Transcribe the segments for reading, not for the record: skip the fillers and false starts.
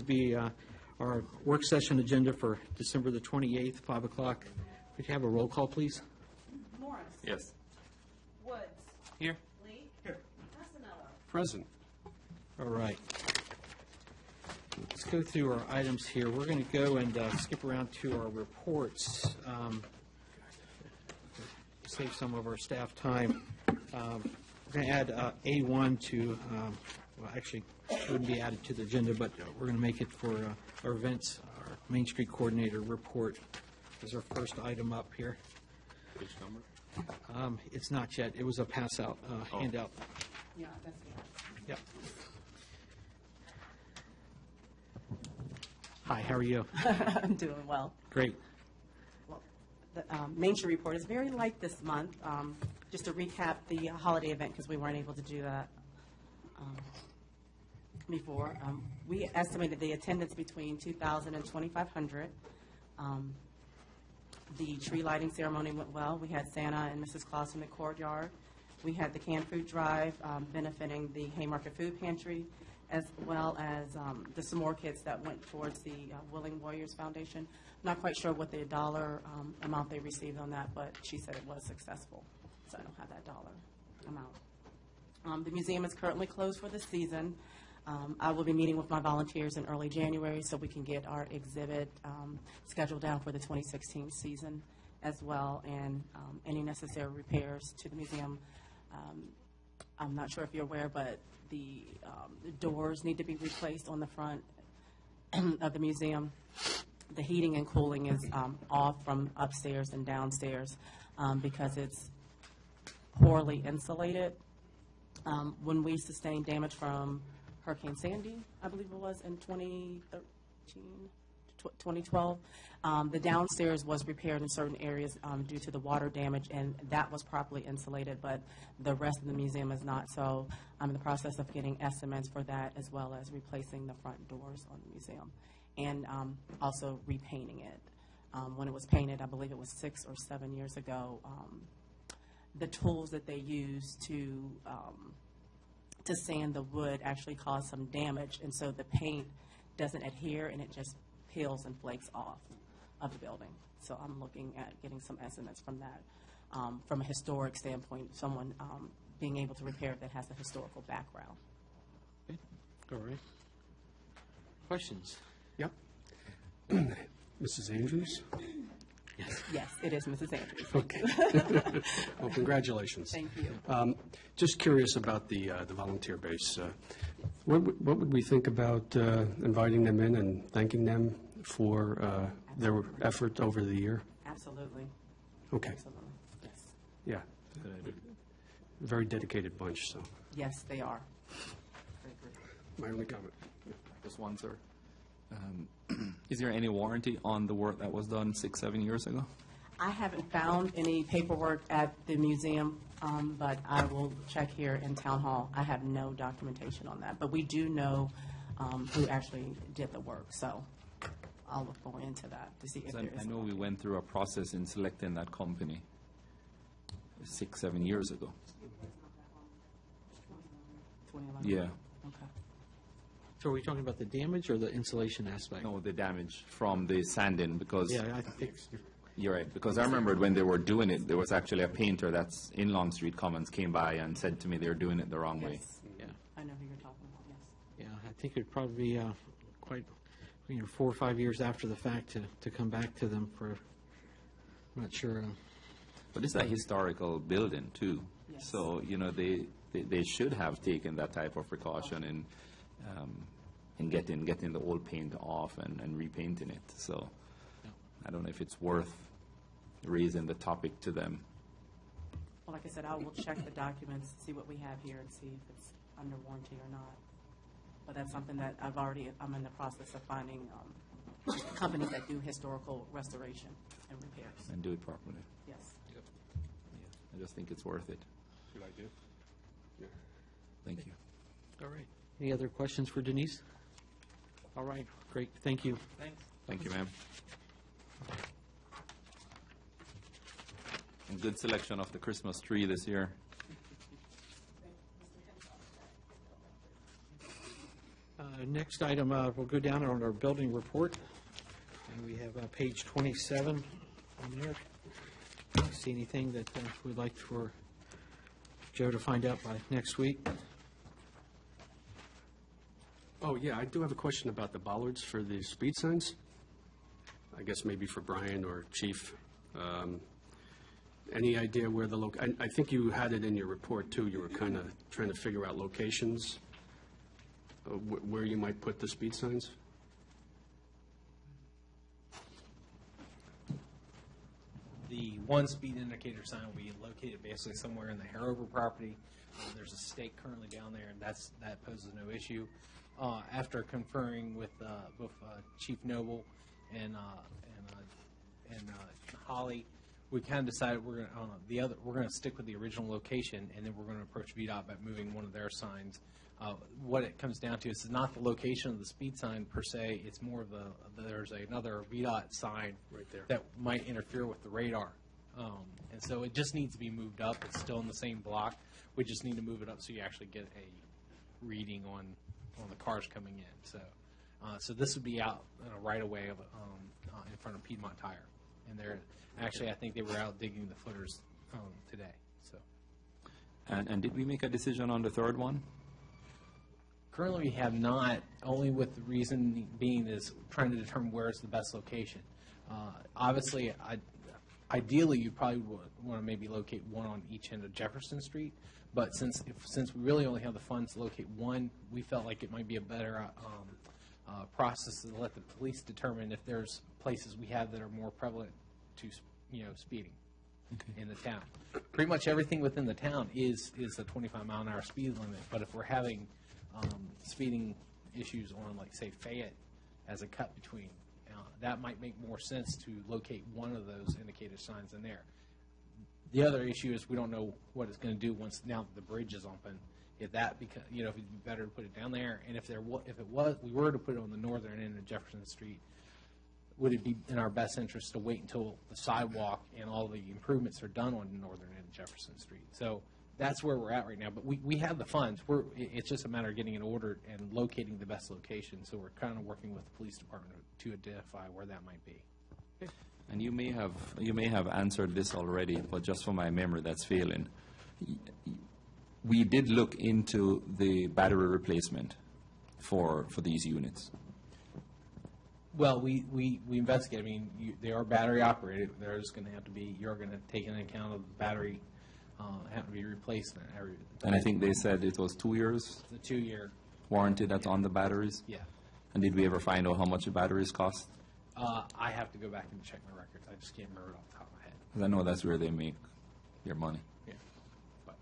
be our work session agenda for December the 28th, 5 o'clock. Could you have a roll call, please? Morris. Yes. Woods. Here. Lee. Here. Casanello. Present. All right. Let's go through our items here. We're going to go and skip around to our reports. Save some of our staff time. We're going to add A1 to, well, actually, it wouldn't be added to the agenda, but we're going to make it for our events, our Main Street Coordinator report is our first item up here. Page number? It's not yet. It was a pass-out handout. Yeah, that's good. Yep. Hi, how are you? I'm doing well. Great. Well, the Main Street report is very light this month. Just to recap the holiday event, because we weren't able to do that before. We estimated the attendance between 2,000 and 2,500. The tree lighting ceremony went well. We had Santa and Mrs. Claus in the courtyard. We had the canned food drive benefiting the Haymarket Food Pantry, as well as the s'more kits that went towards the Willing Warriors Foundation. Not quite sure what the dollar amount they received on that, but she said it was successful, so I don't have that dollar amount. The museum is currently closed for the season. I will be meeting with my volunteers in early January so we can get our exhibit scheduled down for the 2016 season as well, and any necessary repairs to the museum. I'm not sure if you're aware, but the doors need to be replaced on the front of the museum. The heating and cooling is off from upstairs and downstairs because it's poorly insulated. When we sustained damage from Hurricane Sandy, I believe it was in 2012, the downstairs was repaired in certain areas due to the water damage, and that was properly insulated, but the rest of the museum is not. So I'm in the process of getting estimates for that, as well as replacing the front doors on the museum, and also repainting it. When it was painted, I believe it was 6 or 7 years ago, the tools that they used to sand the wood actually caused some damage, and so the paint doesn't adhere, and it just peels and flakes off of the building. So I'm looking at getting some estimates from that. From a historic standpoint, someone being able to repair it that has a historical background. Okay. All right. Questions? Yep. Mrs. Andrews? Yes, it is Mrs. Andrews. Okay. Well, congratulations. Thank you. Just curious about the volunteer base. What would we think about inviting them in and thanking them for their effort over the year? Absolutely. Okay. Absolutely. Yes. Yeah. Very dedicated bunch, so Yes, they are. Very good. my only comment. Just one, sir. Is there any warranty on the work that was done 6, 7 years ago? I haven't found any paperwork at the museum, but I will check here in Town Hall. I have no documentation on that, but we do know who actually did the work, so I'll look more into that to see if there is. I know we went through a process in selecting that company 6, 7 years ago. 2011? Yeah. Okay. So are we talking about the damage or the insulation aspect? No, the damage from the sanding, because Yeah, I think, you're right. Because I remembered when they were doing it, there was actually a painter that's in Long Street Commons came by and said to me they're doing it the wrong way. Yes. yeah, I know who you're talking about, yes. yeah, I think it'd probably be quite, 4 or 5 years after the fact to come back to them for, I'm not sure. But it's a historical building too. Yes. So, they should have taken that type of precaution in getting the old paint off and repainting it. So I don't know if it's worth raising the topic to them. Well, like I said, I will check the documents, see what we have here, and see if it's under warranty or not. But that's something that I'm in the process of finding companies that do historical restoration and repairs. And do it properly. Yes. Yeah, I just think it's worth it. Good idea. Yeah. Thank you. All right. Any other questions for Denise? All right, great, thank you. Thanks. Thank you, ma'am. And good selection of the Christmas tree this year. Next item, we'll go down on our building report, and we have page 27 on there. See anything that we'd like for Joe to find out by next week? Oh, yeah, I do have a question about the bollards for the speed signs. I guess maybe for Brian or Chief. Any idea where the I think you had it in your report, too. You were kind of trying to figure out locations, where you might put the speed signs? The one speed indicator sign will be located basically somewhere in the Harover property. There's a stake currently down there, and that poses no issue. After conferring with both Chief Noble and Holly, we kind of decided we're going to stick with the original location, and then we're going to approach VDOT by moving one of their signs. What it comes down to is not the location of the speed sign per se. It's more of there's another VDOT sign Right there. that might interfere with the radar, and so it just needs to be moved up. It's still in the same block. We just need to move it up so you actually get a reading on the cars coming in. So this would be out right away of in front of Piedmont Tire, and they're actually I think they were out digging the footers today. So And did we make a decision on the third one? currently we have not, only with the reason being is trying to determine where is the best location. Obviously, ideally you probably would want to maybe locate one on each end of Jefferson Street, but since we really only have the funds to locate one, we felt like it might be a better process to let the police determine if there's places we have that are more prevalent to speeding in the town. Pretty much everything within the town is a 25-mile-an-hour speed limit, but if we're having speeding issues on, like, say, Fayette as a cut between, that might make more sense to locate one of those indicator signs in there. The other issue is we don't know what it's going to do once now that the bridge is open. If that if it'd be better to put it down there, and if we were to put it on the northern end of Jefferson Street, would it be in our best interest to wait until the sidewalk and all the improvements are done on the northern end of Jefferson Street? So that's where we're at right now. But we have the funds. It's just a matter of getting it ordered and locating the best location. So we're kind of working with the police department to identify where that might be. And you may have answered this already, but just for my memory, that's failing. We did look into the battery replacement for these units. Well, we investigate. I mean, they are battery operated. There's going to have to be, you're going to take into account of the battery have to be replaced. And I think they said it was 2 years The 2-year, warranty that's on the batteries. yeah. And did we ever find out how much the batteries cost? I have to go back and check my records. I just can't remember it off the top of my head. 'Cause I know that's where they make their money. Yeah. But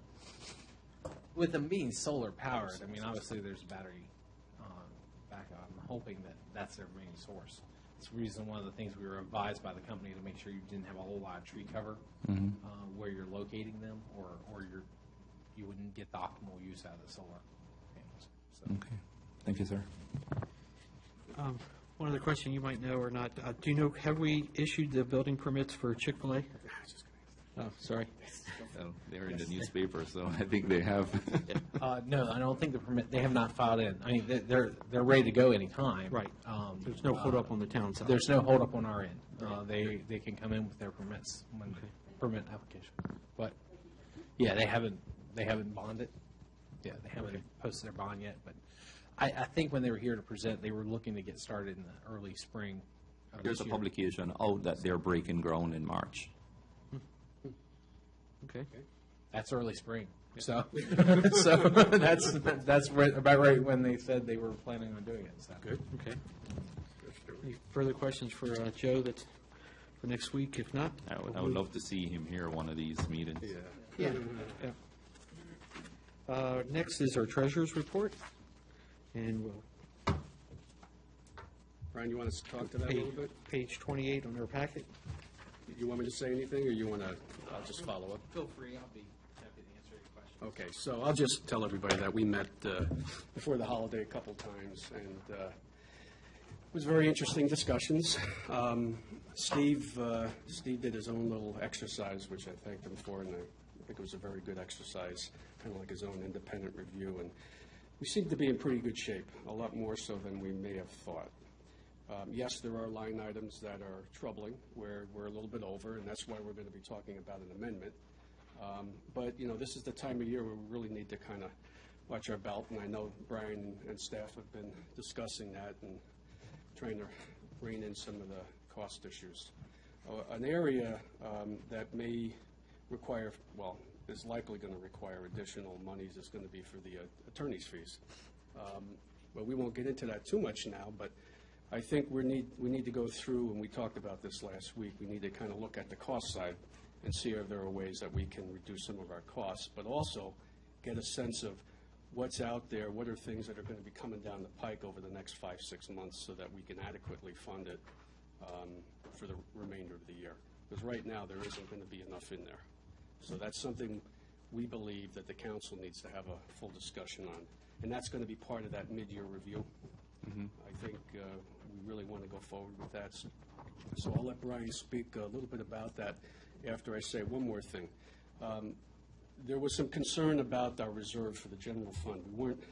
with them being solar powered, I mean, obviously there's battery backup. I'm hoping that that's their main source. It's the reason one of the things we were advised by the company to make sure you didn't have a whole lot of tree cover where you're locating them, or you wouldn't get the optimal use out of the solar panels. So. Okay. Thank you, sir. One other question you might know or not, do you know, have we issued the building permits for Chick-fil-A? Oh, sorry. Well, they're in the newspaper, so I think they have. No, I don't think the permit. They have not filed in. I mean, they're ready to go anytime. Right. There's no hold-up on the town side. There's no holdup on our end. They can come in with their permits when permit application. But yeah, they haven't bonded. Yeah, they haven't posted their bond yet. But I think when they were here to present, they were looking to get started in the early spring. Of There's a this year. publication out that they're breaking ground in March. Okay. That's early spring. So that's about right when they said they were planning on doing it. So. Good. Okay. Any further questions for Joe that's for next week? If not? I would love to see him here one of these meetings. Yeah. Next is our treasurer's report. And we'll Brian, you want us to talk to that a little bit? page 28 on our packet. You want me to say anything, or you want to, I'll just follow up? Feel free. I'll be happy to answer your questions. Okay, so I'll just tell everybody that we met before the holiday a couple times, and it was very interesting discussions. Steve did his own little exercise, which I thanked him for, and I think it was a very good exercise, kind of like his own independent review. And we seem to be in pretty good shape, a lot more so than we may have thought. Yes, there are line items that are troubling, where we're a little bit over, and that's why we're going to be talking about an amendment. But, this is the time of year where we really need to kind of watch our belt, and I know Brian and staff have been discussing that and trying to rein in some of the cost issues. An area that may require, well, is likely going to require additional monies is going to be for the attorney's fees. But we won't get into that too much now, but I think we need to go through, and we talked about this last week, we need to kind of look at the cost side and see if there are ways that we can reduce some of our costs, but also get a sense of what's out there, what are things that are going to be coming down the pike over the next 5-6 months so that we can adequately fund it for the remainder of the year. Because right now, there isn't going to be enough in there. So that's something we believe that the council needs to have a full discussion on. And that's going to be part of that mid-year review. I think we really want to go forward with that. So I'll let Brian speak a little bit about that after I say one more thing. There was some concern about our reserve for the general fund.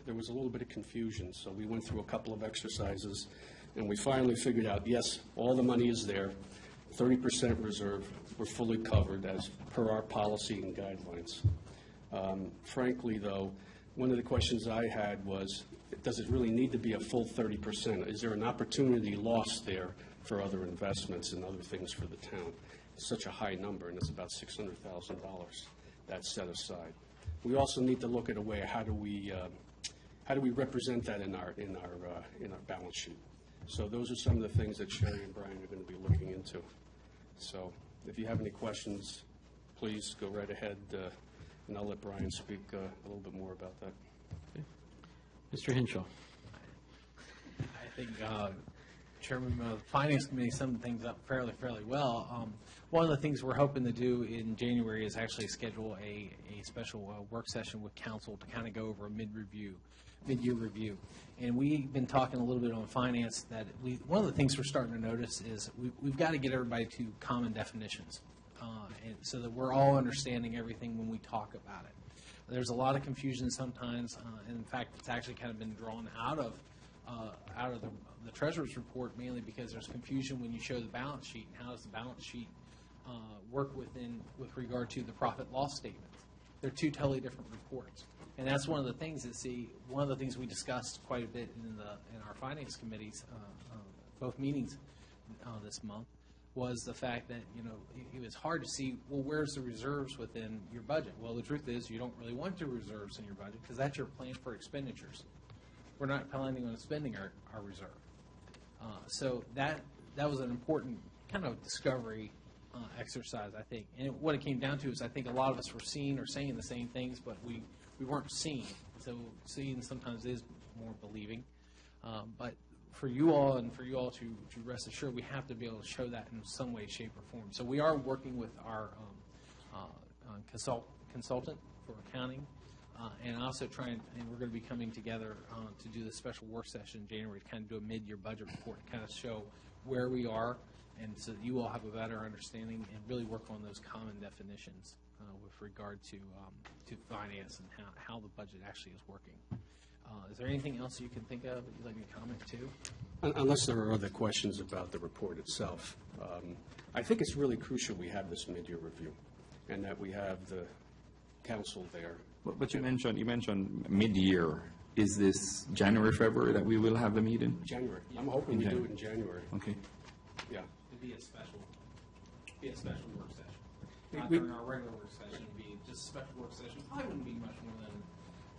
There was a little bit of confusion, so we went through a couple of exercises, and we finally figured out, yes, all the money is there, 30% reserve, we're fully covered as per our policy and guidelines. Frankly, though, one of the questions I had was, does it really need to be a full 30%? Is there an opportunity lost there for other investments and other things for the town? It's such a high number, and it's about $600,000 that's set aside. We also need to look at a way, how do we represent that in our balance sheet? So those are some of the things that Sherry and Brian are going to be looking into. So if you have any questions, please go right ahead, and I'll let Brian speak a little bit more about that. Mr. Henshaw. I think Chairman of the Finance Committee summed things up fairly well. One of the things we're hoping to do in January is actually schedule a special work session with council to kind of go over a mid-year review. And we've been talking a little bit on finance that one of the things we're starting to notice is we've got to get everybody to common definitions, and so that we're all understanding everything when we talk about it. There's a lot of confusion sometimes, and in fact, it's actually kind of been drawn out of the treasurer's report, mainly because there's confusion when you show the balance sheet. And how does the balance sheet work with regard to the profit loss statement? They're two totally different reports, and that's one of the things one of the things we discussed quite a bit in our finance committees, both meetings this month, was the fact that it was hard to see, well, where's the reserves within your budget? Well, the truth is you don't really want your reserves in your budget because that's your plan for expenditures. We're not planning on spending our reserve. So that was an important kind of discovery exercise, I think. And what it came down to is I think a lot of us were seeing or saying the same things, but we weren't seeing. So seeing sometimes is more believing. But for you all to rest assured, we have to be able to show that in some way, shape, or form. So we are working with our consultant for accounting, and also and we're going to be coming together to do this special work session in January to kind of do a mid-year budget report to kind of show where we are, and so that you all have a better understanding and really work on those common definitions with regard to finance and how the budget actually is working. Is there anything else you can think of that you'd like me to comment to? Unless there are other questions about the report itself, I think it's really crucial we have this mid-year review and that we have the council there. But you mentioned mid-year. Is this January, February that we will have the meeting? January. I'm hoping we do it in January. Okay. Yeah. It'd be a special work session. Not We- during our regular work session. It'd be just a special work session. Probably wouldn't be much more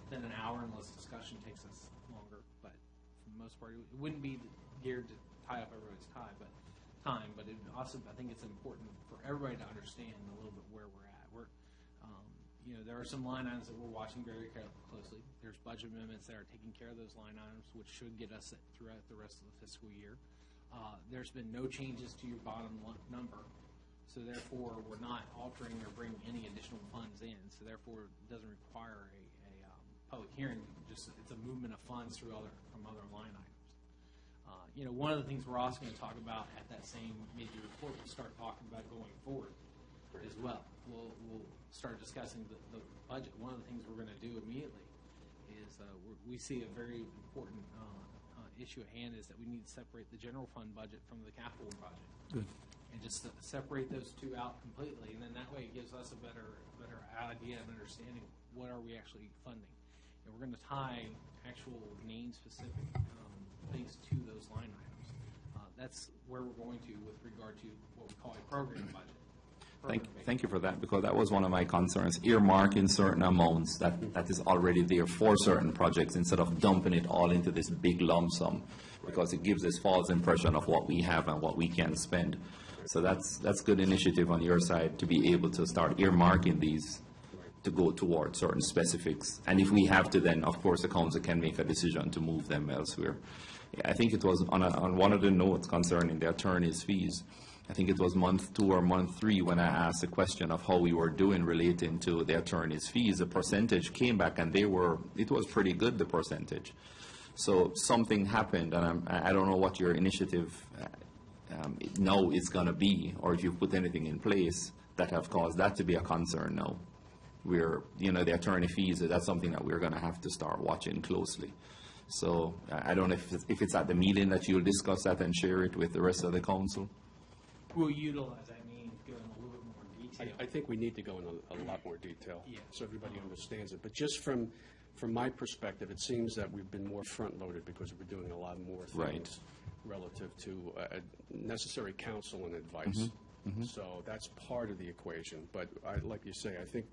than an hour unless discussion takes us longer. But for the most part, it wouldn't be geared to tie up everybody's time. But it also, I think it's important for everybody to understand a little bit where we're at. There are some line items that we're watching very closely. There's budget amendments that are taking care of those line items, which should get us throughout the rest of the fiscal year. There's been no changes to your bottom number, so therefore we're not altering or bringing any additional funds in. So therefore, it doesn't require a public hearing. Just it's a movement of funds from other line items. One of the things we're also going to talk about at that same mid-year report, we'll start talking about going forward as well. We'll start discussing the budget. One of the things we're going to do immediately is we see a very important issue at hand is that we need to separate the general fund budget from the capital project. Good. And just separate those two out completely, and then that way it gives us a better idea and understanding what are we actually funding. And we're going to tie actual name-specific things to those line items. That's where we're going to with regard to what we call a program budget. Thank you for that, because that was one of my concerns, earmarking certain amounts that is already there for certain projects instead of dumping it all into this big lump sum, because it gives this false impression of what we have and what we can spend. So that's good initiative on your side to be able to start earmarking these to go towards certain specifics. And if we have to, then of course the council can make a decision to move them elsewhere. I think it was on one of the notes concerning the attorney's fees. I think it was month 2 or month 3 when I asked the question of how we were doing relating to the attorney's fees. The percentage came back and it was pretty good, the percentage. So something happened, and I don't know what your initiative now is going to be, or if you've put anything in place that have caused that to be a concern now. The attorney fees, that's something that we're going to have to start watching closely. So I don't know if it's at the meeting that you'll discuss that and share it with the rest of the council. We'll utilize that meeting to go in a little bit more detail. I think we need to go in a lot more detail. Yeah. So everybody understands it. But just from my perspective, it seems that we've been more front-loaded because we're doing a lot more things Right. relative to necessary counsel and advice. So that's part of the equation. But like you say, I think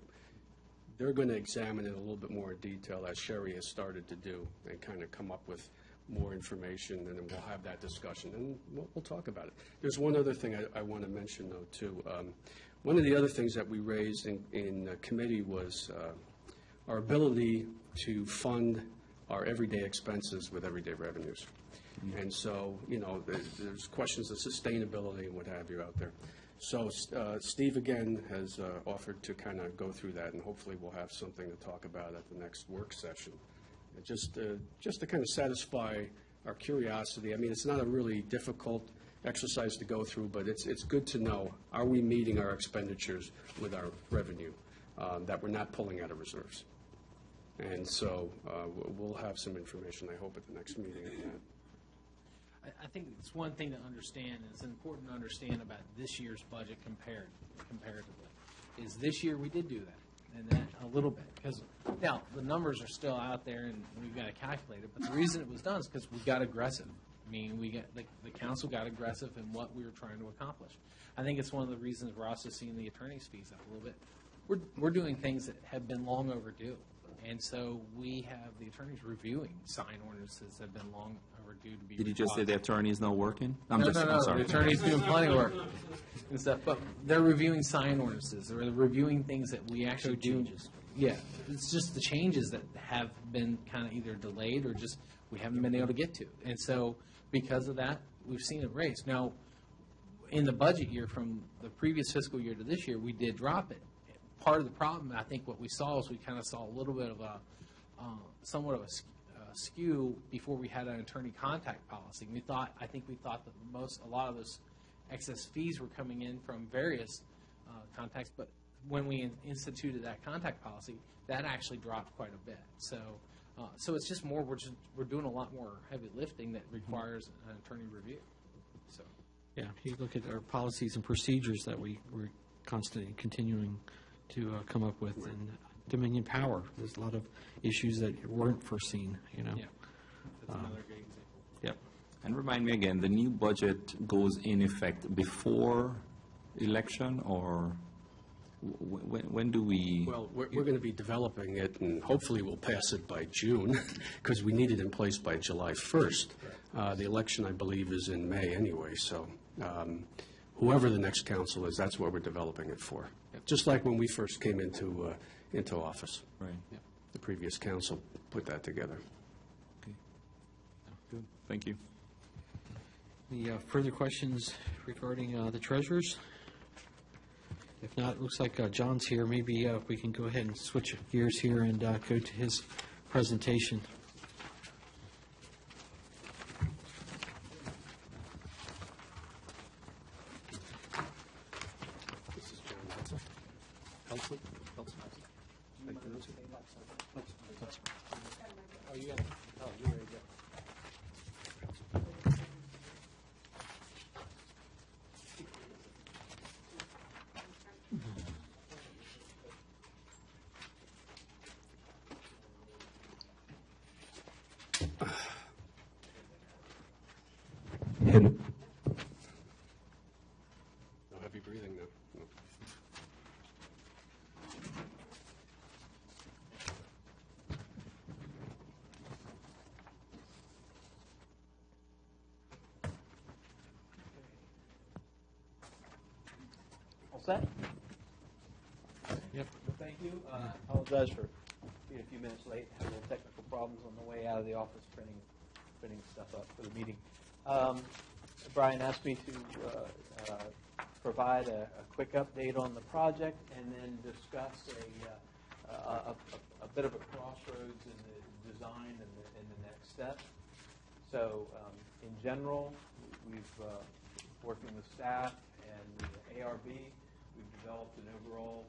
they're going to examine it a little bit more in detail, as Sherry has started to do, and kind of come up with more information, and then we'll have that discussion, and we'll talk about it. There's one other thing I want to mention, though, too. One of the other things that we raised in committee was our ability to fund our everyday expenses with everyday revenues. And so, there's questions of sustainability and what have you out there. So Steve, again, has offered to kind of go through that, and hopefully we'll have something to talk about at the next work session. Just to kind of satisfy our curiosity. I mean, it's not a really difficult exercise to go through, but it's good to know, are we meeting our expenditures with our revenue, that we're not pulling out of reserves? And so we'll have some information, I hope, at the next meeting on that. I think it's one thing to understand, and it's important to understand about this year's budget comparatively, is this year we did do that, and that a little bit, because now the numbers are still out there and we've got to calculate it, but the reason it was done is because we got aggressive. I mean, the council got aggressive in what we were trying to accomplish. I think it's one of the reasons we're also seeing the attorney's fees up a little bit. We're doing things that have been long overdue. And so we have the attorneys reviewing sign ordinances that have been long overdue to be Did you just say the attorney is not working? No, I'm sorry. the attorney's doing plenty of work and stuff, but they're reviewing sign ordinances, or they're reviewing things that we actually do. Yeah, it's just the changes that have been kind of either delayed or just we haven't been able to get to. And so because of that, we've seen it raise. Now, in the budget year from the previous fiscal year to this year, we did drop it. Part of the problem, I think what we saw is we kind of saw a little bit of a somewhat of a skew before we had an attorney contact policy. I think we thought that a lot of those excess fees were coming in from various contacts, but when we instituted that contact policy, that actually dropped quite a bit. So it's just more we're doing a lot more heavy lifting that requires an attorney review. So Yeah, if you look at our policies and procedures that we're constantly continuing to come up with, and Dominion Power, there's a lot of issues that weren't foreseen, yeah, that's another good example. Yep. And remind me again, the new budget goes in effect before election, or when do we? Well, we're going to be developing it, and hopefully we'll pass it by June, because we need it in place by July 1st. The election, I believe, is in May anyway, so whoever the next council is, that's what we're developing it for. Just like when we first came into office. Right. The previous council put that together. Okay. Good. Thank you. Any further questions regarding the treasurers? If not, it looks like John's here. Maybe we can go ahead and switch gears here and go to his presentation. This is John Heltzel. Heltzel? Heltzel. How do you pronounce it? Oh, you got it. Oh, you're ready to go. No heavy breathing, no. No. All set? Yep. Thank you. Apologize for being a few minutes late, having a little technical problems on the way out of the office printing stuff up for the meeting. Brian asked me to provide a quick update on the project and then discuss a bit of a crossroads in the design and the next steps. So in general, we've working with staff and the ARB, we've developed an overall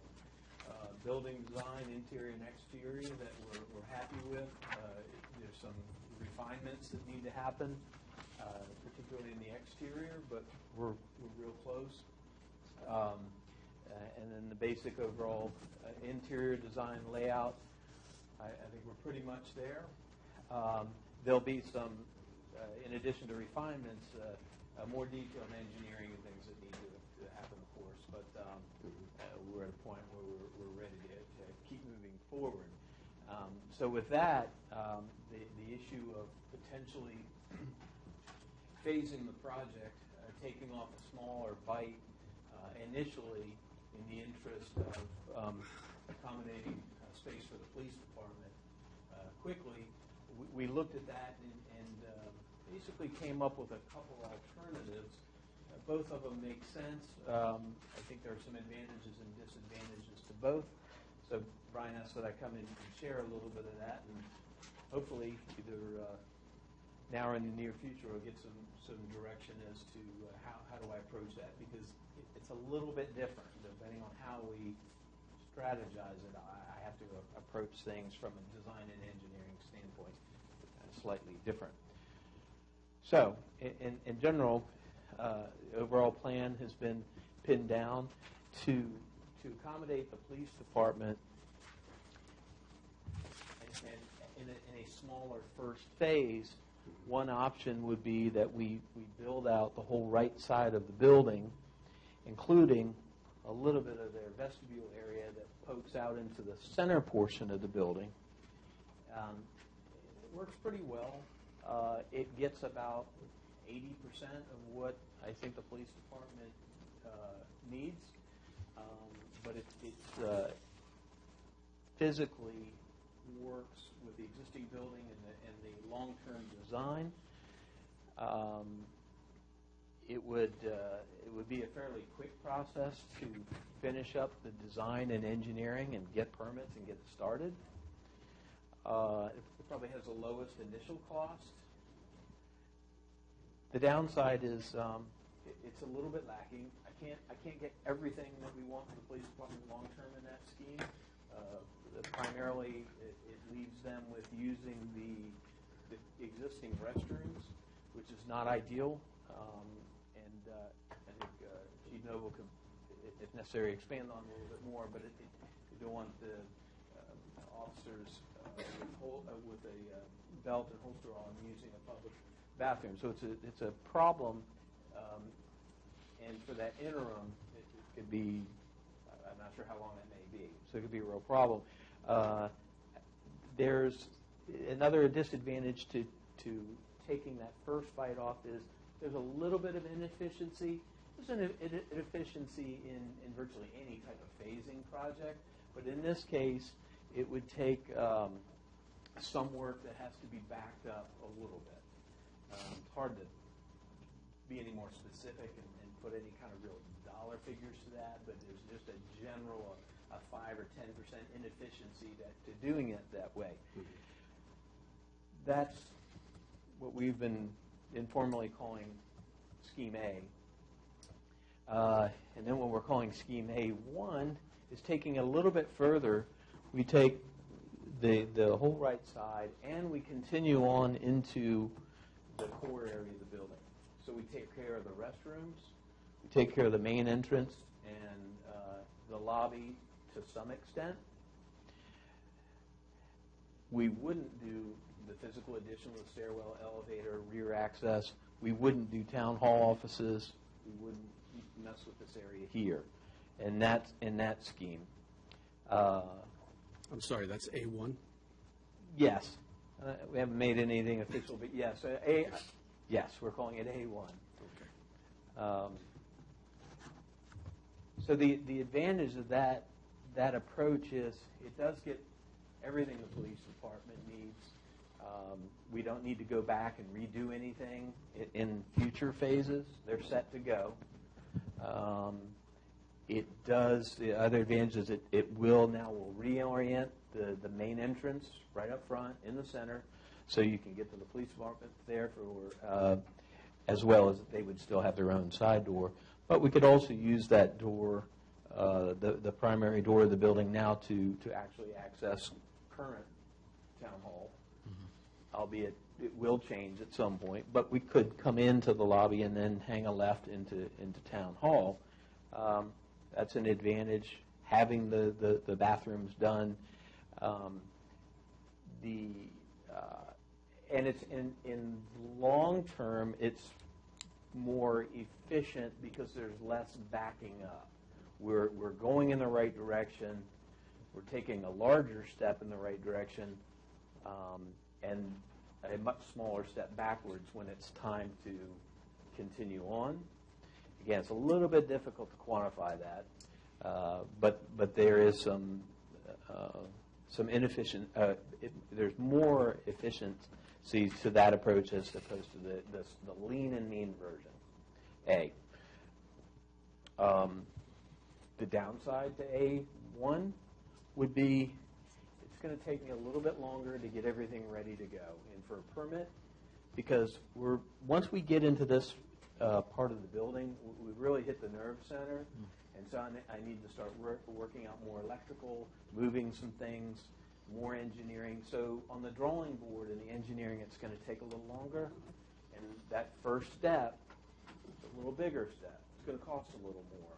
building design, interior and exterior, that we're happy with. There's some refinements that need to happen, particularly in the exterior, but we're real close. And then the basic overall interior design layout, I think we're pretty much there. There'll be some, in addition to refinements, more detailed engineering and things that need to happen, of course, but we're at a point where we're ready to keep moving forward. So with that, the issue of potentially phasing the project, taking off a smaller bite initially in the interest of accommodating space for the police department quickly, we looked at that and basically came up with a couple alternatives. Both of them make sense. I think there are some advantages and disadvantages to both. So Brian asked that I come in and share a little bit of that, and hopefully either now or in the near future we'll get some direction as to how do I approach that, because it's a little bit different depending on how we strategize it. I have to approach things from a design and engineering standpoint slightly different. So in general, the overall plan has been pinned down to accommodate the police department and in a smaller first phase. One option would be that we build out the whole right side of the building, including a little bit of their vestibule area that pokes out into the center portion of the building. It works pretty well. It gets about 80% of what I think the police department needs, but it physically works with the existing building and the long-term design. It would be a fairly quick process to finish up the design and engineering and get permits and get it started. It probably has the lowest initial cost. The downside is it's a little bit lacking. I can't get everything that we want for the police department long term in that scheme. Primarily, it leaves them with using the existing restrooms, which is not ideal. And I think Chief Noble could, if necessary, expand on it a little bit more. But you don't want the officers with a belt and holster on using a public bathroom. So it's a problem. And for that interim, it could be, I'm not sure how long that may be. So it could be a real problem. There's another disadvantage to taking that first bite off is there's a little bit of inefficiency. There's an inefficiency in virtually any type of phasing project. But in this case, it would take some work that has to be backed up a little bit. It's hard to be any more specific and put any kind of real dollar figures to that, but there's just a general a 5 or 10% inefficiency to doing it that way. That's what we've been informally calling Scheme A. And then what we're calling Scheme A1 is taking a little bit further. We take the whole right side, and we continue on into the core area of the building. So we take care of the restrooms, we take care of the main entrance, and the lobby to some extent. We wouldn't do the physical addition of the stairwell, elevator, rear access. We wouldn't do town hall offices. We wouldn't mess with this area here, and that's in that scheme. I'm sorry, that's A1? Yes, we haven't made anything official, but yes, yes, we're calling it A1. Okay. So the advantage of that approach is it does get everything the police department needs. We don't need to go back and redo anything in future phases. They're set to go. It does, the other advantage is it will reorient the main entrance right up front in the center, so you can get to the police department there for, as well as they would still have their own side door. But we could also use that door, the primary door of the building now to actually access current town hall, albeit it will change at some point. But we could come into the lobby and then hang a left into town hall. That's an advantage, having the bathrooms done. And it's in long term, it's more efficient because there's less backing up. We're going in the right direction. We're taking a larger step in the right direction, and a much smaller step backwards when it's time to continue on. Again, it's a little bit difficult to quantify that, but there is some inefficient. There's more efficiency to that approach as opposed to the lean and mean version. The downside to A1 would be it's going to take me a little bit longer to get everything ready to go in for a permit, because once we get into this part of the building, we really hit the nerve center, and so I need to start working out more electrical, moving some things, more engineering. So on the drawing board and the engineering, it's going to take a little longer, and that first step is a little bigger step. It's going to cost a little more.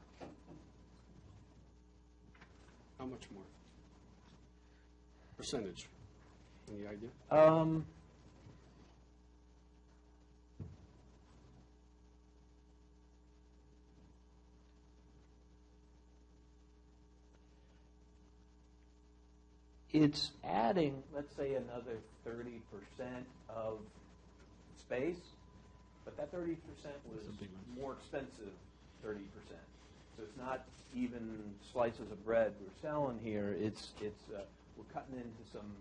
How much more? Percentage? Any idea? It's adding, let's say, another 30% of space, but that 30% was more expensive 30%. So it's not even slices of bread we're selling here. It's we're cutting into some,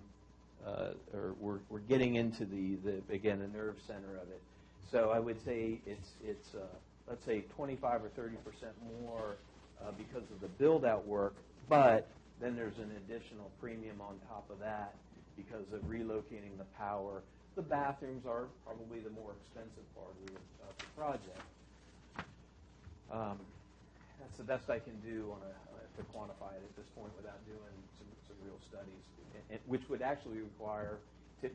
or we're getting into the again, the nerve center of it. So I would say it's let's say 25 or 30% more because of the build-out work, but then there's an additional premium on top of that because of relocating the power. The bathrooms are probably the more expensive part of the project. That's the best I can do to quantify it at this point without doing some real studies, which would actually require, to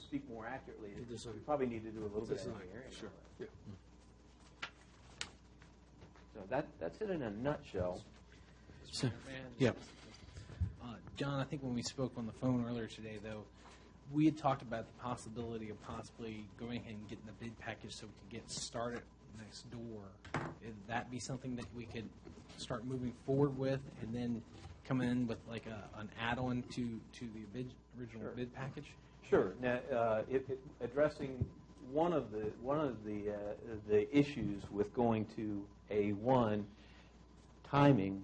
speak more accurately, we probably need to do a little bit of engineering. Sure. Yeah. So that's it in a nutshell. So, yeah. John, I think when we spoke on the phone earlier today, though, we had talked about the possibility of possibly going ahead and getting the bid package so we could get started next door. Would that be something that we could start moving forward with and then come in with like an add-on to the original bid package? Sure. Now, addressing one of the issues with going to A1, timing.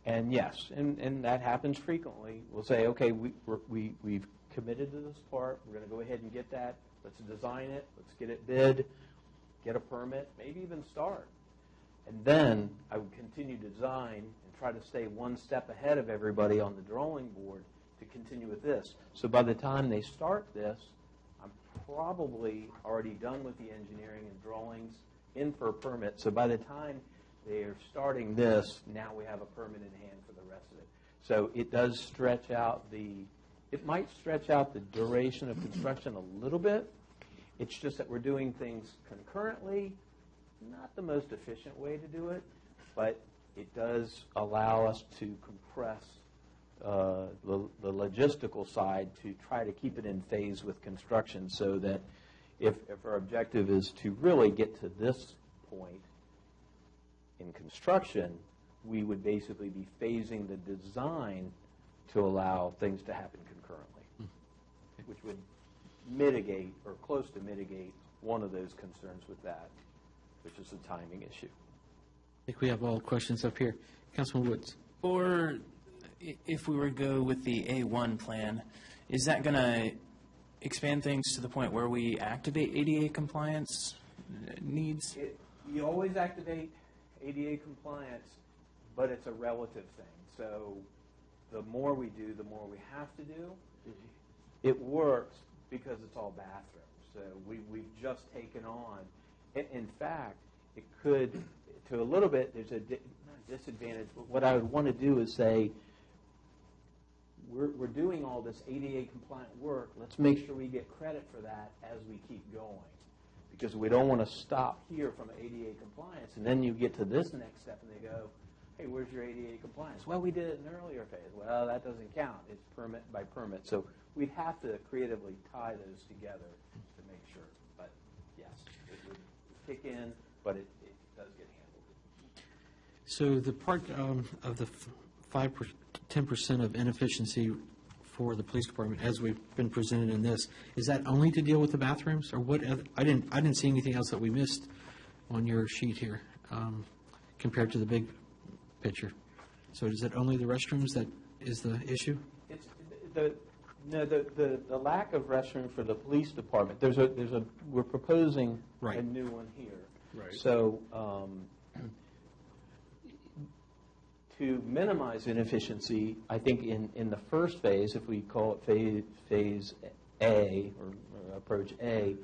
And yes, and that happens frequently. We'll say, okay, we've committed to this part. We're going to go ahead and get that. Let's design it. Let's get it bid, get a permit, maybe even start. And then I would continue to design and try to stay one step ahead of everybody on the drawing board to continue with this. So by the time they start this, I'm probably already done with the engineering and drawings, in for a permit. So by the time they're starting this, now we have a permit in hand for the rest of it. So it does stretch out It might stretch out the duration of construction a little bit. It's just that we're doing things concurrently, not the most efficient way to do it, but it does allow us to compress the logistical side to try to keep it in phase with construction, so that if our objective is to really get to this point in construction, we would basically be phasing the design to allow things to happen concurrently, which would mitigate, or close to mitigate, one of those concerns with that, which is the timing issue. I think we have all questions up here. Councilman Woods? Or if we were to go with the A1 plan, is that going to expand things to the point where we activate ADA compliance needs? You always activate ADA compliance, but it's a relative thing. So the more we do, the more we have to do. It works because it's all bathrooms. So we've just taken on, in fact, it could, to a little bit, there's a not disadvantage, but what I would want to do is say, we're doing all this ADA compliant work. Let's make sure we get credit for that as we keep going, because we don't want to stop here from ADA compliance, and then you get to this next step and they go, hey, where's your ADA compliance? Well, we did it in an earlier phase. Well, that doesn't count. It's permit by permit. So we'd have to creatively tie those together to make sure. But yes, it would kick in, but it does get handled. So the part of the 10% of inefficiency for the police department, as we've been presented in this, is that only to deal with the bathrooms, or what? I didn't see anything else that we missed on your sheet here compared to the big picture. So is it only the restrooms that is the issue? It's the lack of restroom for the police department. We're proposing Right. a new one here. Right. So to minimize inefficiency, I think in the first phase, if we call it phase A or approach A,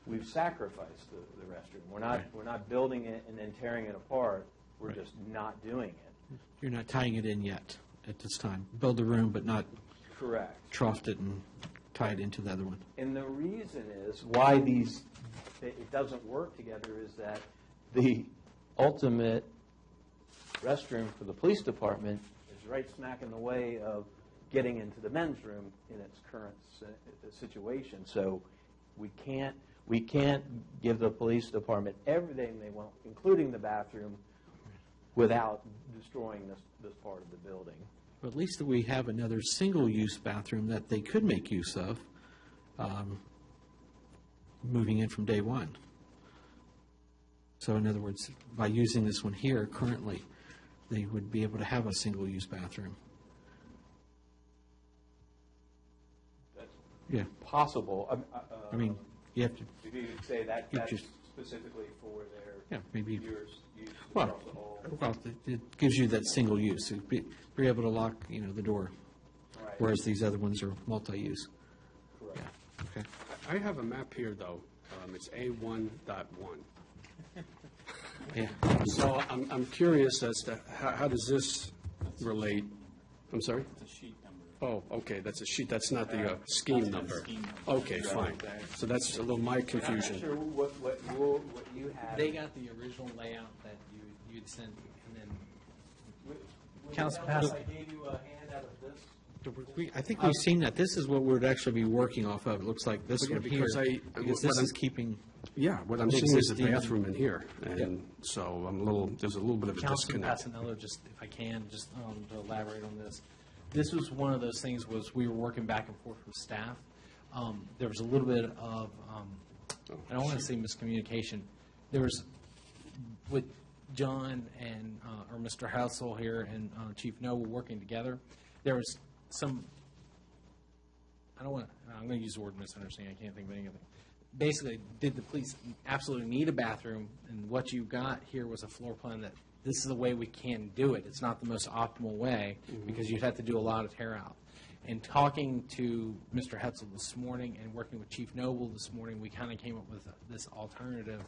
we've sacrificed the restroom. We're not building it and then tearing it apart. We're just not doing it. You're not tying it in yet at this time. Build the room, but not Correct. troughed it and tie it into the other one. And the reason is why it doesn't work together is that the ultimate restroom for the police department is right smack in the way of getting into the men's room in its current situation. So we can't give the police department everything they want, including the bathroom, without destroying this part of the building. But at least we have another single-use bathroom that they could make use of moving in from day one. So in other words, by using this one here currently, they would be able to have a single-use bathroom. That's Yeah, possible. I mean, you have to, If you could say that You that's just- specifically for their yeah, maybe, use well, across all. it gives you that single use. It'd be able to lock, the door, Right. whereas these other ones are multi-use. Correct. Okay. I have a map here, though. It's A1.1. Yeah. So I'm curious as to how does this relate? I'm sorry? The sheet number. Oh, okay, that's a sheet, that's not the scheme number. Okay, fine. So that's a little my I'm not confusion. sure what you have. They got the original layout that you'd sent, and then Council I Pass- gave you a handout of this. I think we've seen that. This is what we'd actually be working off of. It looks like this Well, yeah, one here. because Because what this I'm- is keeping, Yeah, what I'm The seeing is a existing- bathroom in here, and so there's a little bit of a Councilman disconnect. Passanello, just if I can, just to elaborate on this. This was one of those things was we were working back and forth with staff. There was a little bit of, I don't want to say miscommunication. There was, with John and, or Mr. Hassel here and Chief Noble working together, there was some, I'm going to use the word misunderstanding, I can't think of anything. Basically, did the police absolutely need a bathroom? And what you got here was a floor plan that this is the way we can do it. It's not the most optimal way because you'd have to do a lot of tear out. And talking to Mr. Hetzel this morning and working with Chief Noble this morning, we kind of came up with this alternative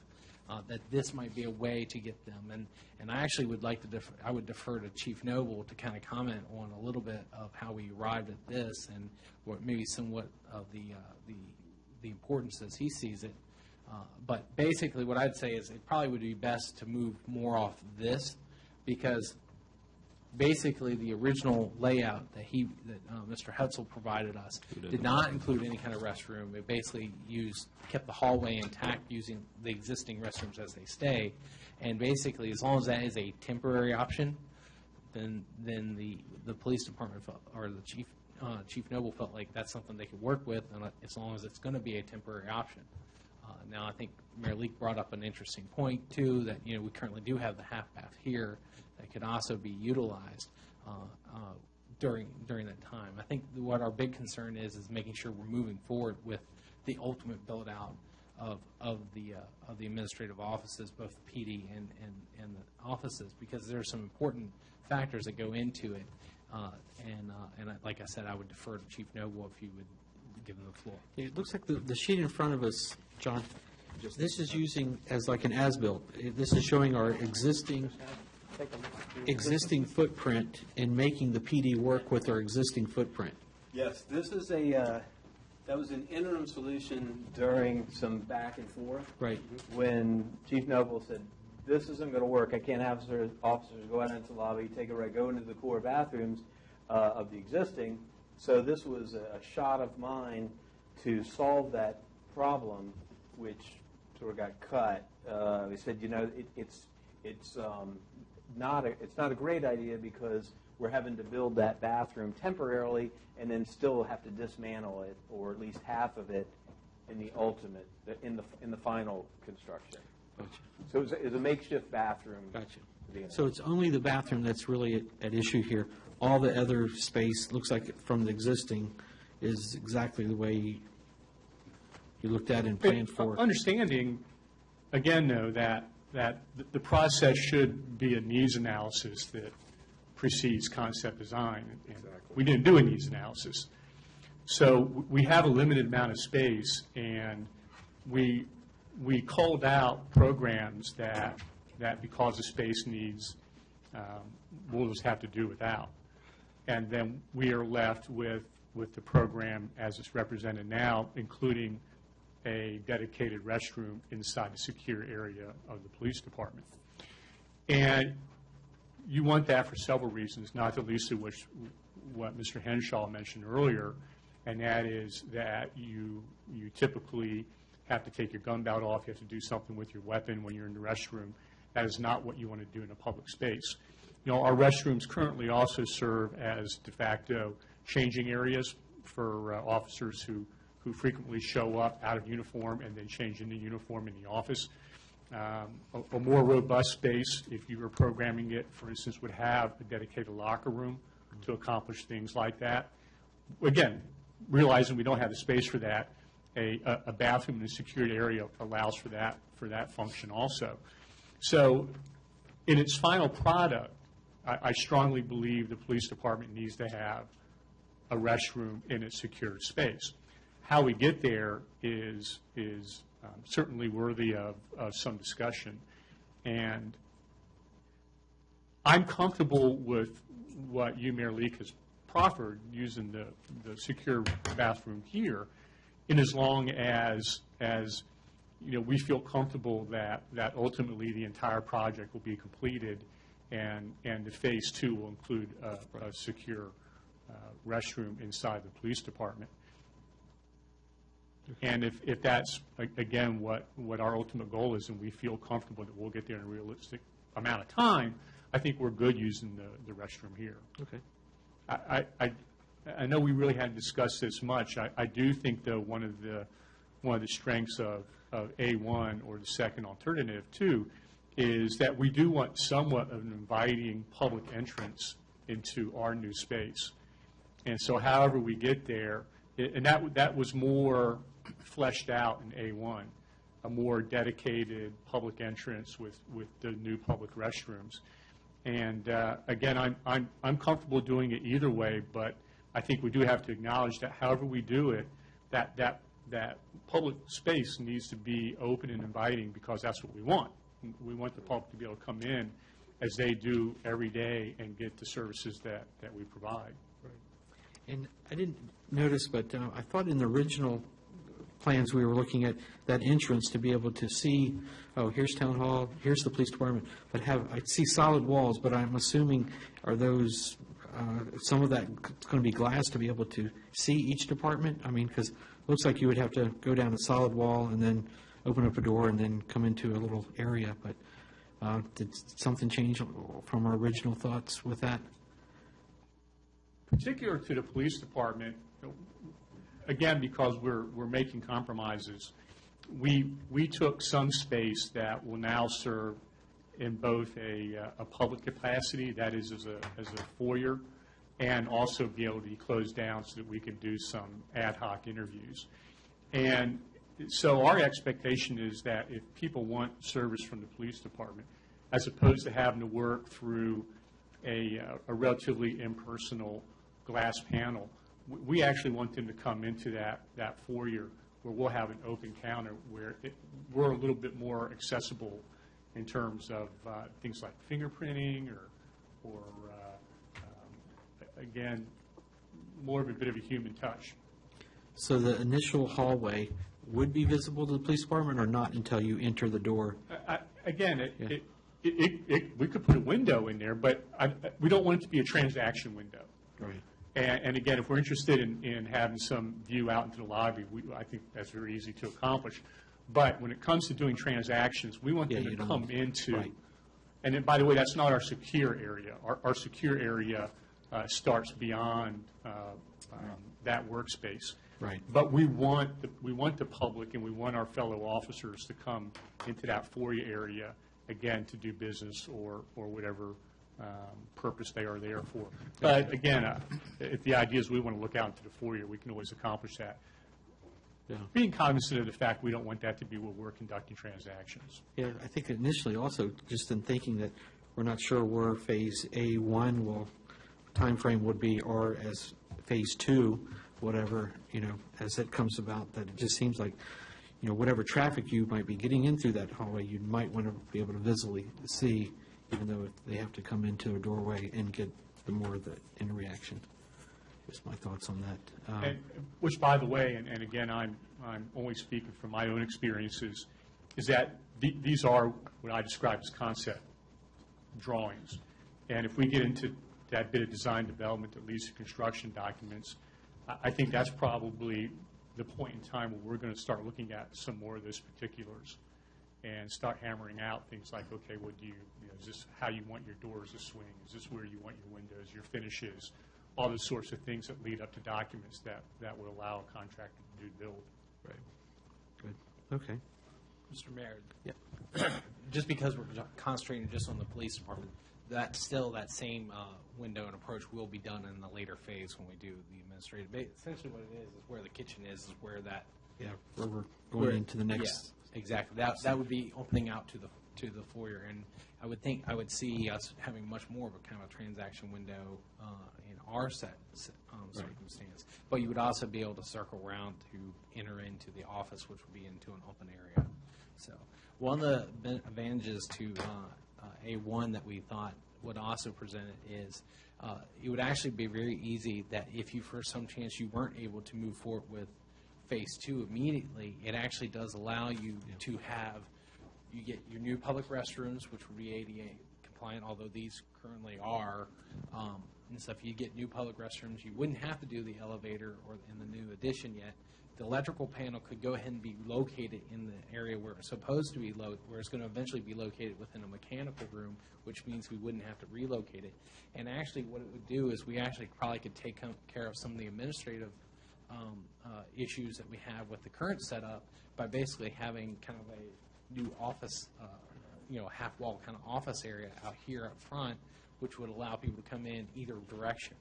that this might be a way to get them. And I actually would like to I would defer to Chief Noble to kind of comment on a little bit of how we arrived at this and what maybe somewhat of the importance as he sees it. But basically what I'd say is it probably would be best to move more off this, because basically the original layout that Mr. Hetzel provided us did not include any kind of restroom. It basically kept the hallway intact using the existing restrooms as they stay. And basically, as long as that is a temporary option, then the police department felt, or the Chief Noble felt like that's something they could work with, and as long as it's going to be a temporary option. Now, I think Mayor Leak brought up an interesting point, too, that, we currently do have the half bath here that could also be utilized during that time. I think what our big concern is making sure we're moving forward with the ultimate build-out of the administrative offices, both the PD and the offices, because there are some important factors that go into it. Like I said, I would defer to Chief Noble if you would give him the floor. It looks like the sheet in front of us, John, this is using as like an as-built. This is showing our existing footprint and making the PD work with our existing footprint. Yes, this is that was an interim solution during some back and forth. Right. When Chief Noble said, this isn't going to work, I can't have officers go out into the lobby, go into the core bathrooms of the existing. So this was a shot of mine to solve that problem, which sort of got cut. They said, it's not a great idea because we're having to build that bathroom temporarily and then still have to dismantle it, or at least half of it, in the ultimate, in the final construction. Gotcha. So it was a makeshift bathroom. Gotcha. to begin with. So it's only the bathroom that's really at issue here. All the other space, looks like from the existing, is exactly the way you looked at and planned for. Understanding, again, though, that the process should be a needs analysis that precedes concept design. And we didn't do a needs analysis. So we have a limited amount of space, and we called out programs that because of space needs, we'll just have to do without. And then we are left with the program as it's represented now, including a dedicated restroom inside the secure area of the police department. And you want that for several reasons, not the least of which what Mr. Henshaw mentioned earlier, and that is that you typically have to take your gun belt off, you have to do something with your weapon when you're in the restroom. That is not what you want to do in a public space. Our restrooms currently also serve as de facto changing areas for officers who frequently show up out of uniform and then change into uniform in the office. A more robust space, if you were programming it, for instance, would have a dedicated locker room to accomplish things like that. Again, realizing we don't have the space for that, a bathroom in a secured area allows for that function also. So in its final product, I strongly believe the police department needs to have a restroom in a secured space. How we get there is certainly worthy of some discussion. And I'm comfortable with what you, Mayor Leak, has proffered using the secure bathroom here, in as long as we feel comfortable that ultimately the entire project will be completed and the phase 2 will include a secure restroom inside the police department. And if that's, again, what our ultimate goal is, and we feel comfortable that we'll get there in a realistic amount of time, I think we're good using the restroom here. Okay. I know we really hadn't discussed this much. I do think, though, one of the strengths of A1, or the second alternative, too, is that we do want somewhat of an inviting public entrance into our new space. And so however we get there, and that was more fleshed out in A1, a more dedicated public entrance with the new public restrooms. And again, I'm comfortable doing it either way, but I think we do have to acknowledge that however we do it, that that public space needs to be open and inviting because that's what we want. We want the public to be able to come in as they do every day and get the services that we provide. And I didn't notice, but I thought in the original plans we were looking at that entrance to be able to see, oh, here's Town Hall, here's the police department, but I see solid walls, but I'm assuming, are those, some of that going to be glass to be able to see each department? I mean, because it looks like you would have to go down a solid wall and then open up a door and then come into a little area, but did something change from our original thoughts with that? Particular to the police department, again, because we're making compromises, we took some space that will now serve in both a public capacity, that is as a foyer, and also be able to be closed down so that we can do some ad hoc interviews. And so our expectation is that if people want service from the police department, as opposed to having to work through a relatively impersonal glass panel, we actually want them to come into that foyer where we'll have an open counter where we're a little bit more accessible in terms of things like fingerprinting or again, more of a bit of a human touch. So the initial hallway would be visible to the police department or not until you enter the door? Again, we could put a window in there, but we don't want it to be a transaction window. Right. And again, if we're interested in having some view out into the lobby, I think that's very easy to accomplish. But when it comes to doing transactions, we want them to come into, right. And then, by the way, that's not our secure area. Our secure area starts beyond that workspace. Right. But we want the public and we want our fellow officers to come into that foyer area, again, to do business or whatever purpose they are there for. But again, if the idea is we want to look out into the foyer, we can always accomplish that. Yeah. Being cognizant of the fact we don't want that to be where we're conducting transactions. Yeah, I think initially also, just in thinking that we're not sure where Phase A1 timeframe would be, or as Phase 2, whatever, as it comes about, that it just seems like, whatever traffic you might be getting in through that hallway, you might want to be able to visibly see, even though if they have to come into a doorway and get the more of the interaction. Just my thoughts on that. And, which, by the way, and again, I'm only speaking from my own experiences, is that these are what I describe as concept drawings. And if we get into that bit of design development that leads to construction documents, I think that's probably the point in time where we're going to start looking at some more of those particulars and start hammering out things like, okay, what do is this how you want your doors to swing? Is this where you want your windows, your finishes? All those sorts of things that lead up to documents that would allow a contractor to do build. Right. Good. Okay. Mr. Mayor. Yeah. Just because we're concentrating just on the police department, that same window and approach will be done in the later phase when we do the administrative. Essentially what it is where the kitchen is where that. Yeah, where we're going into the next. Yeah, exactly. That would be opening out to the foyer, and I would see us having much more of a kind of a transaction window in our circumstance. But you would also be able to circle around to enter into the office, which would be into an open area. So one of the advantages to A1 that we thought would also present it is it would actually be very easy that if you, for some chance, you weren't able to move forward with Phase 2 immediately, it actually does allow you to have, you get your new public restrooms, which would be ADA compliant, although these currently are. And so if you get new public restrooms, you wouldn't have to do the elevator or in the new addition yet. The electrical panel could go ahead and be located in the area where it's supposed to be where it's going to eventually be located within a mechanical room, which means we wouldn't have to relocate it. And actually what it would do is we actually probably could take care of some of the administrative issues that we have with the current setup by basically having kind of a new office, half-wall kind of office area out here up front, which would allow people to come in either direction.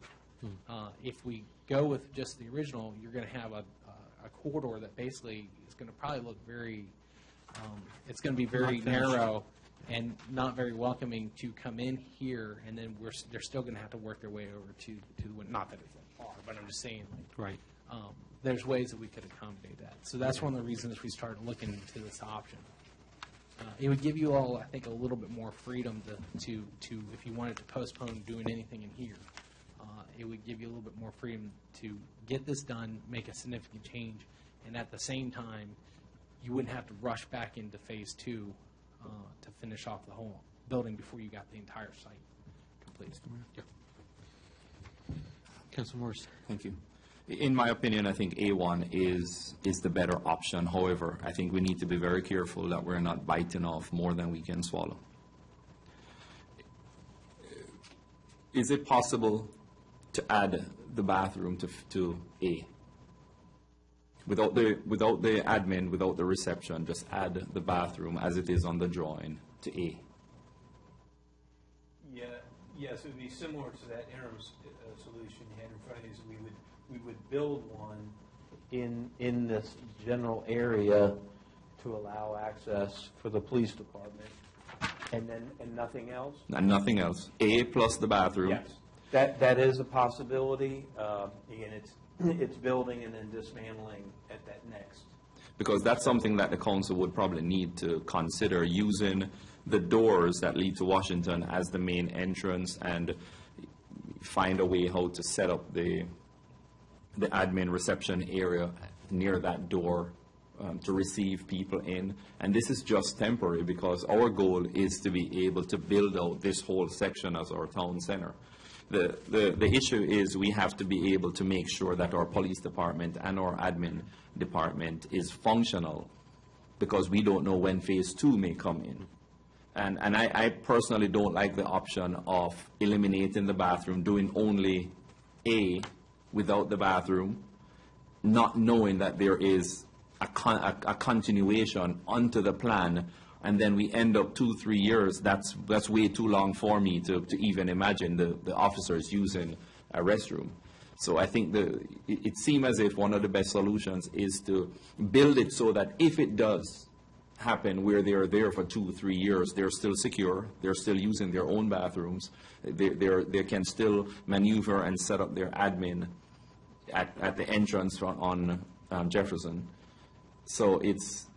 If we go with just the original, you're going to have a corridor that basically is going to probably look very, it's going to be very narrow and not very welcoming to come in here, and then they're still going to have to work their way over to the window. Not that it's that far, but I'm just saying. Right. there's ways that we could accommodate that. So that's one of the reasons we started looking into this option. It would give you all, I think, a little bit more freedom to if you wanted to postpone doing anything in here. It would give you a little bit more freedom to get this done, make a significant change, and at the same time, you wouldn't have to rush back into phase 2 to finish off the whole building before you got the entire site complete. Councilor Morris. Thank you. In my opinion, I think A1 is the better option. However, I think we need to be very careful that we're not biting off more than we can swallow. Is it possible to add the bathroom to A? Without the admin, without the reception, just add the bathroom as it is on the drawing to A. Yeah, yes, it would be similar to that interim solution you had in front of you. So we would build one in this general area to allow access for the police department, and nothing else. And nothing else. A plus the bathroom. Yes, that is a possibility. Again, it's building and then dismantling at that next. Because that's something that the council would probably need to consider, using the doors that lead to Washington as the main entrance, and find a way how to set up the admin reception area near that door to receive people in. And this is just temporary, because our goal is to be able to build out this whole section as our town center. The issue is we have to be able to make sure that our police department and our admin department is functional, because we don't know when phase 2 may come in. And I personally don't like the option of eliminating the bathroom, doing only A without the bathroom, not knowing that there is a continuation onto the plan, and then we end up 2-3 years. That's way too long for me to even imagine the officers using a restroom. So I think it seems as if one of the best solutions is to build it so that if it does happen where they are there for 2-3 years, they're still secure, they're still using their own bathrooms, they can still maneuver and set up their admin at the entrance on Jefferson. So is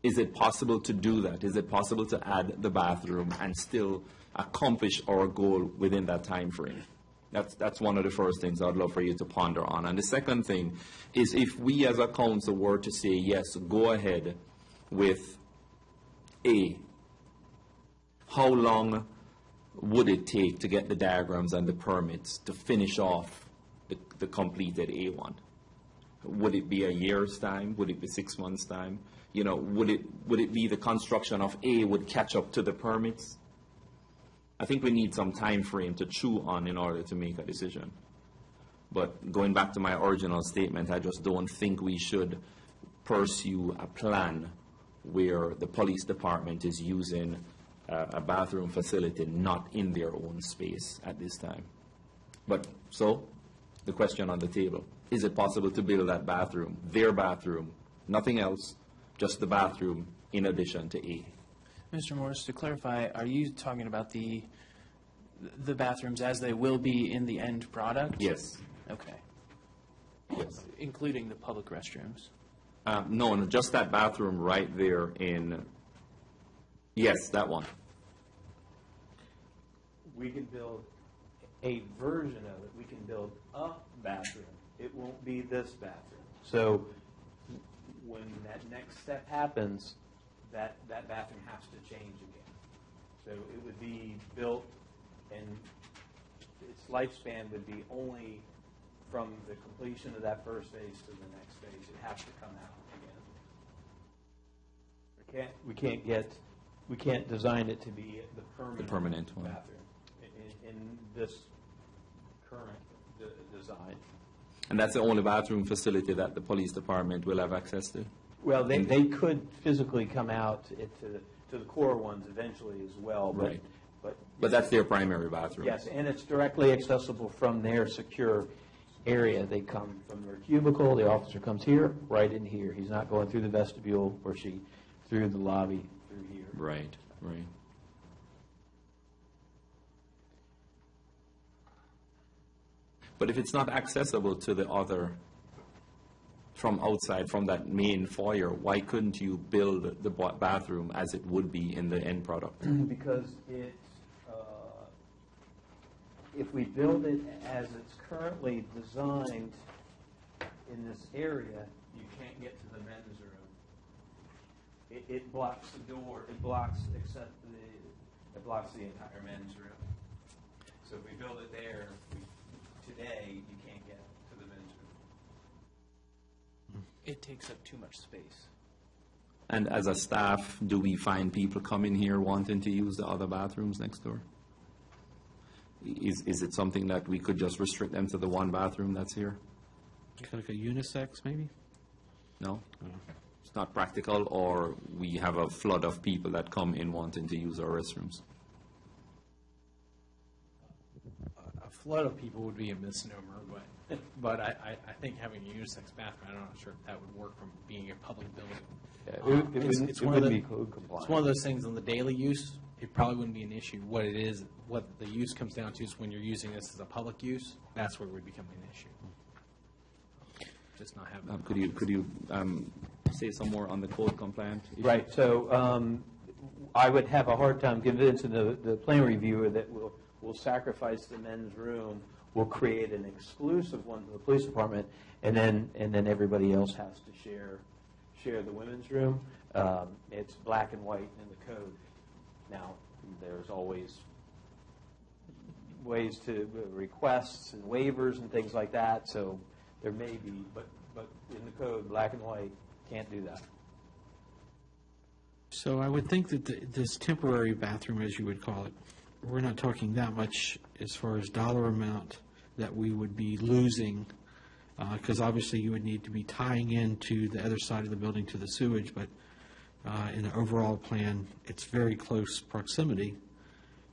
it possible to do that? Is it possible to add the bathroom and still accomplish our goal within that time frame? That's one of the first things I'd love for you to ponder on. And the second thing is, if we as a council were to say, yes, go ahead with A, how long would it take to get the diagrams and the permits to finish off the completed A1? Would it be a year's time? Would it be 6 months' time? You know, would it be the construction of A would catch up to the permits? I think we need some time frame to chew on in order to make a decision. But going back to my original statement, I just don't think we should pursue a plan where the police department is using a bathroom facility not in their own space at this time. But so, the question on the table, is it possible to build that bathroom, their bathroom, nothing else, just the bathroom in addition to A? Mr. Morris, to clarify, are you talking about the bathrooms as they will be in the end product? Yes. Okay. Yes. Including the public restrooms? No, just that bathroom right there yes, that one. We can build a version of it. We can build a bathroom. It won't be this bathroom. So when that next step happens, that bathroom has to change again. So it would be built, and its lifespan would be only from the completion of that first phase to the next phase. It has to come out again. We can't design it to be the permanent one. bathroom in this current design. And that's the only bathroom facility that the police department will have access to? Well, they could physically come out to the core ones eventually as well. Right. But that's their primary bathroom? Yes, and it's directly accessible from their secure area. They come from their cubicle, the officer comes here, right in here. He's not going through the vestibule or she through the lobby, through here. Right, right. But if it's not accessible to the other from outside, from that main foyer, why couldn't you build the bathroom as it would be in the end product? Because if we build it as it's currently designed in this area, you can't get to the men's room. It blocks the door, it blocks the entire men's room. So if we build it there, today, you can't get to the men's room. It takes up too much space. And as a staff, do we find people coming here wanting to use the other bathrooms next door? Is it something that we could just restrict them to the one bathroom that's here? Like a unisex, maybe? No? It's not practical, or we have a flood of people that come in wanting to use our restrooms? A flood of people would be a misnomer, but I think having a unisex bathroom, I'm not sure if that would work from being a public building. It wouldn't be code compliant. It's one of those things on the daily use, it probably wouldn't be an issue. What it is, what the use comes down to is when you're using this as a public use, that's where it would become an issue. Just not having. Could you say some more on the code compliant issue? Right, so I would have a hard time convincing the plan reviewer that we'll sacrifice the men's room, we'll create an exclusive one for the police department, and then everybody else has to share the women's room. It's black and white in the code. Now, there's always ways to requests and waivers and things like that, so there may be, but in the code, black and white, can't do that. So I would think that this temporary bathroom, as you would call it, we're not talking that much as far as dollar amount that we would be losing, because obviously you would need to be tying into the other side of the building to the sewage, but in the overall plan, it's very close proximity,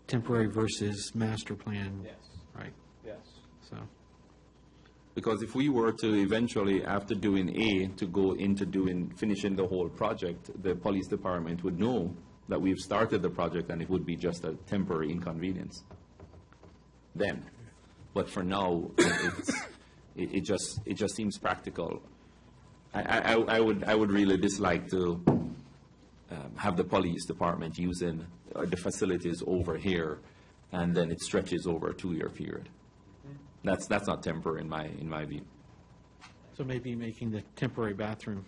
temporary versus master plan. Yes. Right, Yes. so. Because if we were to eventually, after doing A, to go into finishing the whole project, the police department would know that we've started the project and it would be just a temporary inconvenience then. But for now, it just seems practical. I would really dislike to have the police department using the facilities over here, and then it stretches over a 2-year period. That's not temporary in my view. So maybe making the temporary bathroom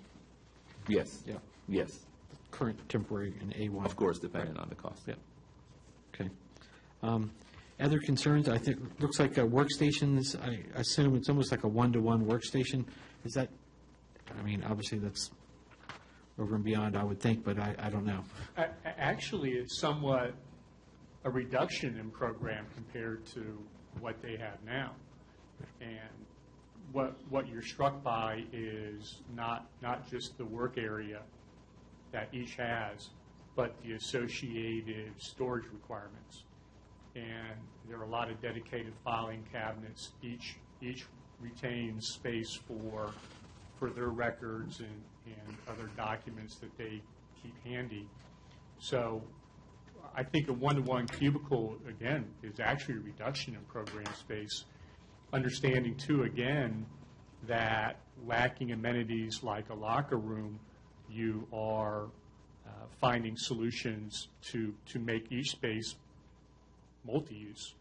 Yes. Yeah. Yes. current temporary in A1. Of course, depending on the cost. Yeah. Okay. Other concerns, I think, looks like workstations, I assume it's almost like a one-to-one workstation. Is that, I mean, obviously that's over and beyond, I would think, but I don't know. Actually, it's somewhat a reduction in program compared to what they have now. And what you're struck by is not just the work area that each has, but the associated storage requirements. And there are a lot of dedicated filing cabinets. Each retains space for their records and other documents that they keep handy. So I think a one-to-one cubicle, again, is actually a reduction in program space. Understanding, too, again, that lacking amenities like a locker room, you are finding solutions to make each space multi-use.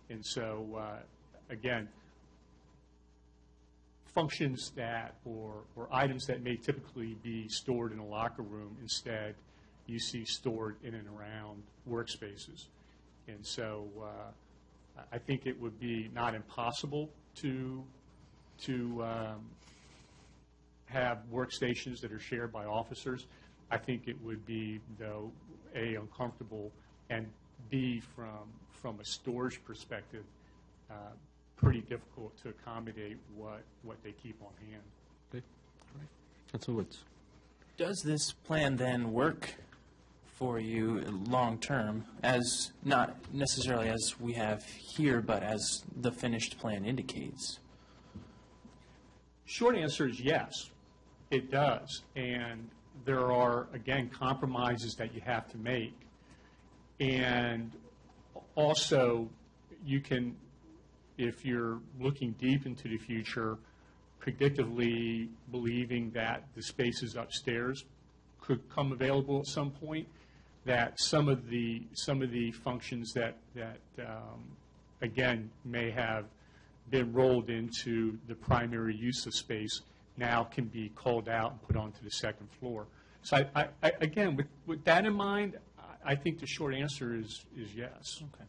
And so, again, functions that or items that may typically be stored in a locker room, instead you see stored in and around workspaces. And so I think it would be not impossible to have workstations that are shared by officers. I think it would be, though, A, uncomfortable, and B, from a storage perspective, pretty difficult to accommodate what they keep on hand. Good. All right. Councilor Woods. Does this plan then work for you long-term, as not necessarily as we have here, but as the finished plan indicates? Short answer is yes, it does. And there are, again, compromises that you have to make. And also, you can, if you're looking deep into the future, predictively believing that the spaces upstairs could come available at some point, that some of the functions that again, may have been rolled into the primary use of space now can be called out and put onto the second floor. So I again, with that in mind, I think the short answer is yes. Okay.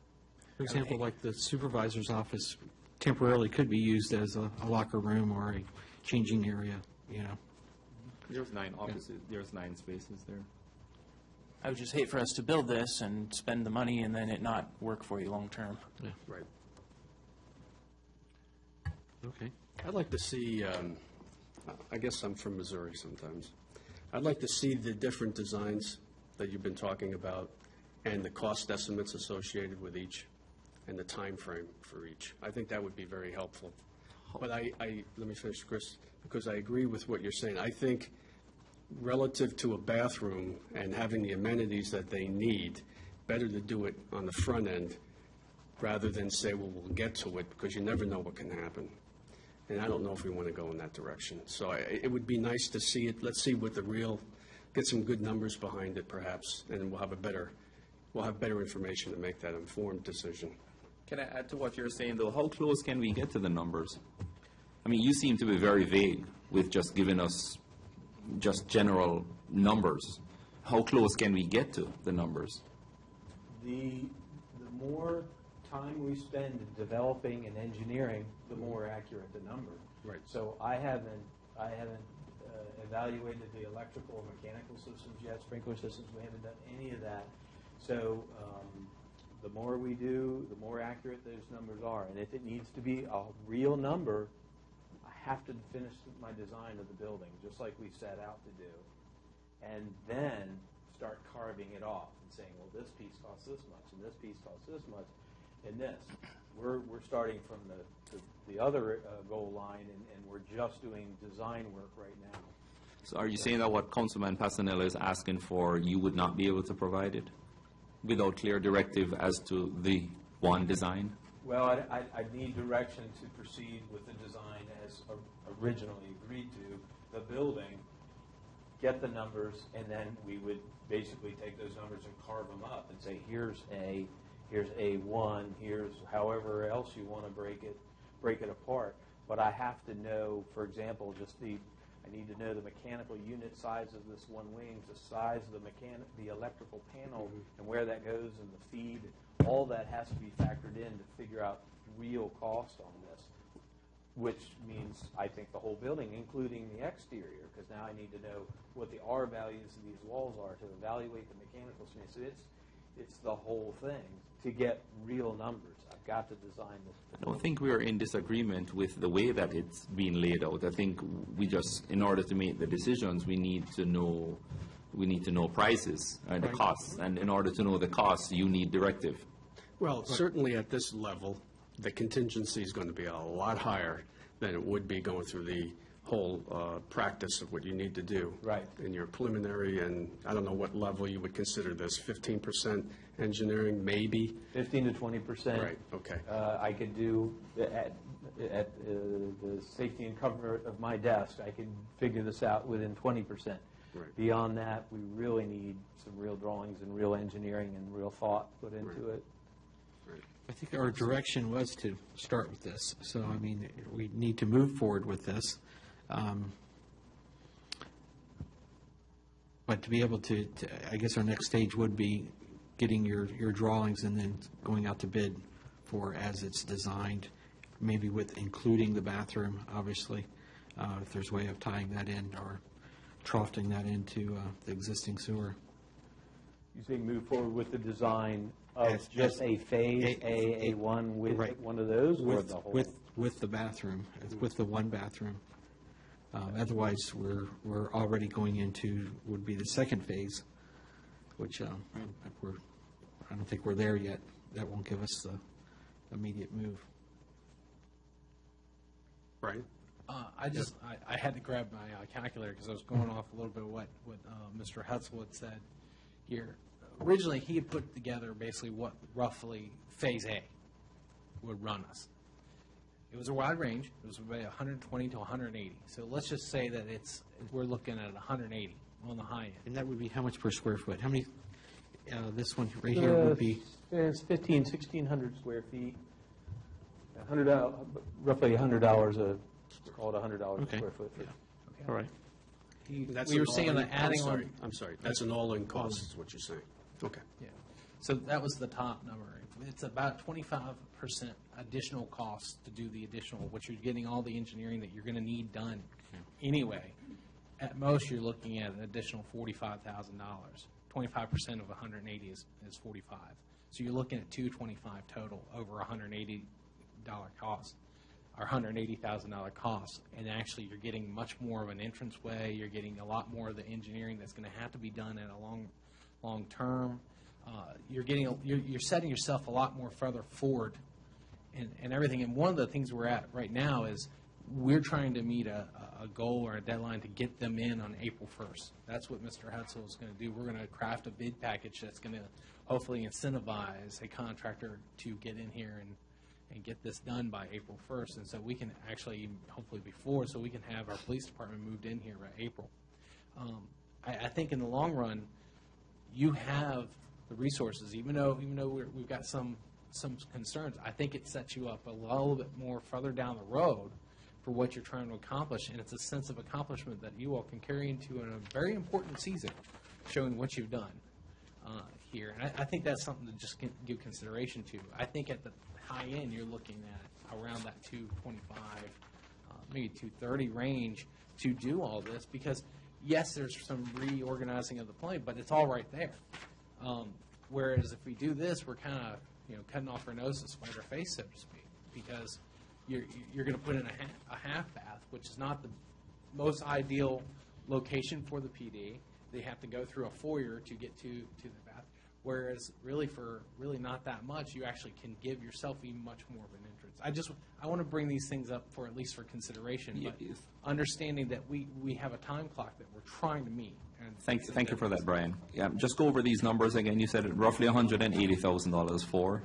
For example, like the supervisor's office temporarily could be used as a locker room or a changing area, you know. There's 9 offices, there's 9 spaces there. I would just hate for us to build this and spend the money and then it not work for you long-term. Right. Okay. I'd like to see, I guess I'm from Missouri sometimes. I'd like to see the different designs that you've been talking about and the cost estimates associated with each and the time frame for each. I think that would be very helpful. But let me finish, Chris, because I agree with what you're saying. I think relative to a bathroom and having the amenities that they need, better to do it on the front end rather than say, well, we'll get to it, because you never know what can happen. And I don't know if we want to go in that direction. So it would be nice to see it. Let's see what the real, get some good numbers behind it perhaps, and we'll have better information to make that informed decision. Can I add to what you're saying, though? How close can we get to the numbers? I mean, you seem to be very vague with just giving us just general numbers. How close can we get to the numbers? The more time we spend in developing and engineering, the more accurate the number. Right. So I haven't evaluated the electrical or mechanical systems yet, sprinkler systems. We haven't done any of that. So the more we do, the more accurate those numbers are. And if it needs to be a real number, I have to finish my design of the building, just like we set out to do, and then start carving it off and saying, well, this piece costs this much, and this piece costs this much, and this. We're starting from the other goal line, and we're just doing design work right now. So are you saying that what Councilman Passanello is asking for, you would not be able to provide it without clear directive as to the one design? Well, I need direction to proceed with the design as originally agreed to, the building, get the numbers, and then we would basically take those numbers and carve them up and say, here's A1, here's however else you want to break it apart. But I have to know, for example, I need to know the mechanical unit size of this one wing, the size of the electrical panel, and where that goes, and the feed. All that has to be factored in to figure out real cost on this, which means I think the whole building, including the exterior, because now I need to know what the R values of these walls are to evaluate the mechanical strength. So it's the whole thing to get real numbers. I've got to design this. I don't think we're in disagreement with the way that it's being laid out. I think we just, in order to make the decisions, we need to know prices and the costs. And in order to know the costs, you need directive. Well, certainly at this level, the contingency is going to be a lot higher than it would be going through the whole practice of what you need to do. Right. In your preliminary, and I don't know what level you would consider this, 15% engineering, maybe? 15 to 20%. Right, okay. I could do at the safety and comfort of my desk. I could figure this out within 20%. Right. Beyond that, we really need some real drawings and real engineering and real thought put into it. I think our direction was to start with this. So, I mean, we need to move forward with this. But to be able to, I guess our next stage would be getting your drawings and then going out to bid for as it's designed, maybe with including the bathroom, obviously, if there's a way of tying that in or troughing that into the existing sewer. You say move forward with the design of just a phase, A1 with right. one of those, or the whole? With the bathroom, with the one bathroom. Otherwise, we're already going into, would be the second phase, which I don't think we're there yet. That won't give us the immediate move. Right. I had to grab my calculator because I was going off a little bit of what Mr. Hutzel had said here. Originally, he had put together basically what roughly Phase A would run us. It was a wide range. It was about 120 to 180. So let's just say that we're looking at 180 on the high end. And that would be how much per square foot? How many, this one right here would be, It's 1,600 square feet. Roughly $100 call it $100 a Okay. square foot. all right. That's We were an saying all-in- that adding I'm on. sorry, I'm sorry, that's an all-in cost, is what you're saying. Okay. Yeah. So that was the top number. It's about 25% additional cost to do the additional, which you're getting all the engineering that you're going to need done anyway. At most, you're looking at an additional $45,000. 25% of 180 is 45. So you're looking at 225 total over $180 cost, or $180,000 cost. And actually, you're getting much more of an entranceway. You're getting a lot more of the engineering that's going to have to be done at a long term. You're setting yourself a lot more further forward and everything. And one of the things we're at right now is we're trying to meet a goal or a deadline to get them in on April 1st. That's what Mr. Hutzel is going to do. We're going to craft a bid package that's going to hopefully incentivize a contractor to get in here and get this done by April 1st. And so we can actually, hopefully before, so we can have our police department moved in here by April. I think in the long run, you have the resources, even though we've got some concerns. I think it sets you up a little bit more further down the road for what you're trying to accomplish, and it's a sense of accomplishment that you all can carry into a very important season, showing what you've done here. And I think that's something to just give consideration to. I think at the high end, you're looking at around that 225, maybe 230 range to do all this, because yes, there's some reorganizing of the plane, but it's all right there. Whereas if we do this, we're kind of cutting off our nose to spite our face, so to speak, because you're going to put in a half bath, which is not the most ideal location for the PD. They have to go through a foyer to get to the bath. Whereas really for not that much, you actually can give yourself even much more of an entrance. I want to bring these things up for at least for consideration, but understanding that we have a time clock that we're trying to meet. And Thank you for that, Brian. Yeah, just go over these numbers again. You said roughly $180,000 for?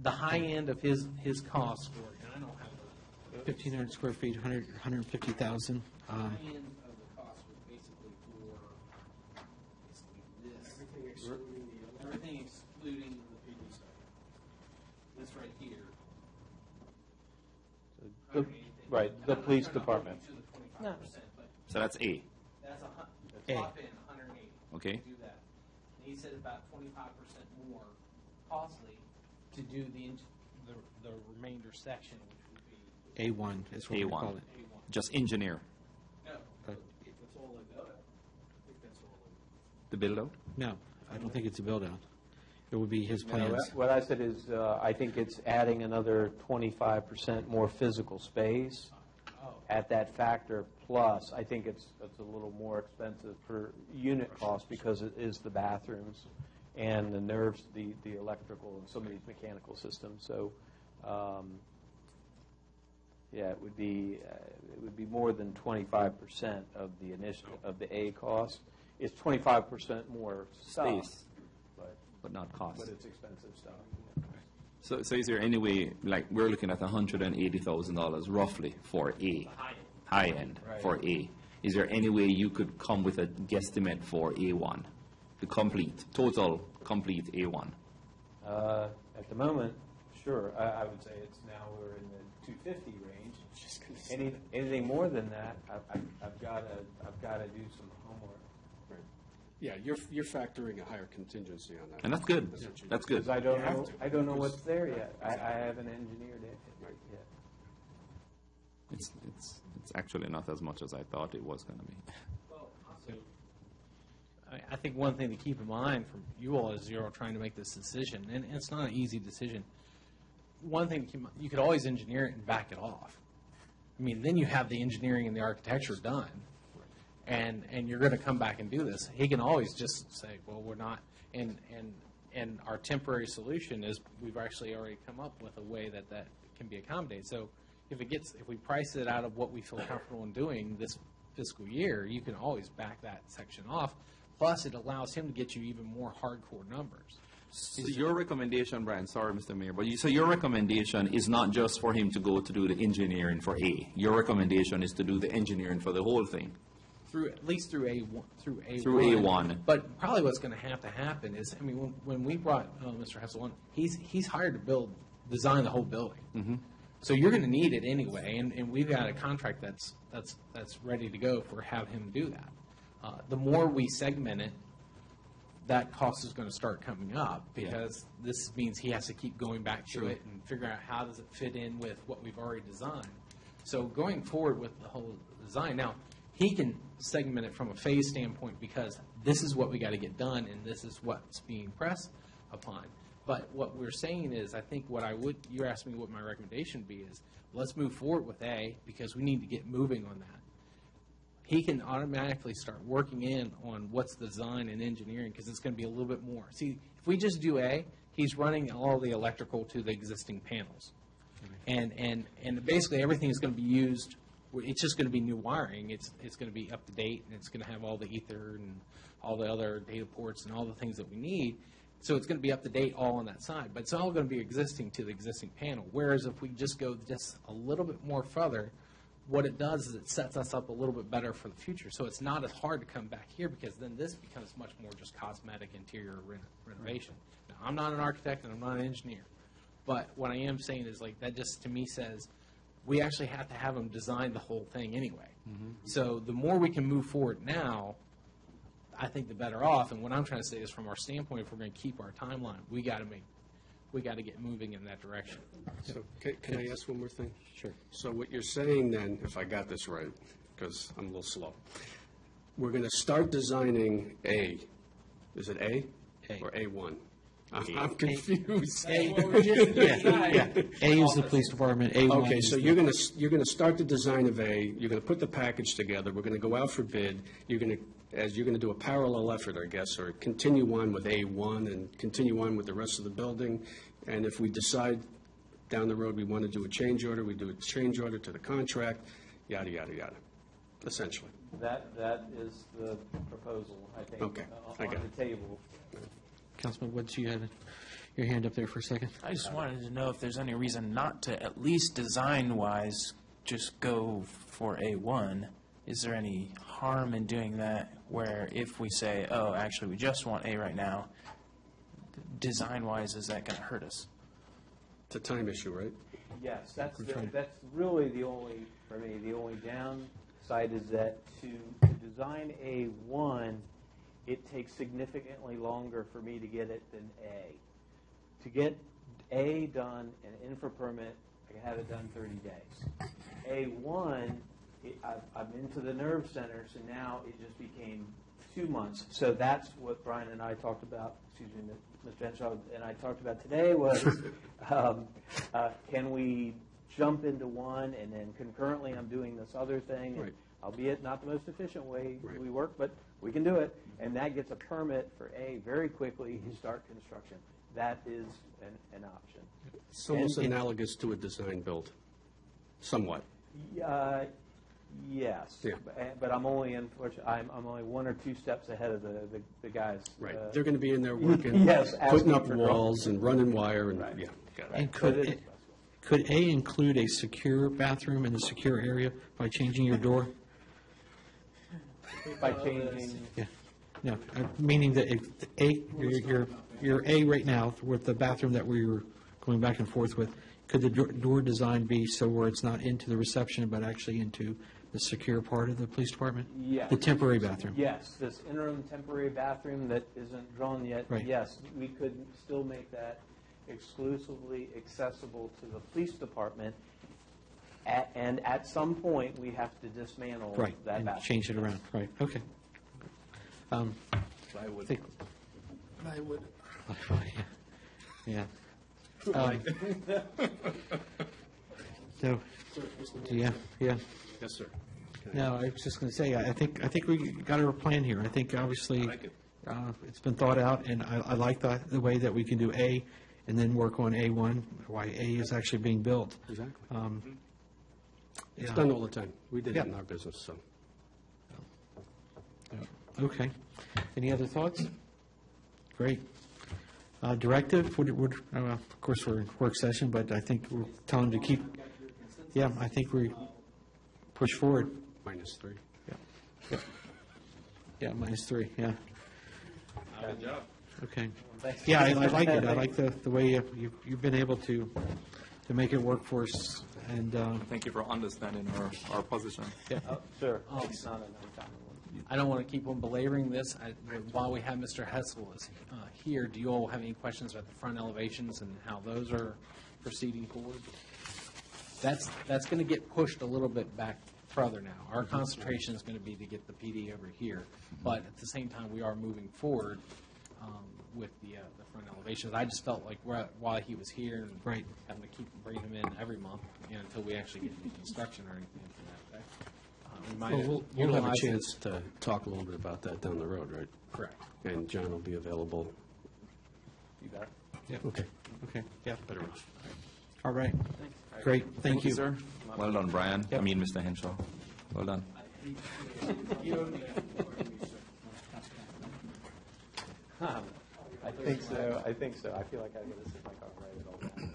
the high end of his cost for, and I don't have the 1,500 square feet, 150,000. high end of the cost was basically for this. Everything excluding the PD study. This right here. Right, the police department. To the 25%, but So that's A, that's A. top end, 180. okay? To do that. And he said about 25% more costly to do the remainder section, which would be A1 is what we A1. call it. A1. Just engineer No, if it's all in go, I think that's all in. the build-out? No, I don't think it's a build-out. It would be his No, plans. what I said is, I think it's adding another 25% more physical space at that factor, plus, I think it's a little more expensive per unit cost because it is the bathrooms and the nerves, the electrical and some of these mechanical systems. So, yeah, it would be more than 25% of the initial, of the A cost. It's 25% more stuff, Space, but not cost. but it's expensive stuff. So is there any way, like, we're looking at $180,000 roughly for A? High end for A. Is there any way you could come with a guesstimate for A1? The total complete A1? At the moment, sure. I would say it's now we're in the 250 range. Anything more than that, I've got to do some homework. Yeah, you're factoring a higher contingency on that. And that's good. what you- That's good. Because I don't You have know, to, I don't know because- what's there yet. I haven't engineered it Right. yet. It's actually not as much as I thought it was going to be. I think one thing to keep in mind from you all as you're trying to make this decision, and it's not an easy decision. One thing to keep in mind, you could always engineer it and back it off. I mean, then you have the engineering and the architecture done, and you're going to come back and do this. He can always just say, well, we're not, and our temporary solution is we've actually already come up with a way that can be accommodated. So if we price it out of what we feel comfortable in doing this fiscal year, you can always back that section off. Plus, it allows him to get you even more hardcore numbers. So your recommendation, Brian, sorry, Mr. Mayor, but so your recommendation is not just for him to go to do the engineering for A. Your recommendation is to do the engineering for the whole thing. At least through A1. Through A1. But probably what's going to happen is, I mean, when we brought Mr. Hessel on, he's hired to design the whole building. Mm-hmm. So you're going to need it anyway, and we've got a contract that's ready to go for have him do that. The more we segment it, that cost is going to start coming up because this means he has to keep going back to it and figure out how does it fit in with what we've already designed. So going forward with the whole design, now he can segment it from a phase standpoint because this is what we got to get done and this is what's being pressed upon. But what we're saying is, I think you're asking me what my recommendation would be is, let's move forward with A because we need to get moving on that. He can automatically start working in on what's the design and engineering because it's going to be a little bit more. See, if we just do A, he's running all the electrical to the existing panels. And basically everything is going to be used, it's just going to be new wiring. It's going to be up to date and it's going to have all the ether and all the other data ports and all the things that we need. So it's going to be up to date all on that side. But it's all going to be existing to the existing panel. Whereas if we just go just a little bit more further, what it does is it sets us up a little bit better for the future. So it's not as hard to come back here because then this becomes much more just cosmetic interior renovation. Now, I'm not an architect and I'm not an engineer. But what I am saying is like that just to me says we actually have to have them design the whole thing anyway. Mm-hmm. So the more we can move forward now, I think the better off. And what I'm trying to say is from our standpoint, if we're going to keep our timeline, we got to get moving in that direction. So can I ask one more thing? Sure. So what you're saying then, if I got this right, because I'm a little slow, we're going to start designing A. Is it A? A. Or A1? I'm confused. A is the police department, A1 Okay, is so the- you're going to start the design of A, you're going to put the package together, we're going to go out for bid, you're going to do a parallel effort, I guess, or continue on with A1 and continue on with the rest of the building, and if we decide down the road we want to do a change order, we do a change order to the contract, yada, yada, yada, essentially. That is the proposal, I think, Okay, I got on it. the table. Councilman Woods, you had your hand up there for a second. I just wanted to know if there's any reason not to, at least design-wise, just go for A1. Is there any harm in doing that, where if we say, oh, actually, we just want A right now, design-wise, is that going to hurt us? It's a time issue, right? Yes, that's really the only, for me, the only downside is that to design A1, it takes significantly longer for me to get it than A. To get A done and in for permit, I can have it done 30 days. A1, I'm into the nerve center, so now it just became 2 months. So that's what Brian and I talked about, excuse me, Ms. Benshaw and I talked about today was, can we jump into one and then concurrently I'm doing this other thing? Right. Albeit not the most efficient way Right. we work, but we can do it. And that gets a permit for A very quickly to start construction. That is an option. It's almost And- analogous to a design build, somewhat. Yes. Yeah. But I'm only, unfortunately, I'm only 1 or 2 steps ahead of the guys. Right. They're going to be in there working, Yes, putting asking up for walls and running wire and, Right. yeah, got it. And But it is could A include a secure bathroom in the secure area by changing your door? by changing, Yeah, no, meaning that if your A right now with the bathroom that we were going back and forth with, could the door design be so where it's not into the reception but actually into the secure part of the police department? Yes. The temporary bathroom? yes, this interim temporary bathroom that isn't drawn yet, Right. yes, we could still make that exclusively accessible to the police department. And at some point, we have to dismantle Right, that and bathroom. change it around, right, okay. I think, Plywood. yeah. So, yeah. Yes, sir. No, I was just going to say, I think we got our plan here. I think obviously like it. It's been thought out, and I like the way that we can do A and then work on A1, why A is actually being built. Exactly. It's Yeah. done all the time. We did Yeah. it in our business, so. Okay. Any other thoughts? Great. Directive, of course, we're in work session, but I think we're telling them to keep, yeah, I think we push forward. -3. Yeah, -3, yeah. Good job. Okay. Yeah, I like it. I like the way you've been able to make it work for us, and, Thank you for understanding our position. Sure. I don't want to keep on belaboring this. While we have Mr. Hessel is here, do you all have any questions about the front elevations and how those are proceeding forward? That's going to get pushed a little bit back further now. Our concentration is going to be to get the PD over here, but at the same time, we are moving forward with the front elevations. I just felt like while he was here and Right. having to keep bringing him in every month until we actually get into construction or anything to that effect. We might Well, we'll have a utilize it. chance to talk a little bit about that down the road, right? Correct. And John will be available. You got it. yeah, Okay. okay, yeah. All right, great, thank you. sir. Well done, Brian. I mean, Mr. Henshaw. Well done. I think so. I think so. I feel like I got to sit my car right at all times.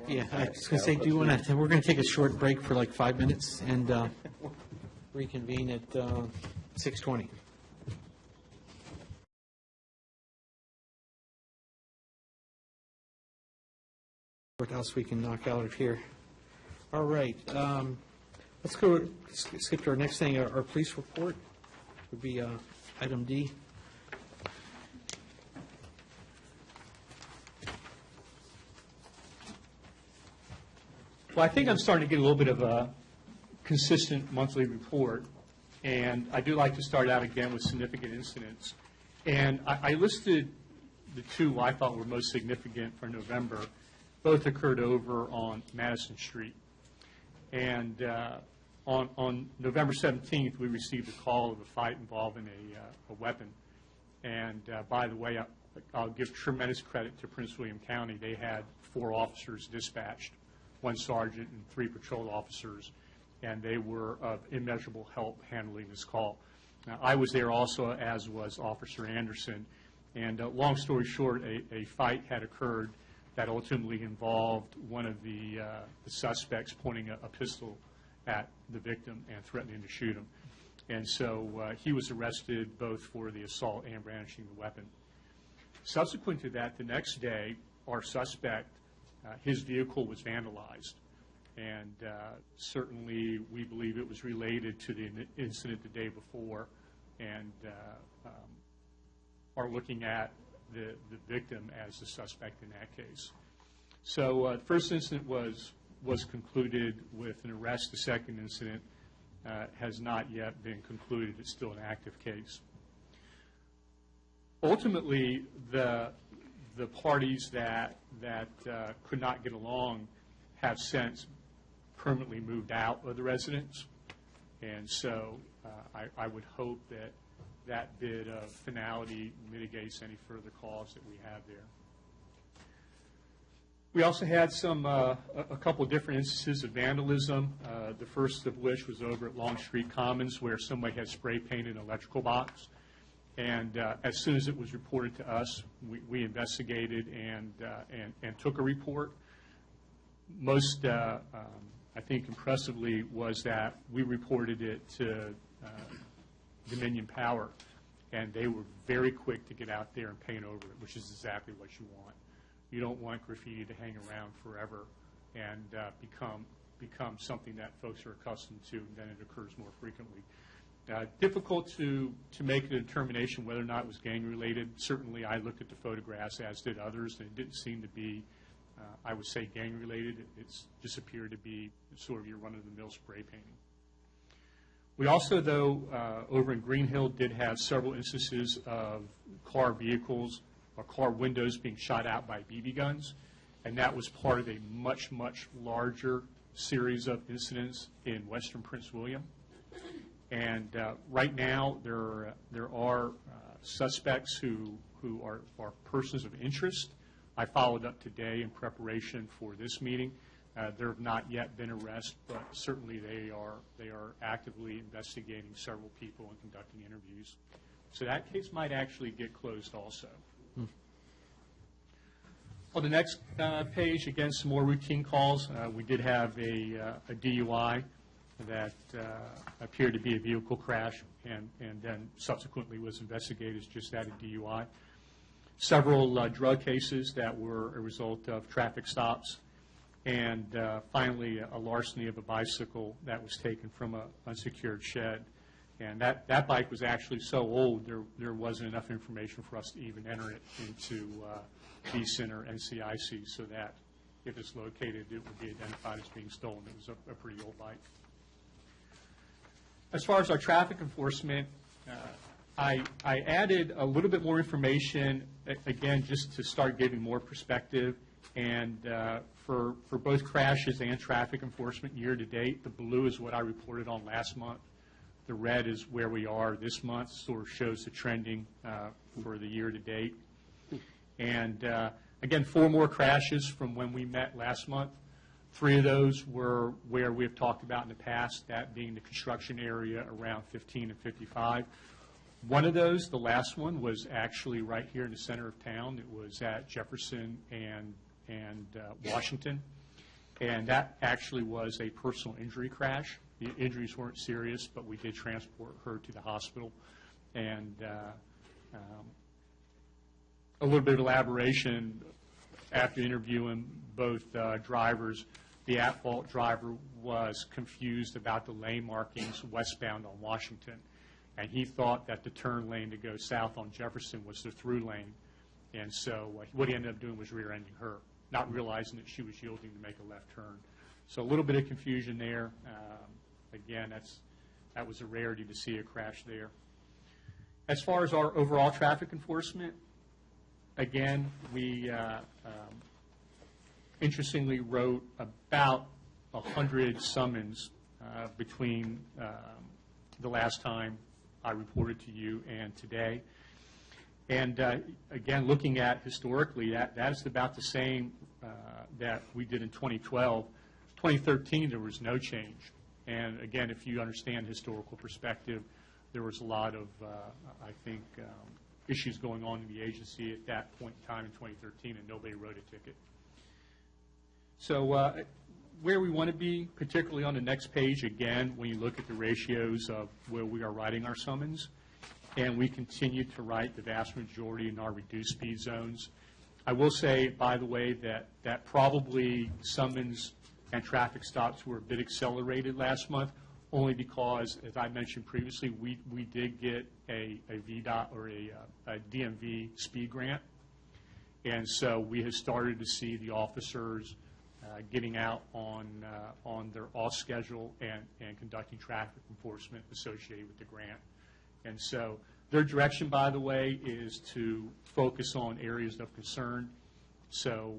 Yeah, I was going to say, do you want to, we're going to take a short break for like 5 minutes and reconvene at 6:20. What else we can knock out of here? All right, let's go, skip to our next thing, our police report would be item D. Well, I think I'm starting to get a little bit of a consistent monthly report, and I do like to start out again with significant incidents. And I listed the two I thought were most significant for November. Both occurred over on Madison Street. And on November 17th, we received a call of a fight involving a weapon. And by the way, I'll give tremendous credit to Prince William County. They had 4 officers dispatched, 1 sergeant and 3 patrol officers, and they were of immeasurable help handling this call. Now, I was there also, as was Officer Anderson, and long story short, a fight had occurred that ultimately involved one of the suspects pointing a pistol at the victim and threatening to shoot him. And so he was arrested both for the assault and brandishing the weapon. Subsequent to that, the next day, our suspect, his vehicle was vandalized. And certainly we believe it was related to the incident the day before, and are looking at the victim as the suspect in that case. So the first incident was concluded with an arrest. The second incident has not yet been concluded. It's still an active case. Ultimately, the parties that could not get along have since permanently moved out of the residence. And so I would hope that bit of finality mitigates any further cause that we have there. We also had a couple different instances of vandalism, the first of which was over at Long Street Commons, where somebody had spray painted an electrical box. And as soon as it was reported to us, we investigated and took a report. Most, I think impressively, was that we reported it to Dominion Power, and they were very quick to get out there and paint over it, which is exactly what you want. You don't want graffiti to hang around forever and become something that folks are accustomed to, and then it occurs more frequently. Difficult to make a determination whether or not it was gang-related. Certainly, I looked at the photographs, as did others, and it didn't seem to be, I would say, gang-related. It just appeared to be sort of your run-of-the-mill spray painting. We also, though, over in Green Hill, did have several instances of car vehicles or car windows being shot out by BB guns, and that was part of a much, much larger series of incidents in western Prince William. And right now, there are suspects who are persons of interest. I followed up today in preparation for this meeting. There have not yet been arrests, but certainly they are actively investigating several people and conducting interviews. So that case might actually get closed also. On the next page, again, some more routine calls. We did have a DUI that appeared to be a vehicle crash and then subsequently was investigated as just that, a DUI. Several drug cases that were a result of traffic stops. And finally, a larceny of a bicycle that was taken from an unsecured shed. And that bike was actually so old, there wasn't enough information for us to even enter it into BSIN or NCIC, so that if it's located, it would be identified as being stolen. It was a pretty old bike. As far as our traffic enforcement, I added a little bit more information, again, just to start giving more perspective. And for both crashes and traffic enforcement year to date, the blue is what I reported on last month. The red is where we are this month, sort of shows the trending for the year to date. And again, 4 more crashes from when we met last month. 3 of those were where we have talked about in the past, that being the construction area around 15 and 55. One of those, the last one, was actually right here in the center of town. It was at Jefferson and Washington. And that actually was a personal injury crash. The injuries weren't serious, but we did transport her to the hospital. And a little bit of elaboration, after interviewing both drivers, the at-fault driver was confused about the lane markings westbound on Washington. And he thought that the turn lane to go south on Jefferson was the through lane. And so what he ended up doing was rear-ending her, not realizing that she was yielding to make a left turn. So a little bit of confusion there. Again, that was a rarity to see a crash there. As far as our overall traffic enforcement, again, we interestingly wrote about 100 summons between the last time I reported to you and today. And again, looking at historically, that is about the same that we did in 2012. 2013, there was no change. And again, if you understand historical perspective, there was a lot of, I think, issues going on in the agency at that point in time in 2013, and nobody wrote a ticket. So where we want to be, particularly on the next page, again, when you look at the ratios of where we are writing our summons, and we continue to write the vast majority in our reduced speed zones. I will say, by the way, that probably summons and traffic stops were a bit accelerated last month, only because, as I mentioned previously, we did get a VDOT or a DMV speed grant. And so we have started to see the officers getting out on their off schedule and conducting traffic enforcement associated with the grant. And so their direction, by the way, is to focus on areas of concern. So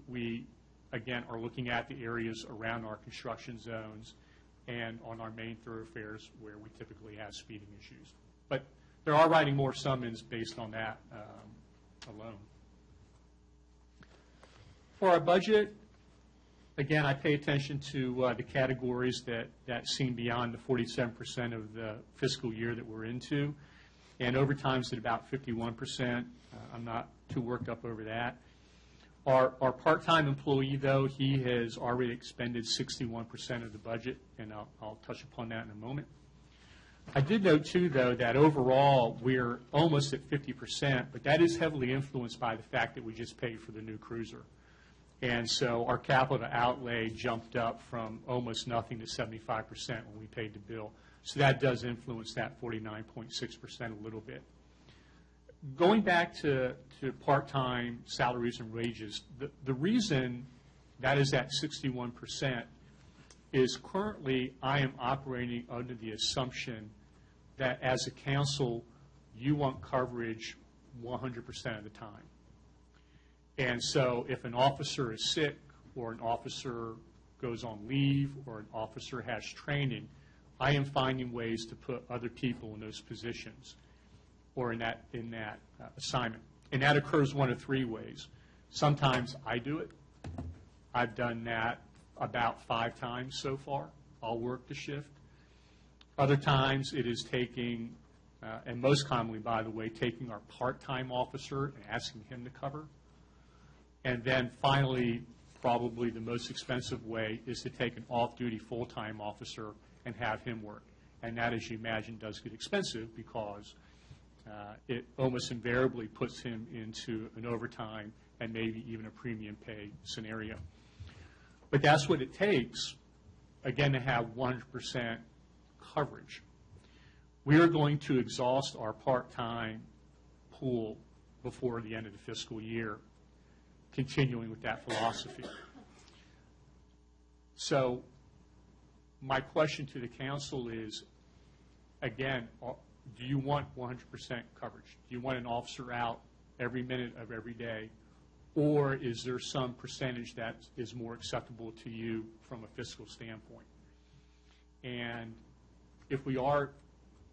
we again, are looking at the areas around our construction zones and on our main thoroughfares where we typically have speeding issues. But there are writing more summons based on that alone. For our budget, again, I pay attention to the categories that seem beyond the 47% of the fiscal year that we're into. And overtime's at about 51%. I'm not too worked up over that. Our part-time employee, though, he has already expended 61% of the budget, and I'll touch upon that in a moment. I did note, too, though, that overall we're almost at 50%, but that is heavily influenced by the fact that we just paid for the new cruiser. And so our capital outlay jumped up from almost nothing to 75% when we paid the bill. So that does influence that 49.6% a little bit. Going back to part-time salaries and wages, the reason that is at 61% is currently I am operating under the assumption that as a council, you want coverage 100% of the time. And so if an officer is sick or an officer goes on leave or an officer has training, I am finding ways to put other people in those positions or in that assignment. And that occurs one of 3 ways. Sometimes I do it. I've done that about 5 times so far. I'll work the shift. Other times it is taking, and most commonly, by the way, taking our part-time officer and asking him to cover. And then finally, probably the most expensive way is to take an off-duty full-time officer and have him work. And that, as you imagine, does get expensive because it almost invariably puts him into an overtime and maybe even a premium pay scenario. But that's what it takes, again, to have 100% coverage. We are going to exhaust our part-time pool before the end of the fiscal year, continuing with that philosophy. So my question to the council is, again, do you want 100% coverage? Do you want an officer out every minute of every day? Or is there some percentage that is more acceptable to you from a fiscal standpoint? And if we are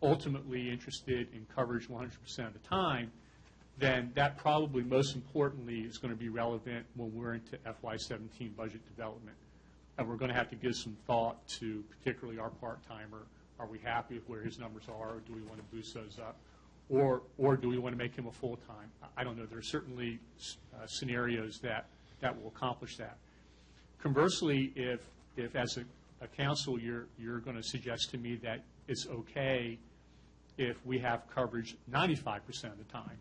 ultimately interested in coverage 100% of the time, then that probably most importantly is going to be relevant when we're into FY17 budget development. And we're going to have to give some thought to particularly our part-timer. Are we happy with where his numbers are, or do we want to boost those up? Or do we want to make him a full-time? I don't know. There are certainly scenarios that will accomplish that. Conversely, if as a council you're going to suggest to me that it's okay if we have coverage 95% of the time,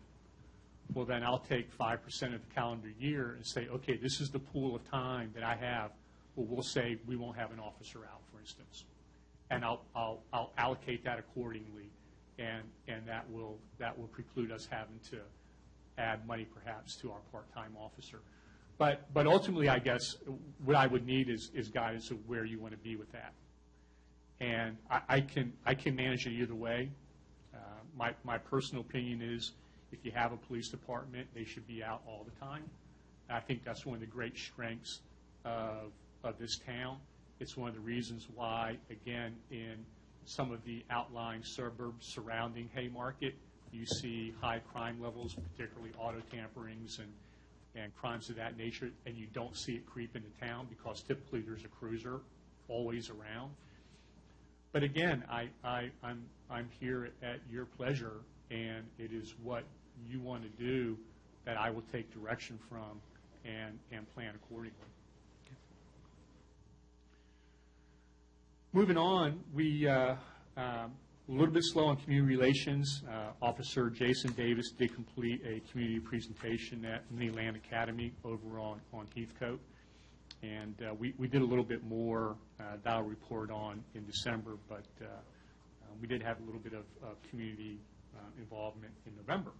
well, then I'll take 5% of the calendar year and say, okay, this is the pool of time that I have. Well, we'll say we won't have an officer out, for instance. And I'll allocate that accordingly, and that will preclude us having to add money perhaps to our part-time officer. But ultimately, I guess what I would need is guidance of where you want to be with that. And I can manage it either way. My personal opinion is if you have a police department, they should be out all the time. I think that's one of the great strengths of this town. It's one of the reasons why, again, in some of the outlying suburbs surrounding Haymarket, you see high crime levels, particularly auto tamperings and crimes of that nature, and you don't see it creep into town because typically there's a cruiser always around. But again, I'm here at your pleasure, and it is what you want to do that I will take direction from and plan accordingly. Moving on, we a little bit slow on community relations. Officer Jason Davis did complete a community presentation at Land Academy over on Heathcote. And we did a little bit more that I'll report on in December, but we did have a little bit of community involvement in November.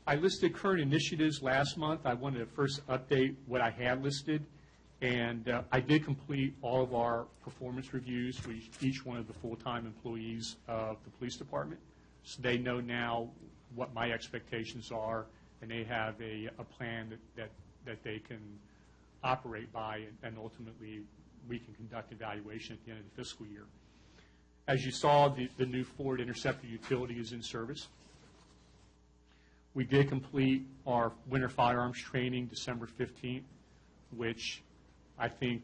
I listed current initiatives last month. I wanted to first update what I had listed. And I did complete all of our performance reviews for each one of the full-time employees of the police department. So they know now what my expectations are, and they have a plan that they can operate by, and ultimately we can conduct evaluation at the end of the fiscal year. As you saw, the new Ford Interceptor utility is in service. We did complete our winter firearms training December 15th, which I think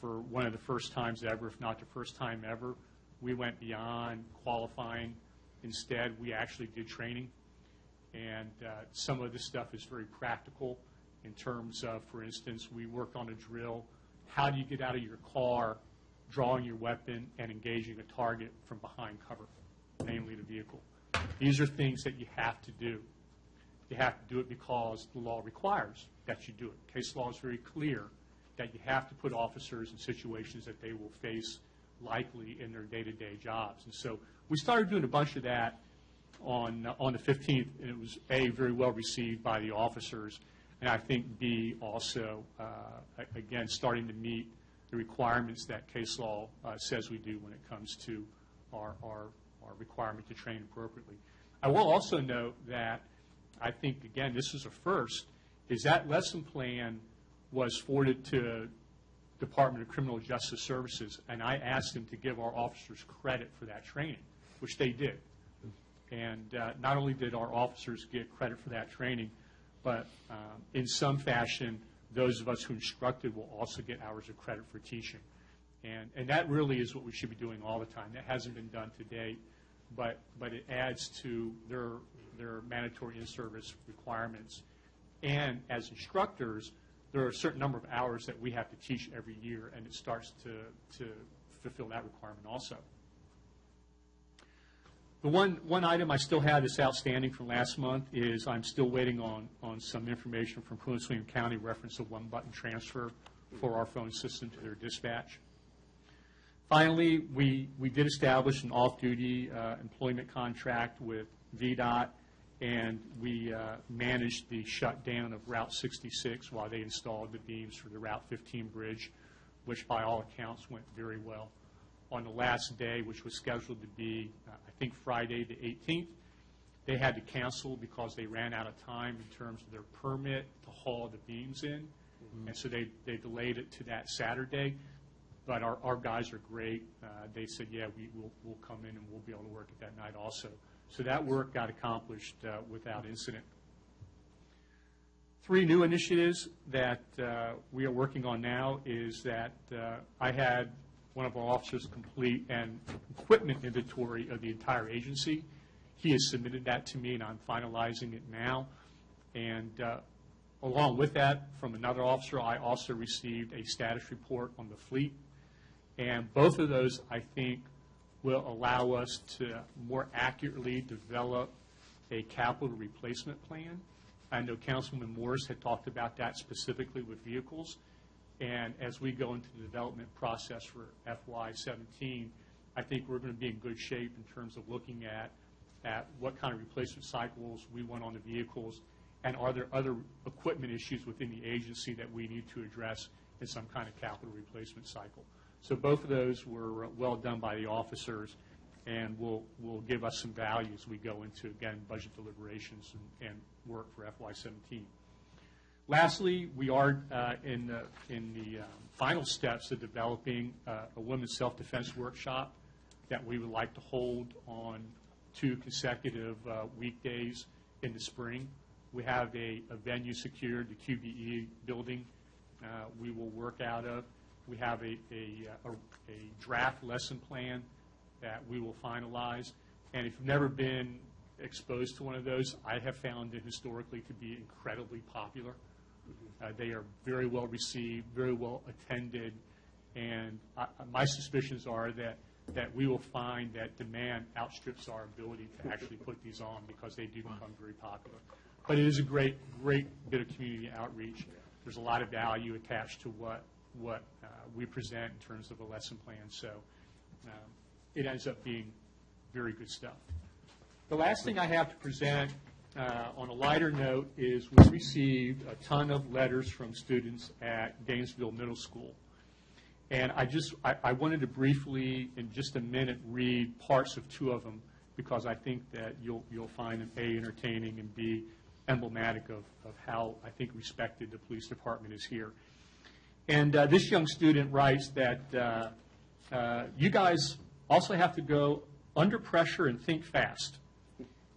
for one of the first times ever, if not the first time ever, we went beyond qualifying. Instead, we actually did training. And some of this stuff is very practical in terms of, for instance, we worked on a drill. How do you get out of your car, drawing your weapon, and engaging a target from behind cover, namely the vehicle? These are things that you have to do. You have to do it because the law requires that you do it. Case law is very clear that you have to put officers in situations that they will face likely in their day-to-day jobs. And so we started doing a bunch of that on the 15th, and it was, A, very well received by the officers, and I think, B, also, again, starting to meet the requirements that case law says we do when it comes to our requirement to train appropriately. I will also note that I think, again, this is a first, is that lesson plan was forwarded to Department of Criminal Justice Services, and I asked them to give our officers credit for that training, which they did. And not only did our officers get credit for that training, but in some fashion, those of us who instructed will also get hours of credit for teaching. And that really is what we should be doing all the time. That hasn't been done to date, but it adds to their mandatory in-service requirements. And as instructors, there are a certain number of hours that we have to teach every year, and it starts to fulfill that requirement also. The one item I still have that's outstanding from last month is I'm still waiting on some information from Prince William County reference to one-button transfer for our phone system to their dispatch. Finally, we did establish an off-duty employment contract with VDOT, and we managed the shutdown of Route 66 while they installed the beams for the Route 15 bridge, which by all accounts went very well. On the last day, which was scheduled to be, I think, Friday the 18th, they had to cancel because they ran out of time in terms of their permit to haul the beams in. And so they delayed it to that Saturday. But our guys are great. They said, yeah, we'll come in and we'll be able to work it that night also. So that work got accomplished without incident. 3 new initiatives that we are working on now is that I had one of our officers complete an equipment inventory of the entire agency. He has submitted that to me, and I'm finalizing it now. And along with that, from another officer, I also received a status report on the fleet. And both of those, I think, will allow us to more accurately develop a capital replacement plan. I know Councilman Morris had talked about that specifically with vehicles. And as we go into the development process for FY17, I think we're going to be in good shape in terms of looking at what kind of replacement cycles we want on the vehicles, and are there other equipment issues within the agency that we need to address in some kind of capital replacement cycle. So both of those were well done by the officers, and will give us some value as we go into, again, budget deliberations and work for FY17. Lastly, we are in the final steps of developing a women's self-defense workshop that we would like to hold on 2 consecutive weekdays in the spring. We have a venue secured, the QBE building we will work out of. We have a draft lesson plan that we will finalize. And if you've never been exposed to one of those, I have found it historically to be incredibly popular. They are very well received, very well attended, and my suspicions are that we will find that demand outstrips our ability to actually put these on, because they do become very popular. But it is a great bit of community outreach. There's a lot of value attached to what we present in terms of a lesson plan, so it ends up being very good stuff. The last thing I have to present on a lighter note is we received a ton of letters from students at Gainesville Middle School. And I wanted to briefly, in just a minute, read parts of 2 of them, because I think that you'll find them, A, entertaining, and B, emblematic of how I think respected the police department is here. And this young student writes that you guys also have to go under pressure and think fast.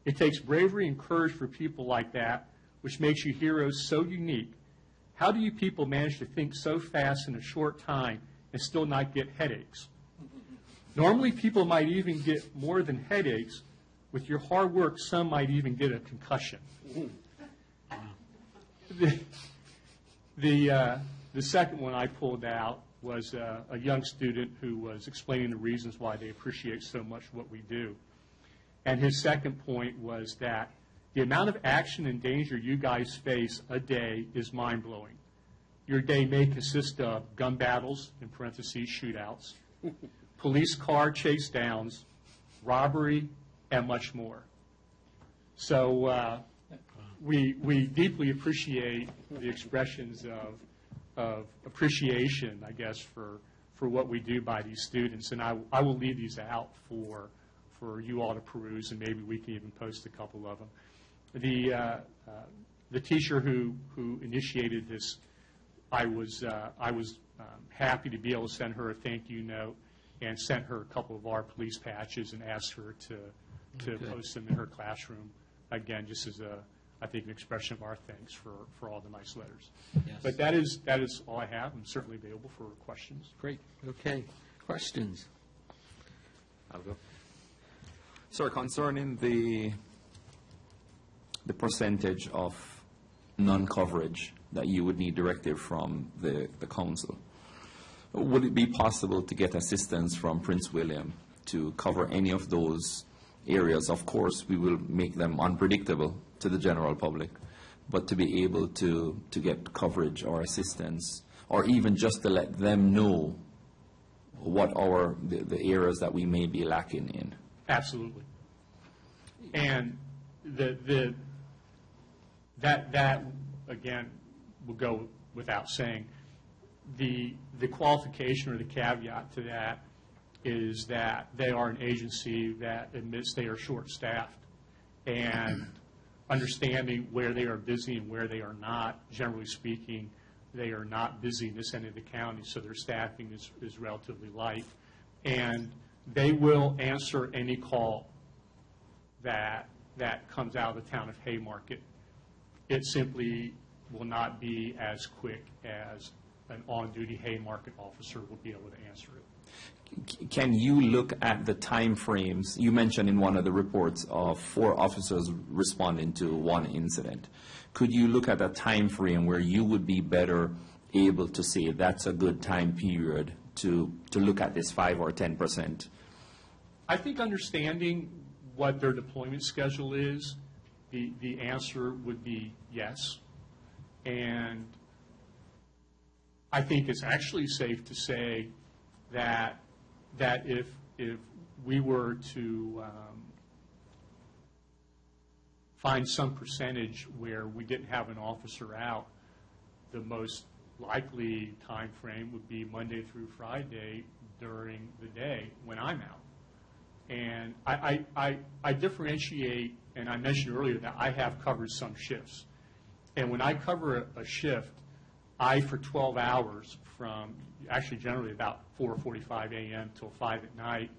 It takes bravery and courage for people like that, which makes you heroes so unique. How do you people manage to think so fast in a short time and still not get headaches? Normally, people might even get more than headaches. With your hard work, some might even get a concussion. The second one I pulled out was a young student who was explaining the reasons why they appreciate so much what we do. And his second point was that the amount of action and danger you guys face a day is mind-blowing. Your day may consist of gun battles, in parentheses, shootouts, police car chase downs, robbery, and much more. So we deeply appreciate the expressions of appreciation, I guess, for what we do by these students. And I will leave these out for you all to peruse, and maybe we can even post a couple of them. The teacher who initiated this, I was happy to be able to send her a thank you note, and sent her a couple of our police patches and asked her to post them in her classroom. Again, just as I think an expression of our thanks for all the nice letters. Yes. But that is all I have. I'm certainly available for questions. Great. Okay. Questions? I'll go. Sir, concerning the percentage of non-coverage, that you would need directive from the council. Would it be possible to get assistance from Prince William to cover any of those areas? Of course, we will make them unpredictable to the general public, but to be able to get coverage or assistance, or even just to let them know what the areas that we may be lacking in. Absolutely. And that again will go without saying. The qualification or the caveat to that is that they are an agency that admits they are short-staffed, and understanding where they are busy and where they are not. Generally speaking, they are not busy in this end of the county, so their staffing is relatively light. And they will answer any call that comes out of the town of Haymarket. It simply will not be as quick as an on-duty Haymarket officer will be able to answer it. Can you look at the time frames? You mentioned in one of the reports of 4 officers responding to one incident. Could you look at a time frame where you would be better able to say that's a good time period to look at this 5 or 10%? I think understanding what their deployment schedule is, the answer would be yes. And I think it's actually safe to say that if we were to find some percentage where we didn't have an officer out, the most likely time frame would be Monday through Friday during the day when I'm out. And I differentiate, and I mentioned earlier that I have covered some shifts. And when I cover a shift, for 12 hours from actually generally about 4:45 a.m. till 5 at night,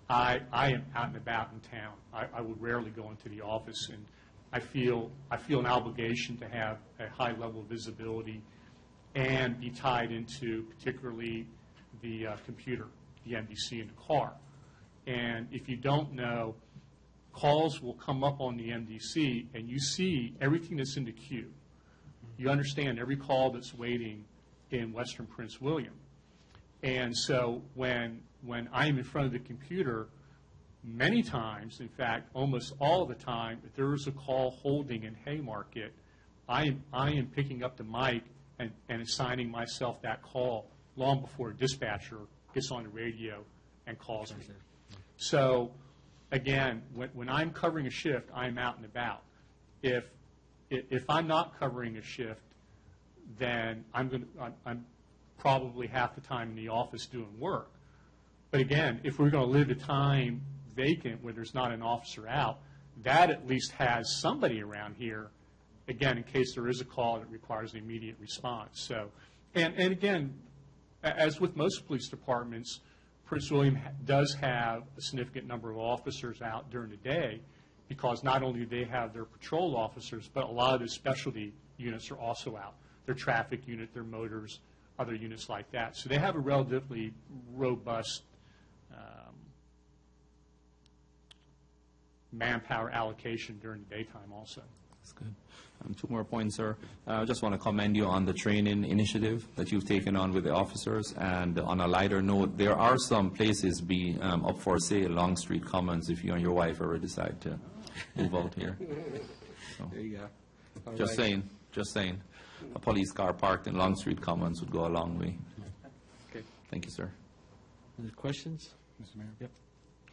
I am out and about in town. I would rarely go into the office, and I feel an obligation to have a high level of visibility and be tied into particularly the computer, the MDC in the car. And if you don't know, calls will come up on the MDC, and you see everything that's in the queue. You understand every call that's waiting in Western Prince William. And so when I'm in front of the computer, many times, in fact, almost all the time, if there is a call holding in Haymarket, I am picking up the mic and assigning myself that call long before a dispatcher gets on the radio and calls me. So, again, when I'm covering a shift, I'm out and about. If I'm not covering a shift, then I'm probably half the time in the office doing work. But again, if we're going to leave the time vacant where there's not an officer out, that at least has somebody around here, again, in case there is a call that requires an immediate response. So, and again, as with most police departments, Prince William does have a significant number of officers out during the day, because not only do they have their patrol officers, but a lot of the specialty units are also out. Their traffic unit, their motors, other units like that. So they have a relatively robust manpower allocation during the daytime also. That's good. 2 more points, sir. I just want to commend you on the training initiative that you've taken on with the officers. And on a lighter note, there are some places up for sale, Longstreet Commons, if you and your wife ever decide to move out here. So, There you go. All just right. saying. A police car parked in Longstreet Commons would go a long way. Okay. Thank you, sir. Any questions? Mr. Mayor? Yep.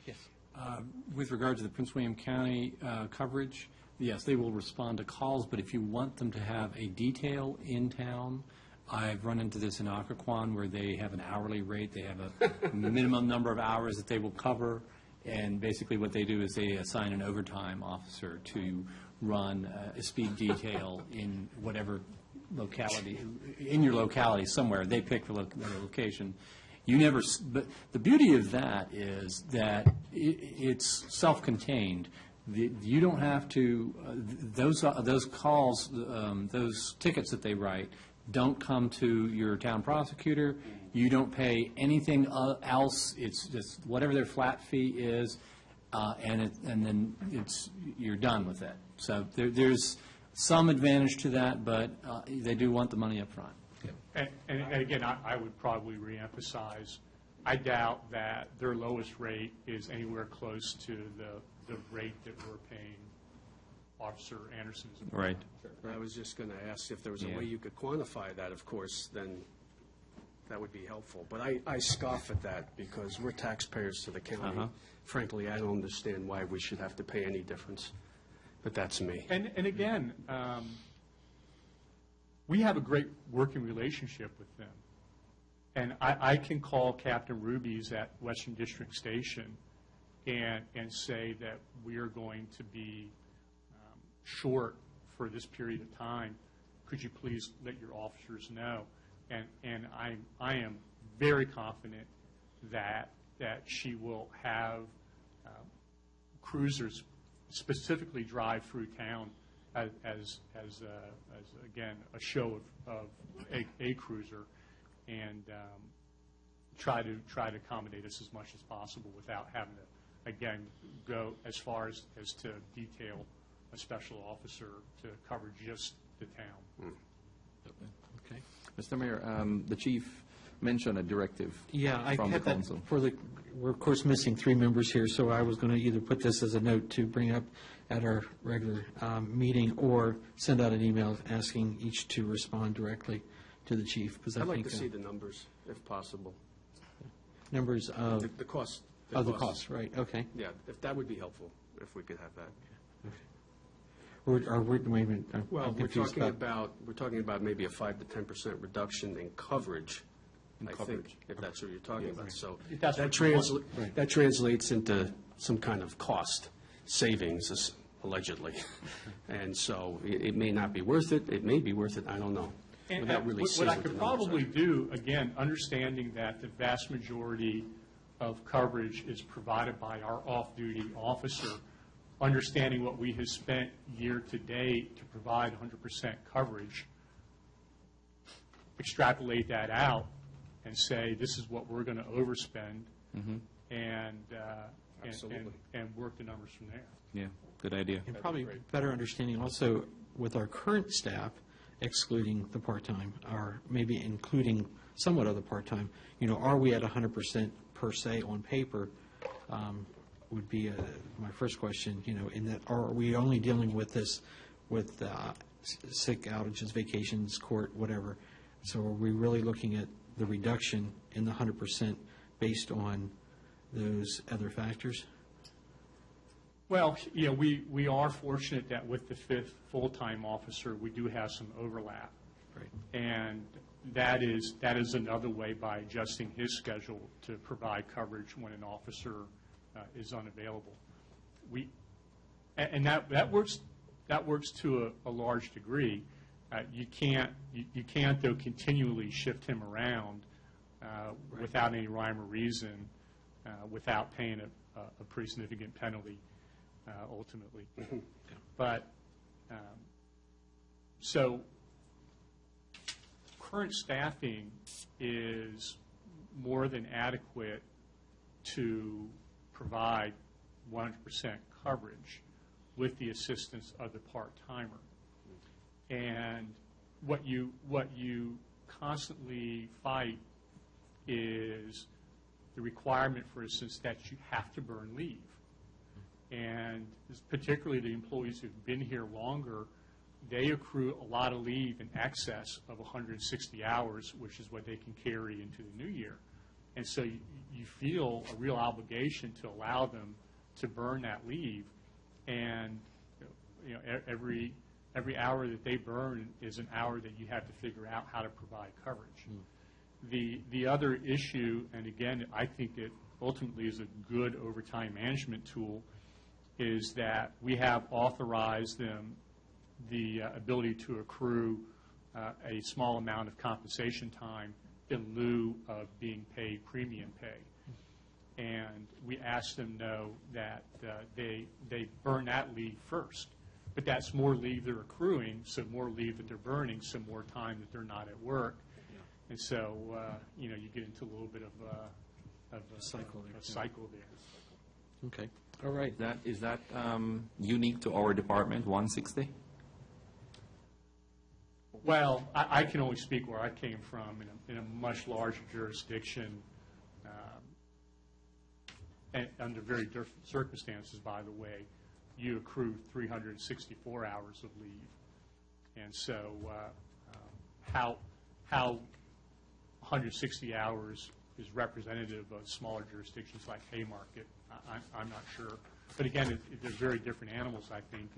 Yes. With regard to the Prince William County coverage, yes, they will respond to calls, but if you want them to have a detail in town, I've run into this in Occoquan where they have an hourly rate. They have a minimum number of hours that they will cover, and basically what they do is they assign an overtime officer to run a speed detail in whatever locality, in your locality somewhere. They pick the location. You never, but the beauty of that is that it's self-contained. You don't have to, those calls, those tickets that they write don't come to your town prosecutor. You don't pay anything else. It's just whatever their flat fee is, and then you're done with it. So there's some advantage to that, but they do want the money up front. And again, I would probably reemphasize, I doubt that their lowest rate is anywhere close to the rate that we're paying Officer Anderson's. Right. I was just going to ask if there was a Yeah. way you could quantify that, of course, then that would be helpful. But I scoff at that because we're taxpayers to the county. Uh-huh. Frankly, I don't understand why we should have to pay any difference, but that's me. And again, we have a great working relationship with them. And I can call Captain Rubies at Western District Station and say that we are going to be short for this period of time. Could you please let your officers know? And I am very confident that she will have cruisers specifically drive through town as again, a show of a cruiser, and try to accommodate us as much as possible without having to, again, go as far as to detail a special officer to cover just the town. Okay. Mr. Mayor, the chief mentioned a directive Yeah, I from the had that council. we're of course missing 3 members here, so I was going to either put this as a note to bring up at our regular meeting or send out an email asking each to respond directly to the chief, because I I'd like think to see the numbers, if possible. numbers of, The cost. the costs, right, okay. Yeah, if that would be helpful, if we could have that. Wait a minute, Well, I'm we're confused talking about maybe a 5 to 10% reduction in coverage, I think, coverage. if that's what you're talking about. So If that's that what you want. that translates into some kind of cost savings, allegedly. And so it may not be worth it, it may be worth it, I don't know. And Without really what seeing I what the could numbers are. probably do, again, understanding that the vast majority of coverage is provided by our off-duty officer, understanding what we have spent year to date to provide 100% coverage, extrapolate that out and say, this is what we're going to overspend, and Absolutely. and work the numbers from there. Yeah, good idea. And probably better understanding also with our current staff, excluding the part-time, or maybe including somewhat of the part-time, are we at 100% per se on paper, would be my first question, in that, are we only dealing with this with sick outages, vacations, court, whatever? So are we really looking at the reduction in the 100% based on those other factors? Well, we are fortunate that with the 5th full-time officer, we do have some overlap. Right. And that is another way by adjusting his schedule to provide coverage when an officer is unavailable. And that works to a large degree. You can't though continually shift him around without any rhyme or reason, without paying a pretty significant penalty ultimately. But so current staffing is more than adequate to provide 100% coverage with the assistance of the part-timer. And what you constantly fight is the requirement, for instance, that you have to burn leave. And particularly the employees who've been here longer, they accrue a lot of leave in excess of 160 hours, which is what they can carry into the new year. And so you feel a real obligation to allow them to burn that leave. And every hour that they burn is an hour that you have to figure out how to provide coverage. The other issue, and again, I think it ultimately is a good overtime management tool, is that we have authorized them the ability to accrue a small amount of compensation time in lieu of being paid premium pay. And we ask them know that they burn that leave first. But that's more leave they're accruing, so more leave that they're burning, so more time that they're not at work. And so, you get into a little bit of a cycle there. Okay, all right. Is that unique to our department, 160? Well, I can only speak where I came from, in a much larger jurisdiction, and under very different circumstances, by the way, you accrue 364 hours of leave. And so how 160 hours is representative of smaller jurisdictions like Haymarket, I'm not sure. But again, they're very different animals, I think,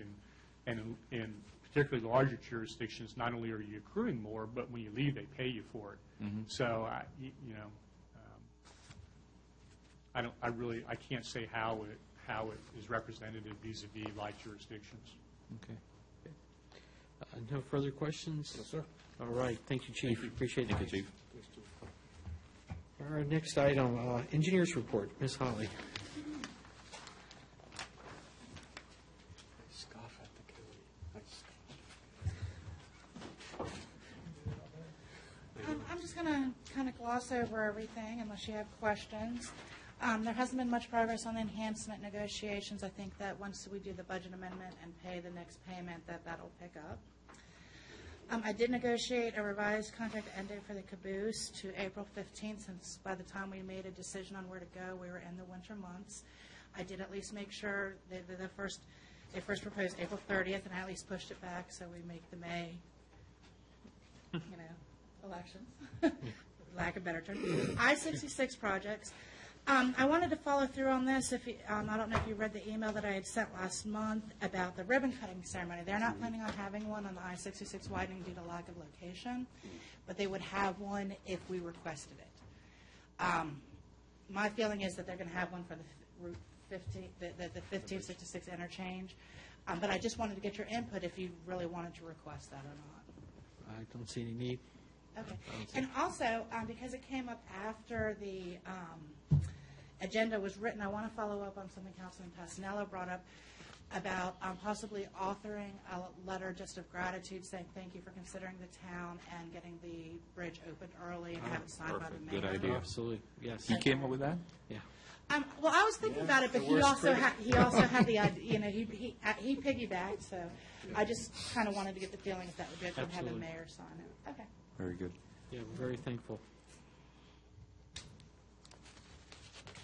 and in particularly larger jurisdictions, not only are you accruing more, but when you leave, they pay you for it. So, I can't say how it is representative vis-a-vis like jurisdictions. Okay. No further questions? Yes, sir. All right, thank you, Chief. Appreciate it. Thank you, Chief. Our next item, engineers report. Ms. Holly. Scoff at the county. I'm just going to kind of gloss over everything unless you have questions. There hasn't been much progress on enhancement negotiations. I think that once we do the budget amendment and pay the next payment, that'll pick up. I did negotiate a revised contract end date for the caboose to April 15th, since by the time we made a decision on where to go, we were in the winter months. I did at least make sure that they first proposed April 30th, and I at least pushed it back so we make the May, elections, lack of better term. I-66 projects. I wanted to follow through on this. I don't know if you read the email that I had sent last month about the ribbon cutting ceremony. They're not planning on having one on the I-66 widening due to lack of location, but they would have one if we requested it. My feeling is that they're going to have one for the Route 15, the 1566 interchange, but I just wanted to get your input if you really wanted to request that or not. I don't see any need. Okay. And also, because it came up after the agenda was written, I want to follow up on something Councilman Passanello brought up about possibly authoring a letter just of gratitude saying thank you for considering the town and getting the bridge opened early and have it signed by the Perfect. mayor. Good idea. Absolutely, yes. He came up with that? Yeah. Well, I was thinking about it, but he also had the idea, he piggybacked, so I just kind of wanted to get the feeling if that would be good, and have the Absolutely. mayor sign it. Okay. Very good. Yeah, we're very thankful.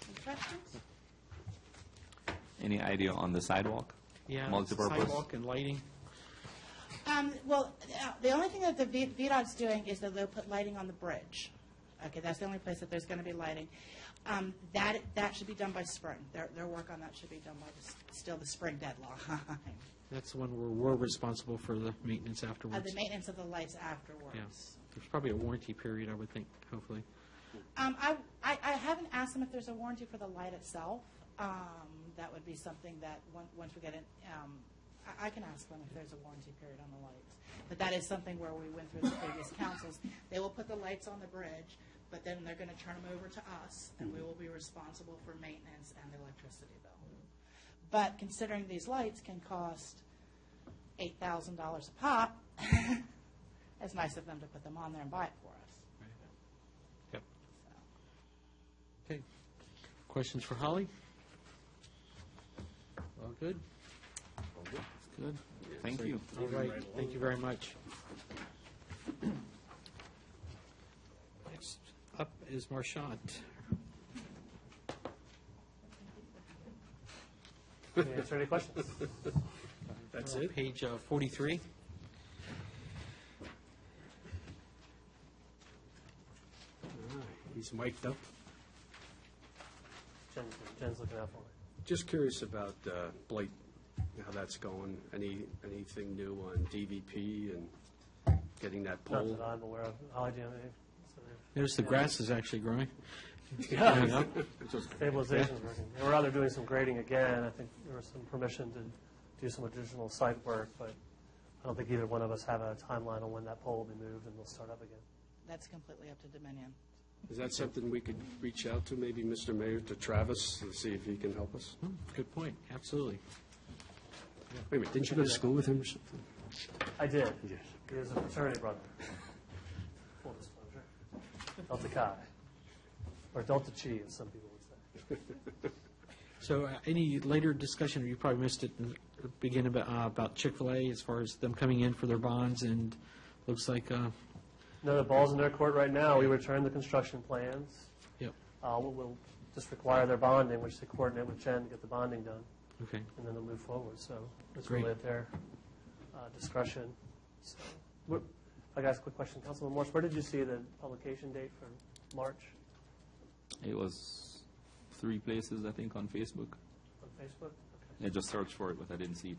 Any questions? Any idea on the sidewalk? Yeah, Multipurpose? sidewalk and lighting. Well, the only thing that the VDOT's doing is that they'll put lighting on the bridge. Okay, that's the only place that there's going to be lighting. That should be done by spring. Their work on that should be done by still the spring deadline. That's the one where we're responsible for the maintenance afterwards. The maintenance of the lights afterwards. Yeah. There's probably a warranty period, I would think, hopefully. I haven't asked them if there's a warranty for the light itself. That would be something that once we get it, I can ask them if there's a warranty period on the lights. But that is something where we went through the previous councils. They will put the lights on the bridge, but then they're going to turn them over to us, and we will be responsible for maintenance and the electricity bill. But considering these lights can cost $8,000 a pop, it's nice of them to put them on there and buy it for us. Yep. Okay. Questions for Holly? All good? Good. Thank you. All right, thank you very much. Next up is Marchant. Can you answer any questions? That's it? Page 43. All right, he's mic'd up. Jen's looking out for me. Just curious about Blight, how that's going. Anything new on DVP and getting that Not pole? that I'm aware of. Holly, do you have any? Notice the grass is actually growing. Yeah. Stabilization's working. And we're out there doing some grading again. I think there was some permission to do some additional site work, but I don't think either one of us have a timeline on when that pole will be moved and we'll start up again. That's completely up to Dominion. Is that something we could reach out to, maybe Mr. Mayor, to Travis, and see if he can help us? Good point, absolutely. Wait a minute, didn't you go to school with him or something? I did. Yes. He was a fraternity brother. Full disclosure. Delta Chi. Or Delta Chi, as some people would say. So any later discussion, you probably missed it in the beginning about Chick-fil-A as far as them coming in for their bonds and looks like, No, the ball's in their court right now. We return the construction plans. yep, We'll just require their bonding, which they coordinate with Jen to get the bonding done, okay. and then they'll move forward. So it's Great. really at their discretion. So, if I could ask a quick question, Councilman Morse, where did you see the publication date for March It was 3 places, I think, on Facebook. on Facebook? I just searched for it, but I didn't see it.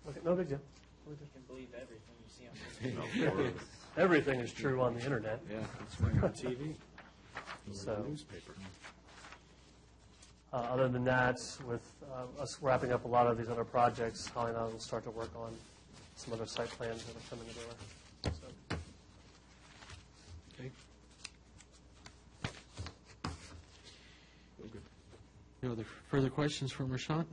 Okay, no big deal. No big deal. You can believe everything you see on Facebook. Everything is true on the internet. Yeah. It's right on TV, So, newspaper. other than that, with us wrapping up a lot of these other projects, Holly and I will start to work on some other site plans that are coming together. So, Okay. No other further questions from Rashawn?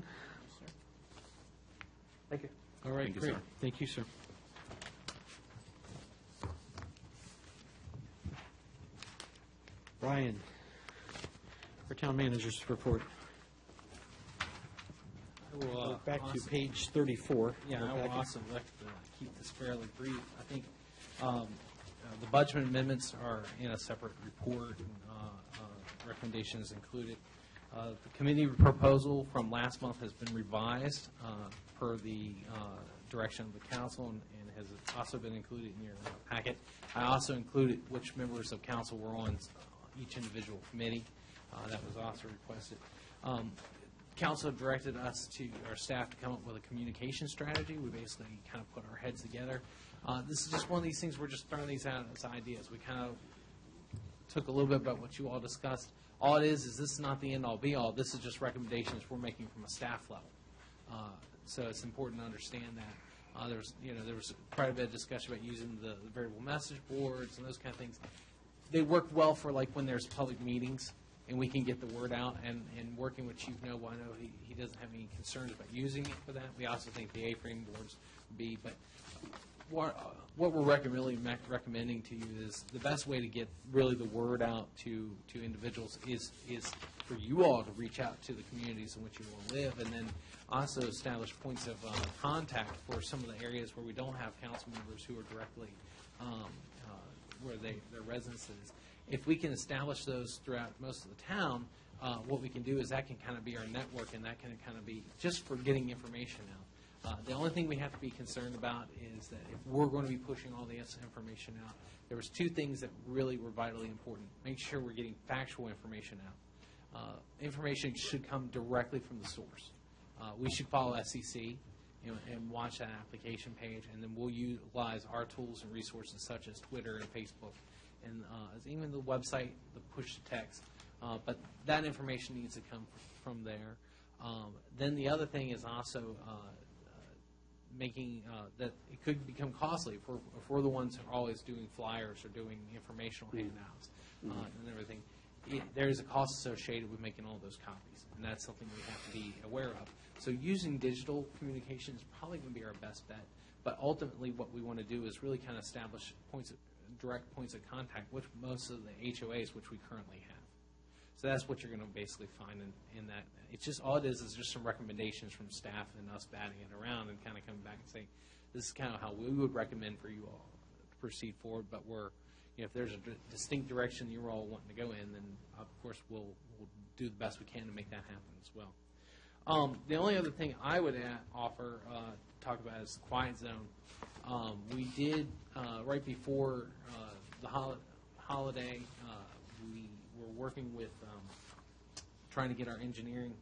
thank you. All right, Thank you, great. sir. Thank you, sir. Brian, our town manager's report. I will, We're back to also- page 34. Yeah, We're I will back- also like to keep this fairly brief. I think the budget amendments are in a separate report, and recommendations included. The committee proposal from last month has been revised per the direction of the council and has also been included in your packet. I also included which members of council were on each individual committee. That was also requested. Council directed us to, our staff, to come up with a communication strategy. We basically kind of put our heads together. This is just one of these things, we're just throwing these out as ideas. We kind of took a little bit about what you all discussed. All it is this is not the end-all, be-all. This is just recommendations we're making from a staff level. So it's important to understand that. There was quite a bit of discussion about using the variable message boards and those kind of things. They work well for like when there's public meetings and we can get the word out. And working with Chief Noble, I know he doesn't have any concerns about using it for that. We also think the A-frame boards would be. But what we're recommending to you is the best way to get really the word out to individuals is for you all to reach out to the communities in which you will live, and then also establish points of contact for some of the areas where we don't have council members who are directly where their residence is. If we can establish those throughout most of the town, what we can do is that can kind of be our network, and that can kind of be just for getting information out. The only thing we have to be concerned about is that if we're going to be pushing all this information out, there was 2 things that really were vitally important. Make sure we're getting factual information out. Information should come directly from the source. We should follow SEC and watch that application page, and then we'll utilize our tools and resources such as Twitter and Facebook, and even the website, the push-to-text. But that information needs to come from there. Then the other thing is also making that it could become costly if we're the ones who are always doing flyers or doing informational handouts and everything. There is a cost associated with making all those copies, and that's something we have to be aware of. So using digital communication is probably going to be our best bet. But ultimately, what we want to do is really kind of establish direct points of contact with most of the HOAs which we currently have. So that's what you're going to basically find in that. It's just, all it is just some recommendations from staff and us batting it around and kind of coming back and saying, this is kind of how we would recommend for you all to proceed forward. But if there's a distinct direction you're all wanting to go in, then of course we'll do the best we can to make that happen as well. The only other thing I would talk about is the quiet zone. We did, right before the holiday, we were working with trying to get our engineering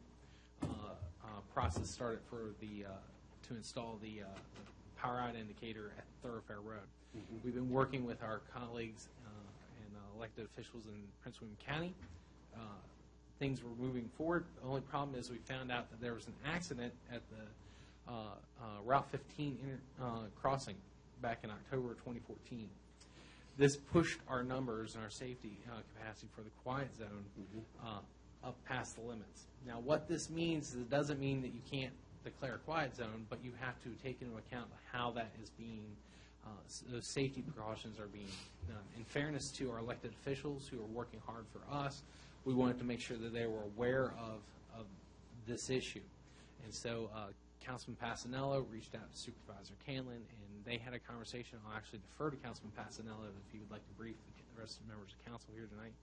process started to install the power out indicator at Thoroughfare Road. We've been working with our colleagues and elected officials in Prince William County. Things were moving forward. The only problem is we found out that there was an accident at the Route 15 crossing back in October of 2014. This pushed our numbers and our safety capacity for the quiet zone up past the limits. Now, what this means is it doesn't mean that you can't declare a quiet zone, but you have to take into account how that is being, those safety precautions are being done. In fairness to our elected officials who are working hard for us, we wanted to make sure that they were aware of this issue. And so Councilman Passanello reached out to Supervisor Canlin, and they had a conversation. I'll actually defer to Councilman Passanello if he would like to brief the rest of the members of council here tonight.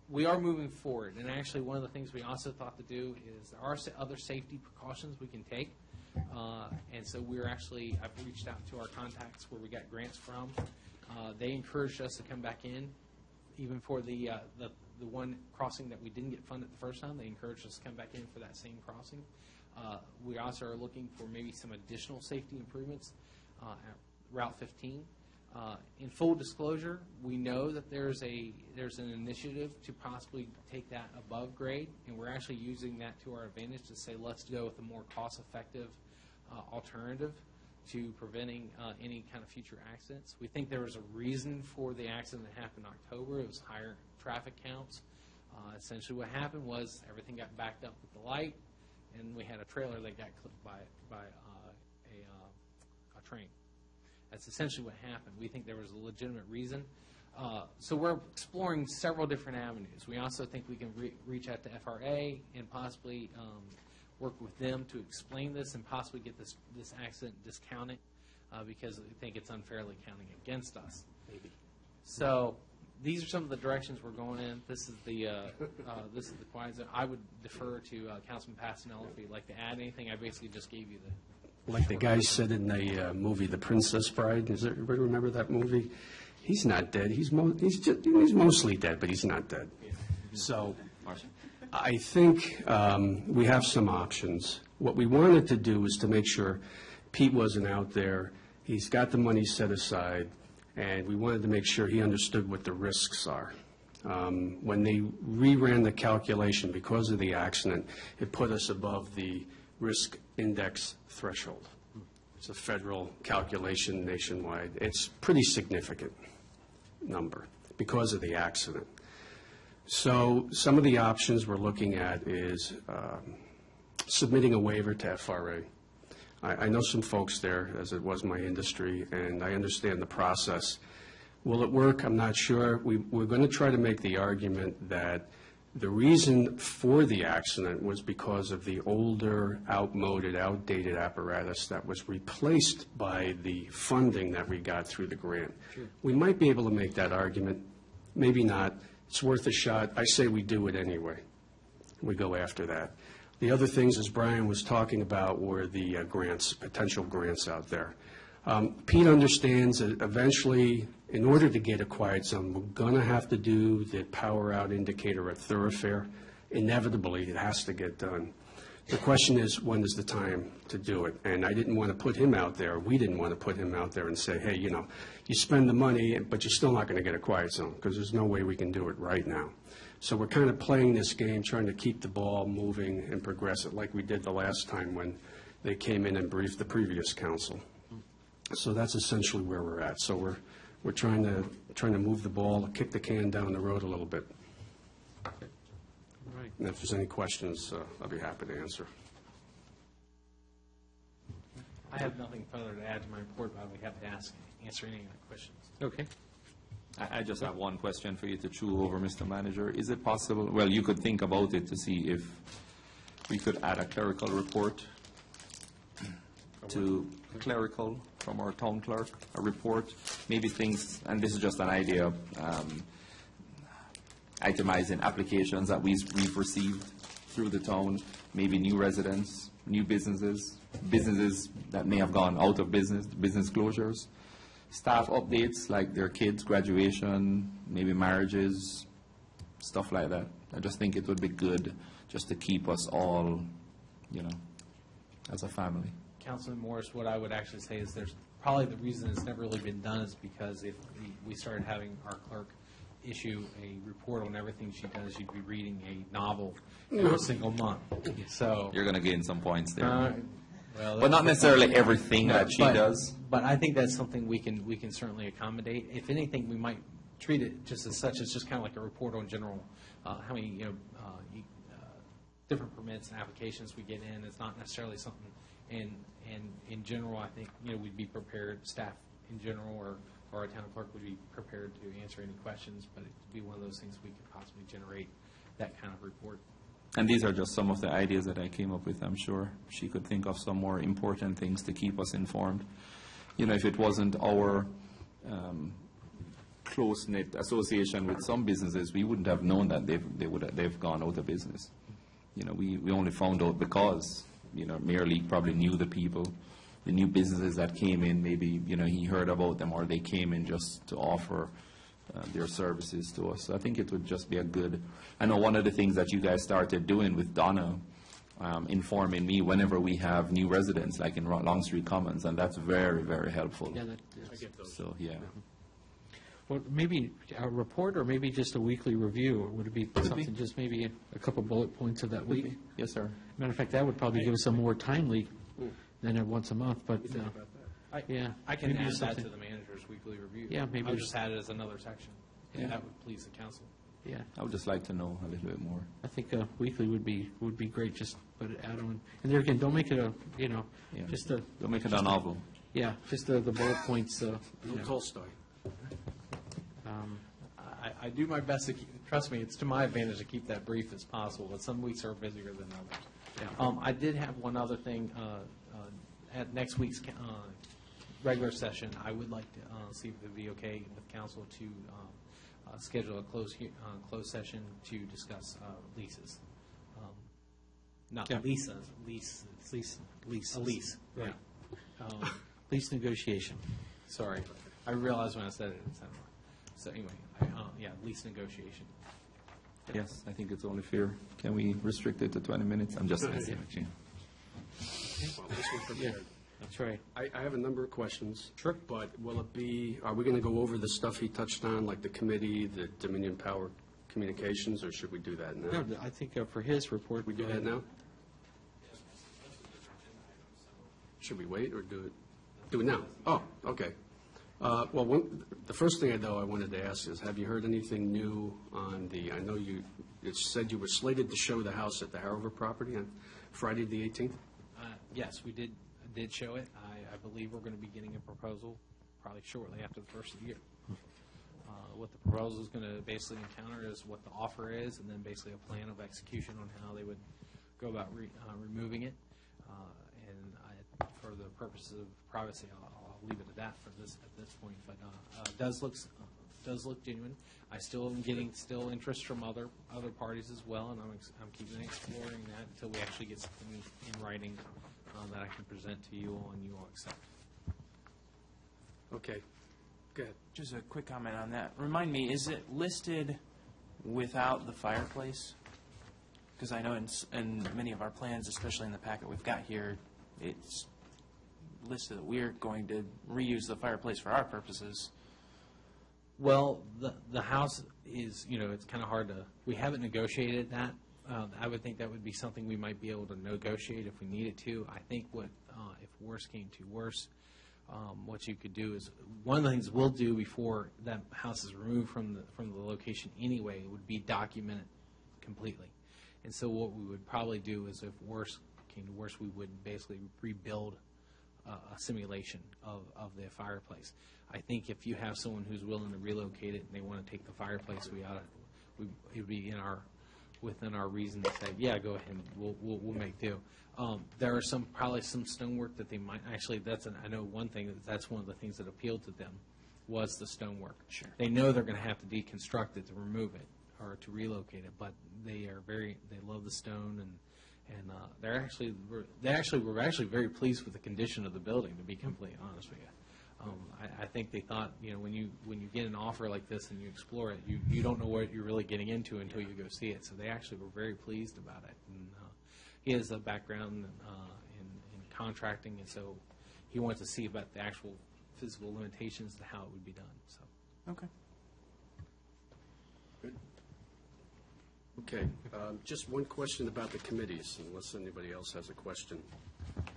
We are moving forward, and actually one of the things we also thought to do is there are other safety precautions we can take, and so I've reached out to our contacts where we got grants from. They encouraged us to come back in, even for the one crossing that we didn't get funded the first time. They encouraged us to come back in for that same crossing. We also are looking for maybe some additional safety improvements at Route 15. In full disclosure, we know that there's an initiative to possibly take that above grade, and we're actually using that to our advantage to say let's go with a more cost-effective alternative to preventing any kind of future accidents. We think there was a reason for the accident that happened in October. It was higher traffic counts. Essentially what happened was everything got backed up with the light, and we had a trailer that got clipped by a train. That's essentially what happened. We think there was a legitimate reason. So we're exploring several different avenues. We also think we can reach out to FRA and possibly work with them to explain this and possibly get this accident discounted because we think it's unfairly counting against us. Maybe. So these are some of the directions we're going in. This is the quiet zone. I would defer to Councilman Passanello if he'd like to add anything. I basically just gave you the. Like the guy said in the movie The Princess Bride, does everybody remember that movie? He's not dead. He's mostly dead, but he's not dead. So I think we have some options. What we wanted to do is to make sure Pete wasn't out there. He's got the money set aside, and we wanted to make sure he understood what the risks are. When they reran the calculation because of the accident, it put us above the risk index threshold. It's a federal calculation nationwide. It's pretty significant number because of the accident. So some of the options we're looking at is submitting a waiver to FRA. I know some folks there, as it was my industry, and I understand the process. Will it work? I'm not sure. We're going to try to make the argument that the reason for the accident was because of the older, outdated apparatus that was replaced by the funding that we got through the grant. Sure. We might be able to make that argument, maybe not. It's worth a shot. I say we do it anyway. We go after that. The other things, as Brian was talking about, were the grants, potential grants out there. Pete understands that eventually, in order to get a quiet zone, we're going to have to do the power out indicator at Thoroughfare. Inevitably, it has to get done. The question is, when is the time to do it? And I didn't want to put him out there. We didn't want to put him out there and say, hey, you spend the money, but you're still not going to get a quiet zone because there's no way we can do it right now. So we're kind of playing this game, trying to keep the ball moving and progress it like we did the last time when they came in and briefed the previous council. So that's essentially where we're at. So we're trying to move the ball, kick the can down the road a little bit. Right. And if there's any questions, I'll be happy to answer. I have nothing further to add to my report, but I'll be happy to answer any questions. Okay. I just have one question for you to chew over, Mr. Manager. Is it possible, well, you could think about it to see if we could add a clerical report to clerical from our town clerk, a report, maybe things, and this is just an idea, itemizing applications that we've received through the town, maybe new residents, new businesses that may have gone out of business closures, staff updates like their kids' graduation, maybe marriages, stuff like that. I just think it would be good just to keep us all, as a family. Councilman Morris, what I would actually say is there's probably the reason it's never really been done is because if we started having our clerk issue a report on everything she does, you'd be reading a novel every single month. So You're going to gain some points there. Well, but not necessarily everything that she does. But I think that's something we can certainly accommodate. If anything, we might treat it just as such. It's just kind of like a report on general how many different permits and applications we get in. It's not necessarily something. And in general, I think we'd be prepared. Staff in general, or our town clerk would be prepared to answer any questions. But it would be one of those things we could possibly generate that kind of report. And these are just some of the ideas that I came up with. I'm sure she could think of some more important things to keep us informed. You know, if it wasn't our close-knit association with some businesses, we wouldn't have known that they've gone out of business. You know, we only found out because, you know, Mayor League probably knew the people, the new businesses that came in. Maybe, you know, he heard about them, or they came in just to offer their services to us. So I think it would just be a good, I know one of the things that you guys started doing with Donna, informing me whenever we have new residents, like in Longstreet Commons, and that's very, very helpful. Yeah, that I is. get those. So, yeah. Well, maybe a report or maybe just a weekly review, or would it be something, just maybe a couple bullet points of that week? Yes, sir. Matter of fact, that would probably give us a more timely than a once a month, but, yeah. I can maybe add just that to something- the manager's weekly review. Yeah, maybe I'll just- just add it as another section. Yeah. And that would please the council. Yeah, I would just like to know a little bit more. I think weekly would be great, just put it out on, and there again, don't make it a, you know, Yeah. just a, Don't make it a novel. yeah, just the bullet points, you know. Tolstoy. I do my best to keep, trust me, it's to my advantage to keep that brief as possible, but some weeks are busier than others. Yeah. I did have one other thing, at next week's regular session, I would like to see if it would be okay with council to schedule a closed session to discuss leases. Not Yeah. leases, lease. Lease. A lease, right. Lease negotiation. Sorry, I realized when I said it, it sounded wrong. So anyway, yeah, lease negotiation. Yes, I think it's only fair. Can we restrict it to 20 minutes? I'm just asking. Well, this was prepared. That's right. I have a number of questions. Sure. But will it be, are we going to go over the stuff he touched on, like the committee, the Dominion Power Communications, or should we do that now? No, I think for his report. We do that now? Should we wait or do it now? Oh, okay. Well, the first thing, though, I wanted to ask is, have you heard anything new on I know it said you were slated to show the house at the Hanover property on Friday, the 18th? Yes, we did show it. I believe we're going to be getting a proposal probably shortly after the first of the year. What the proposal is going to basically encounter is what the offer is, and then basically a plan of execution on how they would go about removing it. And for the purposes of privacy, I'll leave it at that at this point. But it does look genuine. I still am getting interest from other parties as well, and I'm keeping exploring that until we actually get something in writing that I can present to you all and you all accept. Okay. Go ahead. Just a quick comment on that. Remind me, is it listed without the fireplace? Because I know in many of our plans, especially in the packet we've got here, it's listed that we're going to reuse the fireplace for our purposes. Well, the house is, it's kind of hard to, we haven't negotiated that. I would think that would be something we might be able to negotiate if we needed to. I think if worse came to worse, what you could do is, one of the things we'll do before that house is removed from the location anyway would be document it completely. And so what we would probably do is, if worse came to worse, we would basically rebuild a simulation of the fireplace. I think if you have someone who's willing to relocate it and they want to take the fireplace, it would be within our reason to say, yeah, go ahead, we'll make do. There are probably some stonework that they might, actually, I know one thing, that's one of the things that appealed to them was the stonework. Sure. They know they're going to have to deconstruct it to remove it or to relocate it, but they love the stone, and we're actually very pleased with the condition of the building, to be completely honest with you. I think they thought, when you get an offer like this and you explore it, you don't know what you're really getting into until you go see it. So they actually were very pleased about it. And he has a background in contracting, and so he wants to see about the actual physical limitations to how it would be done. So. Okay. Good. Okay. Just one question about the committees, unless anybody else has a question.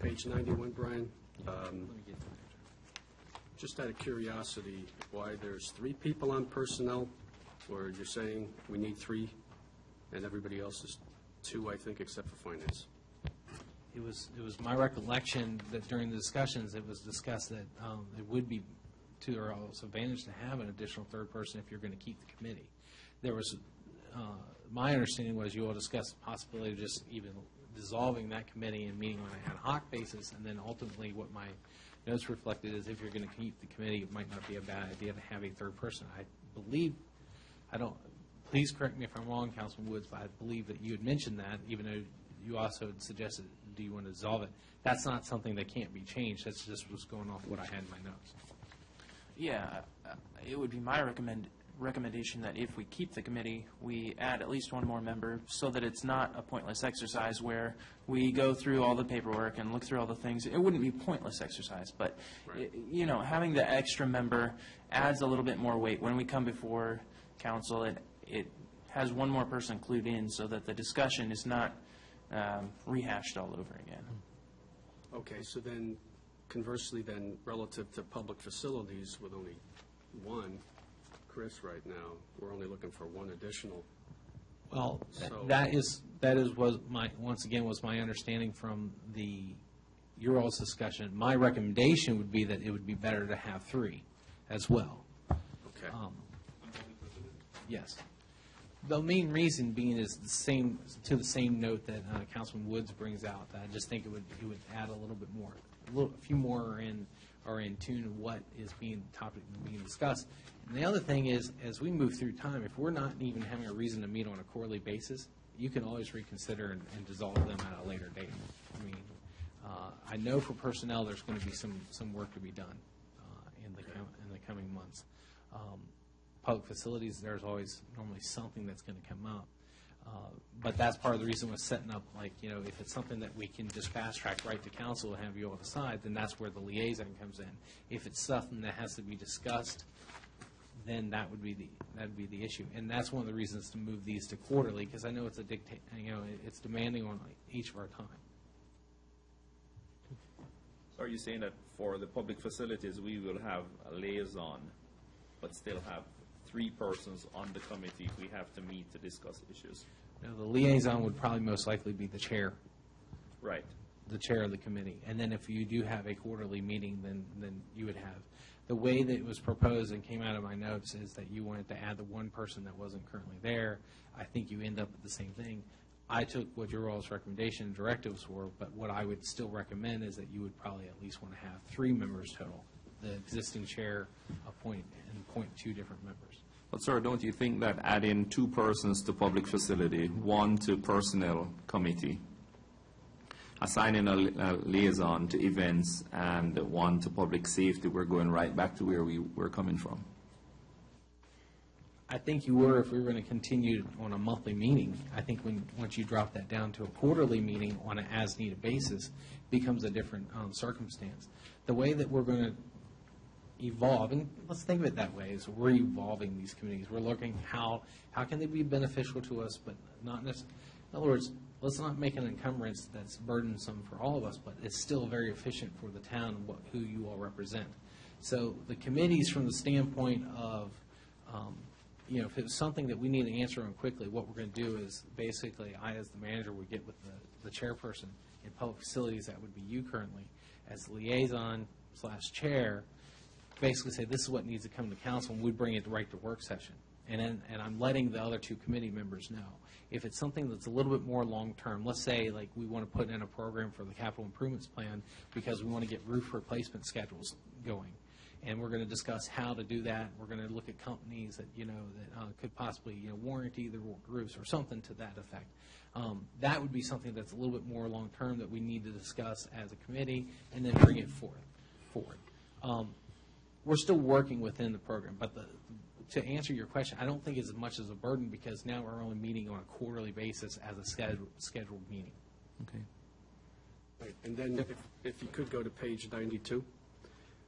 Page 91, Brian. Let me get to that. Just out of curiosity, why there's 3 people on personnel, or you're saying we need 3, and everybody else is 2, I think, except for finance? It was my recollection that during the discussions, it was discussed that it would be to our advantage to have an additional third person if you're going to keep the committee. There was my understanding was you all discussed the possibility of just even dissolving that committee and meeting on an ad hoc basis, and then ultimately what my notes reflected is if you're going to keep the committee, it might not be a bad idea to have a third person. I believe, please correct me if I'm wrong, Councilman Woods, but I believe that you had mentioned that, even though you also had suggested, do you want to dissolve it? That's not something that can't be changed. That's just what's going off what I had in my notes. Yeah, it would be my recommendation that if we keep the committee, we add at least one more member so that it's not a pointless exercise where we go through all the paperwork and look through all the things. It wouldn't be a pointless exercise, but, having the extra member adds a little bit more weight. When we come before council, it has one more person clued in so that the discussion is not rehashed all over again. Okay, so then conversely then, relative to public facilities with only one, Chris, right now, we're only looking for one additional. Well, So- that was my understanding from your all's discussion. My recommendation would be that it would be better to have three as well. Okay. Yes. The main reason being is the same note that Councilman Woods brings out. I just think it would add a little bit more, a few more are in tune to what is being discussed. And the other thing is, as we move through time, if we're not even having a reason to meet on a quarterly basis, you can always reconsider and dissolve them at a later date. I mean, I know for personnel there's going to be some work to be done in the coming months. Public facilities, there's always normally something that's going to come up. But that's part of the reason we're setting up, if it's something that we can just fast track right to council and have you all decide, then that's where the liaison comes in. If it's something that has to be discussed, then that would be the issue. And that's one of the reasons to move these to quarterly, because I know it's it's demanding on each of our time. So are you saying that for the public facilities, we will have a liaison, but still have three persons on the committee if we have to meet to discuss issues? Now, the liaison would probably most likely be the chair. Right. The chair of the committee. And then if you do have a quarterly meeting, then you would have. The way that it was proposed and came out of my notes is that you wanted to add the one person that wasn't currently there. I think you end up with the same thing. I took what your all's recommendation and directives were, but what I would still recommend is that you would probably at least want to have 3 members total. The existing chair appoint 2 different members. But sir, don't you think that adding 2 persons to public facility, 1 to personnel committee, assigning a liaison to events, and 1 to public safety, we're going right back to where we were coming from? I think you were if we were going to continue on a monthly meeting. I think once you drop that down to a quarterly meeting on an as-needed basis, it becomes a different circumstance. The way that we're going to evolve, and let's think of it that way, is we're evolving these committees. We're looking how can they be beneficial to us, but not necessarily. In other words, let's not make an encumbrance that's burdensome for all of us, but it's still very efficient for the town and who you all represent. So the committees, from the standpoint of, if it's something that we need to answer on quickly, what we're going to do is basically I, as the manager, would get with the chairperson in public facilities, that would be you currently, as liaison/chair, basically say this is what needs to come to council, and we bring it right to work session. And I'm letting the other 2 committee members know. If it's something that's a little bit more long-term, let's say like we want to put in a program for the capital improvements plan because we want to get roof replacement schedules going. And we're going to discuss how to do that. We're going to look at companies that, that could possibly, warranty the roofs or something to that effect. That would be something that's a little bit more long-term that we need to discuss as a committee and then bring it forward. We're still working within the program, but to answer your question, I don't think it's as much as a burden because now we're only meeting on a quarterly basis as a scheduled meeting. Okay. Right. And then if you could go to page 92.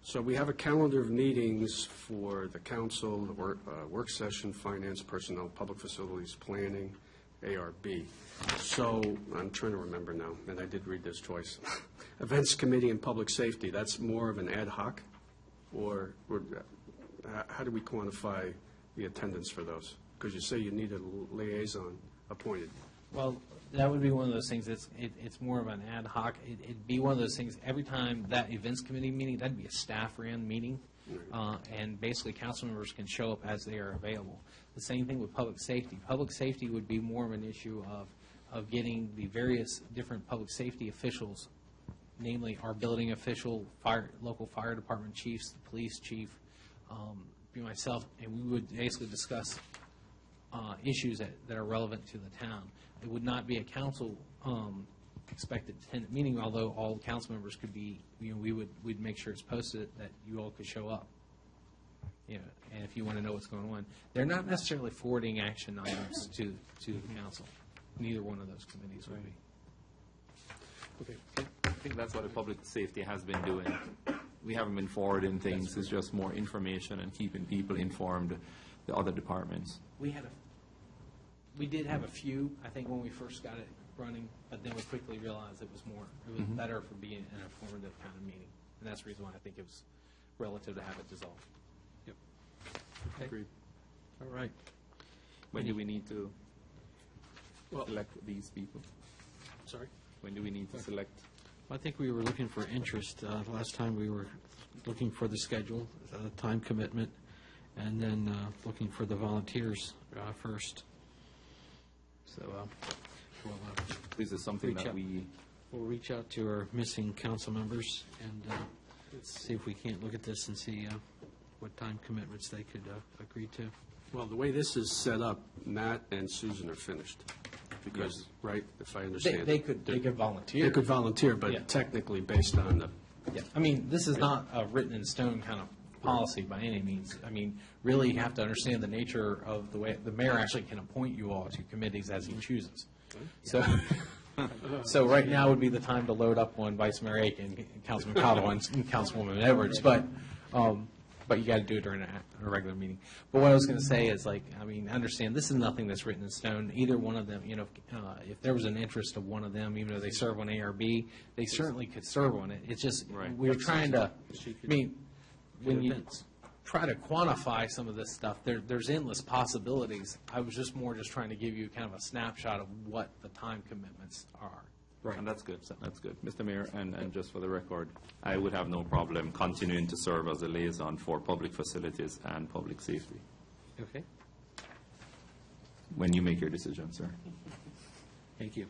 So we have a calendar of meetings for the council, the work session, finance, personnel, public facilities, planning, ARB. So I'm trying to remember now, and I did read this twice. Events committee and public safety, that's more of an ad hoc? Or how do we quantify the attendance for those? Because you say you need a liaison appointed. Well, that would be one of those things. It's more of an ad hoc. It'd be one of those things. Every time that events committee meeting, that'd be a staff-ran meeting. and basically council members can show up as they are available. The same thing with public safety. Public safety would be more of an issue of getting the various different public safety officials, namely our building official, local fire department chiefs, the police chief, myself, and we would basically discuss issues that are relevant to the town. It would not be a council expected attendance meeting, although all council members could be, we'd make sure it's posted that you all could show up. And if you want to know what's going on. They're not necessarily forwarding action items to the council. Neither one of those committees would be. Okay. I think that's what the public safety has been doing. We haven't been forwarding things, it's just more information and keeping people informed, the other departments. We did have a few, I think, when we first got it running, but then we quickly realized it was better for being an informative kind of meeting. And that's the reason why I think it was relative to have it dissolved. Yep. Okay. Agreed. All right. When do we need to Well- select these people? Sorry? When do we need to select? I think we were looking for interest. Last time we were looking for the schedule, time commitment, and then looking for the volunteers first. So This is something Reach that out. we'll reach out to our missing council members and see if we can't look at this and see what time commitments they could agree to. Well, the way this is set up, Matt and Susan are finished. Because, right, if I understand. They could volunteer. They could volunteer, Yeah. but technically based on the, Yeah, I mean, this is not a written in stone kind of policy by any means. I mean, really, you have to understand the nature of the way, the mayor actually can appoint you all to committees as he chooses. So right now would be the time to load up on Vice Mayor Aiken, Councilman Cottle, and Councilwoman Edwards, but you got to do it during a regular meeting. But what I was going to say is, like, I mean, understand, this is nothing that's written in stone. Either one of them, if there was an interest of one of them, even though they serve on ARB, they certainly could serve on it. It's just, Right. we're trying to, I mean, when you events. try to quantify some of this stuff, there's endless possibilities. I was just trying to give you kind of a snapshot of what the time commitments are. Right. And that's good, that's good. Mr. Mayor, and just for the record, I would have no problem continuing to serve as a liaison for public facilities and public safety, Okay. when you make your decision, sir. Thank you.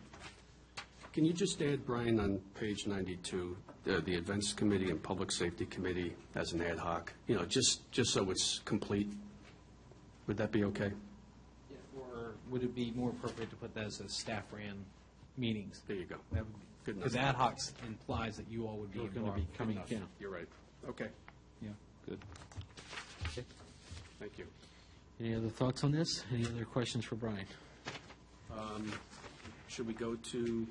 can you just add, Brian, on page 92, the Events Committee and Public Safety Committee as an ad hoc? Just so it's complete. Would that be okay? Or would it be more appropriate to put that as staff-ran meetings? There you go. That would be- Good Because enough. ad hocs implies that you all would be You're going to involved. be coming, Enough. yeah. You're right. Okay, Yeah, good. thank you. Any other thoughts on this? Any other questions for Brian? Should we go to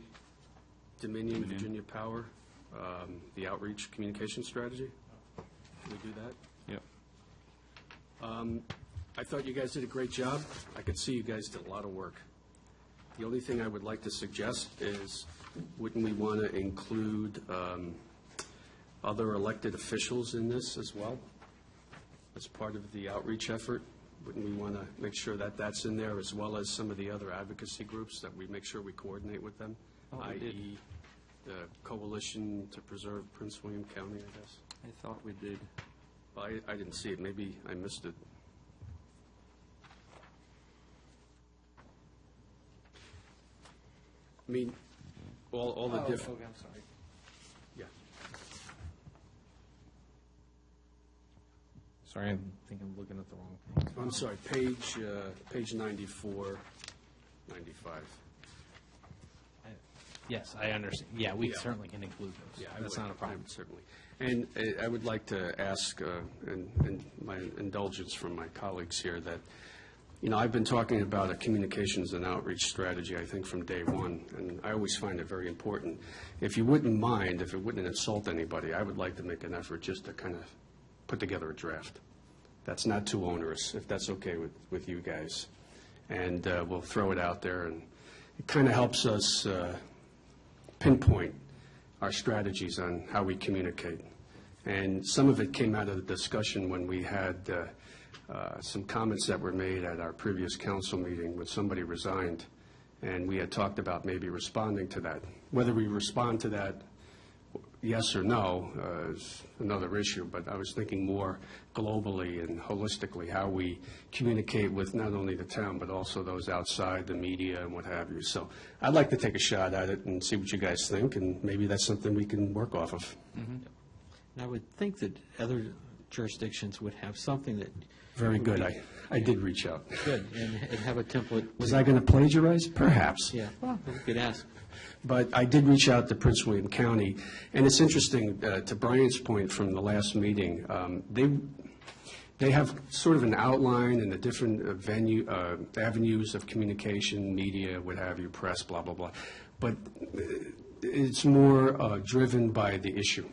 Dominion Virginia Power, the outreach communication strategy? Should we do that? Yep. I thought you guys did a great job. I could see you guys did a lot of work. The only thing I would like to suggest is, wouldn't we want to include other elected officials in this as well, as part of the outreach effort? Wouldn't we want to make sure that that's in there, as well as some of the other advocacy groups, that we make sure we coordinate with them? we did. i.e., the Coalition to Preserve Prince William County, I guess. I thought we did. Well, I didn't see it. Maybe I missed it. I mean, all the different, Okay, I'm sorry. yeah. Sorry, I think I'm looking at the wrong thing. I'm sorry, page 94, 95. Yes, I understand. Yeah, we Yeah. certainly can include those. Yeah, I That's would. not a problem. I would certainly. And I would like to ask, and my indulgence from my colleagues here, that, I've been talking about a communications and outreach strategy, I think, from day one, and I always find it very important. If you wouldn't mind, if it wouldn't insult anybody, I would like to make an effort just to kind of put together a draft. That's not too onerous, if that's okay with you guys. And we'll throw it out there, and it kind of helps us pinpoint our strategies on how we communicate. And some of it came out of the discussion when we had some comments that were made at our previous council meeting when somebody resigned, and we had talked about maybe responding to that. Whether we respond to that yes or no is another issue, but I was thinking more globally and holistically, how we communicate with not only the town, but also those outside, the media and what have you. So I'd like to take a shot at it and see what you guys think, and maybe that's something we can work off of. And I would think that other jurisdictions would have something that. Very would good. be- I did reach out. Good, and have a template. Was I going to plagiarize? Perhaps. Yeah, well, we could ask. But I did reach out to Prince William County, and it's interesting, to Brian's point from the last meeting, they have sort of an outline and the different avenues of communication, media, what have you, press, blah, blah, blah. But it's more driven by the issue.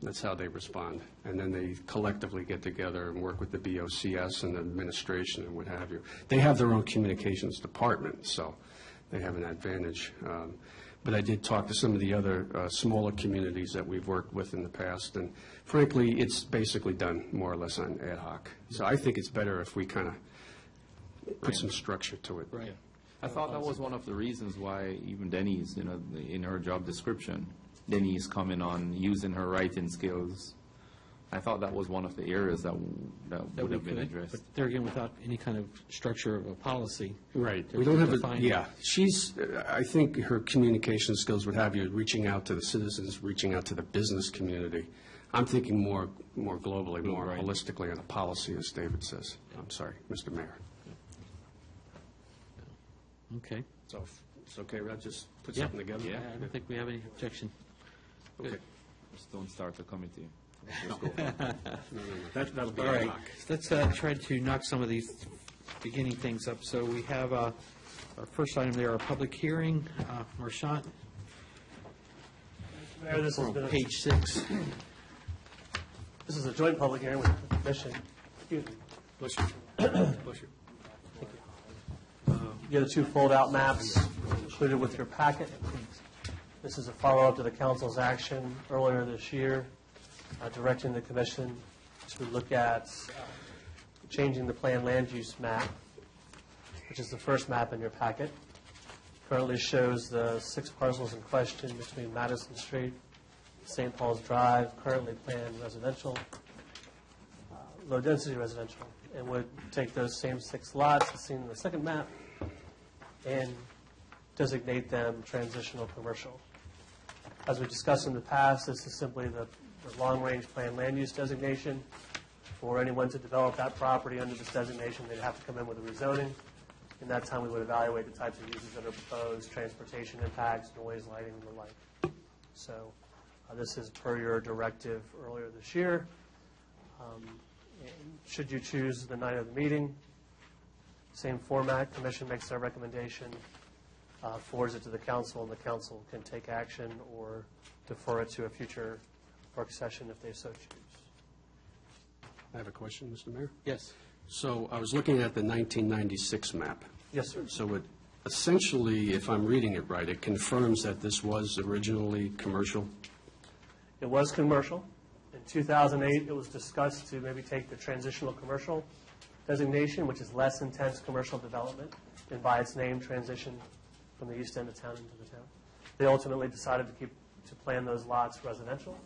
That's how they respond. And then they collectively get together and work with the BOCS and the administration and what have you. They have their own communications department, so they have an advantage. But I did talk to some of the other smaller communities that we've worked with in the past, and frankly, it's basically done more or less on ad hoc. So I think it's better if we kind of put some structure to it. Right. I thought that was one of the reasons why even Denise, in her job description, Denise coming on using her writing skills. I thought that was one of the areas that would have been addressed. But there again, without any kind of structure of a policy. Right. to We don't have define a, yeah. I think her communication skills would have you reaching out to the citizens, reaching out to the business community. I'm thinking more globally, more Right. holistically on a policy, as David says. I'm sorry, Mr. Mayor. Okay. So if it's okay, Rod, just put Yeah. something together? Yeah. I don't think we have any objection. Okay. Just don't start a committee. No, that'll be All ad right, hoc. let's try to knock some of these beginning things up. So we have our first item there, our public hearing. Marchant, Mayor, this has been, page 6. this is a joint public hearing with the commission. Excuse me. Bless you. Bless you. You have the two fold-out maps included with your packet. This is a follow-up to the council's action earlier this year, directing the commission to look at changing the planned land use map, which is the first map in your packet. Currently shows the 6 parcels in question between Madison Street, St. Paul's Drive, currently planned residential, low-density residential, and would take those same 6 lots as seen in the second map and designate them transitional commercial. As we discussed in the past, this is simply the long-range plan land use designation. For anyone to develop that property under this designation, they'd have to come in with a rezoning. In that time, we would evaluate the types of uses that are proposed, transportation impacts, noise, lighting, and the like. So this is per your directive earlier this year. Should you choose the night of the meeting, same format, commission makes their recommendation, forwards it to the council, and the council can take action or defer it to a future work session if they so choose. I have a question, Mr. Mayor. Yes. So I was looking at the 1996 map. Yes, sir. So it essentially, if I'm reading it right, it confirms that this was originally commercial? It was commercial. In 2008, it was discussed to maybe take the transitional commercial designation, which is less intense commercial development, and by its name, transition from the east end of town into the town. They ultimately decided to plan those lots residential.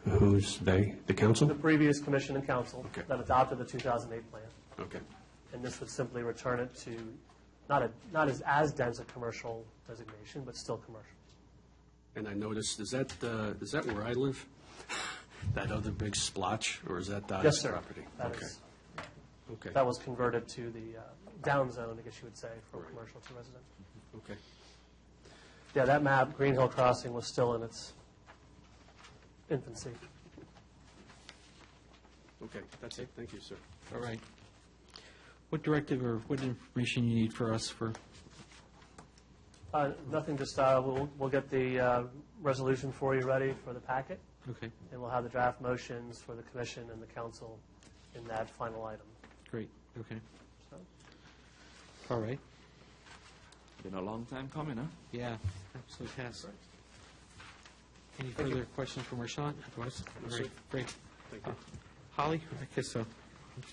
Who's they? The council? The previous commission and council Okay. that adopted the 2008 plan. Okay. And this would simply return it to not as dense a commercial designation, but still commercial. And I noticed, is that where I live? That other big splotch, or is that Dottie's Yes, sir. property? That Okay. is- Okay. That was converted to the down zone, I guess you would say, from Right. commercial to residential. Okay. Yeah, that map, Green Hill Crossing, was still in its infancy. Okay, that's it. Thank you, sir. All right. What directive or what information you need for us for? Nothing, just we'll get the resolution for you ready for the packet, Okay, and we'll have the draft motions for the commission and the council in that final item. great, okay. So, All right. Been a long time coming, huh? Yeah, absolutely has. Any further questions from Marchant? Otherwise, all right, great. Thank you. Holly, I guess I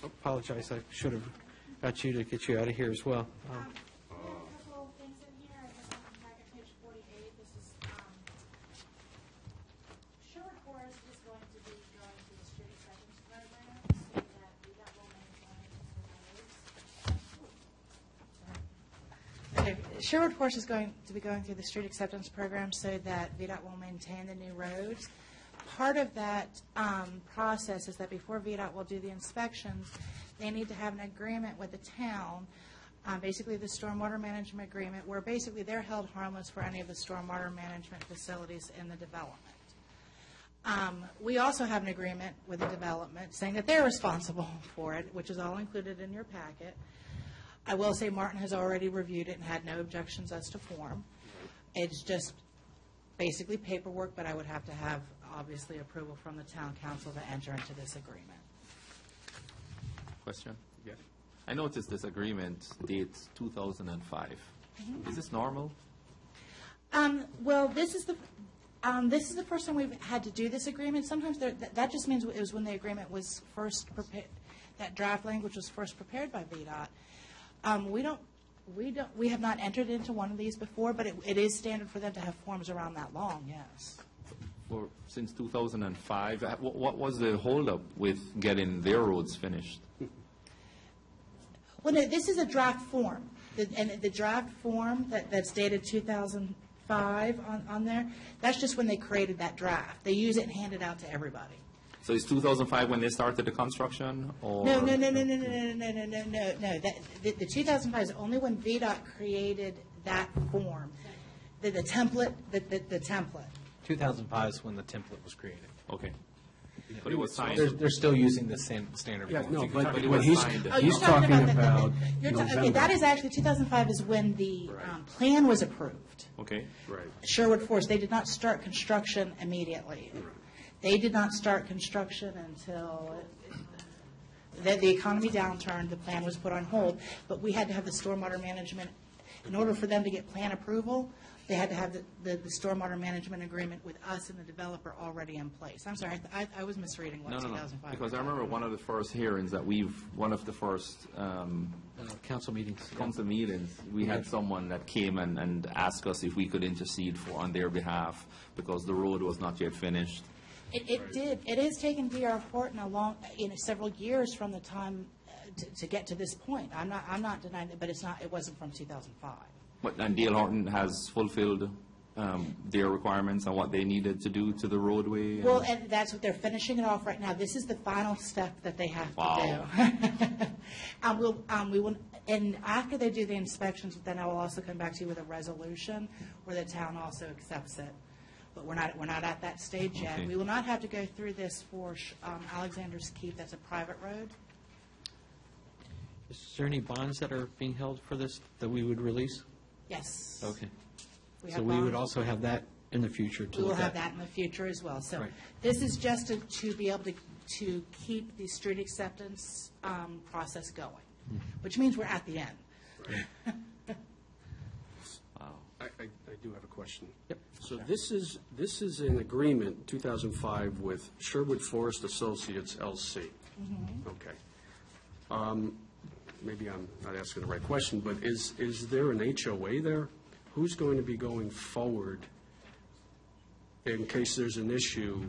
apologize, I should have got you to get you out of here as well. A couple of things in here, I just on packet page 48, this is, short Sherwood Forest is going to be going through the street acceptance program so that VDOT will maintain the new roads. Part of that process is that before VDOT will do the inspections, they need to have an agreement with the town, basically the stormwater management agreement, where basically they're held harmless for any of the stormwater management facilities in the development. We also have an agreement with the development saying that they're responsible for it, which is all included in your packet. I will say Martin has already reviewed it and had no objections as to form. It's just basically paperwork, but I would have to have, obviously, approval from the town council to enter into this agreement. Question? Yes. I noticed this agreement dates 2005. Mm-hmm. Is this normal? Well, this is the first time we've had to do this agreement. Sometimes that just means it was when the agreement was first prepared, that draft language was first prepared by VDOT. We have not entered into one of these before, but it is standard for them to have forms around that long, yes. Since 2005, what was the holdup with getting their roads finished? Well, no, this is a draft form, and the draft form that's dated 2005 on there, that's just when they created that draft. They use it and hand it out to everybody. So is 2005 when they started the construction, or? No. The 2005 is only when VDOT created that form, the template, the template. 2005 is when the template was created. Okay. But it was signed. They're still using the same standard Yeah, form. no, but but it what was he's, signed. Oh, he's talking about okay, November. that is actually, 2005 is when the plan was approved. Okay. Right. Sherwood Forest, they did not start construction immediately. They did not start construction until the economy downturned, the plan was put on hold, but we had to have the stormwater management, in order for them to get plan approval, they had to have the stormwater management agreement with us and the developer already in place. I'm sorry, I was misreading what No. 2005. Because I remember one of the first hearings that one of the first Council meetings. council meetings, we had someone that came and asked us if we could intercede on their behalf because the road was not yet finished. It did. It has taken D.R. Horton several years from the time to get to this point. I'm not denying it, but it wasn't from 2005. And D.L. Horton has fulfilled their requirements on what they needed to do to the roadway? Well, and that's what they're finishing it off right now. This is the final step that they have Wow. to do. We will, and after they do the inspections, then I will also come back to you with a resolution where the town also accepts it. But we're not at that stage yet. Okay. We will not have to go through this for Alexander's Keep. That's a private road. Is there any bonds that are being held for this that we would release? Yes. Okay. We So have we would bonds. also have that in the future to We will look have at. that in the future as well. So Right. this is just to be able to keep the street acceptance process going, which means we're at the end. I do have a question. Yep. So this is an agreement, 2005, with Sherwood Forest Associates, LC. Okay. Maybe I'm not asking the right question, but is there an HOA there? Who's going to be going forward in case there's an issue?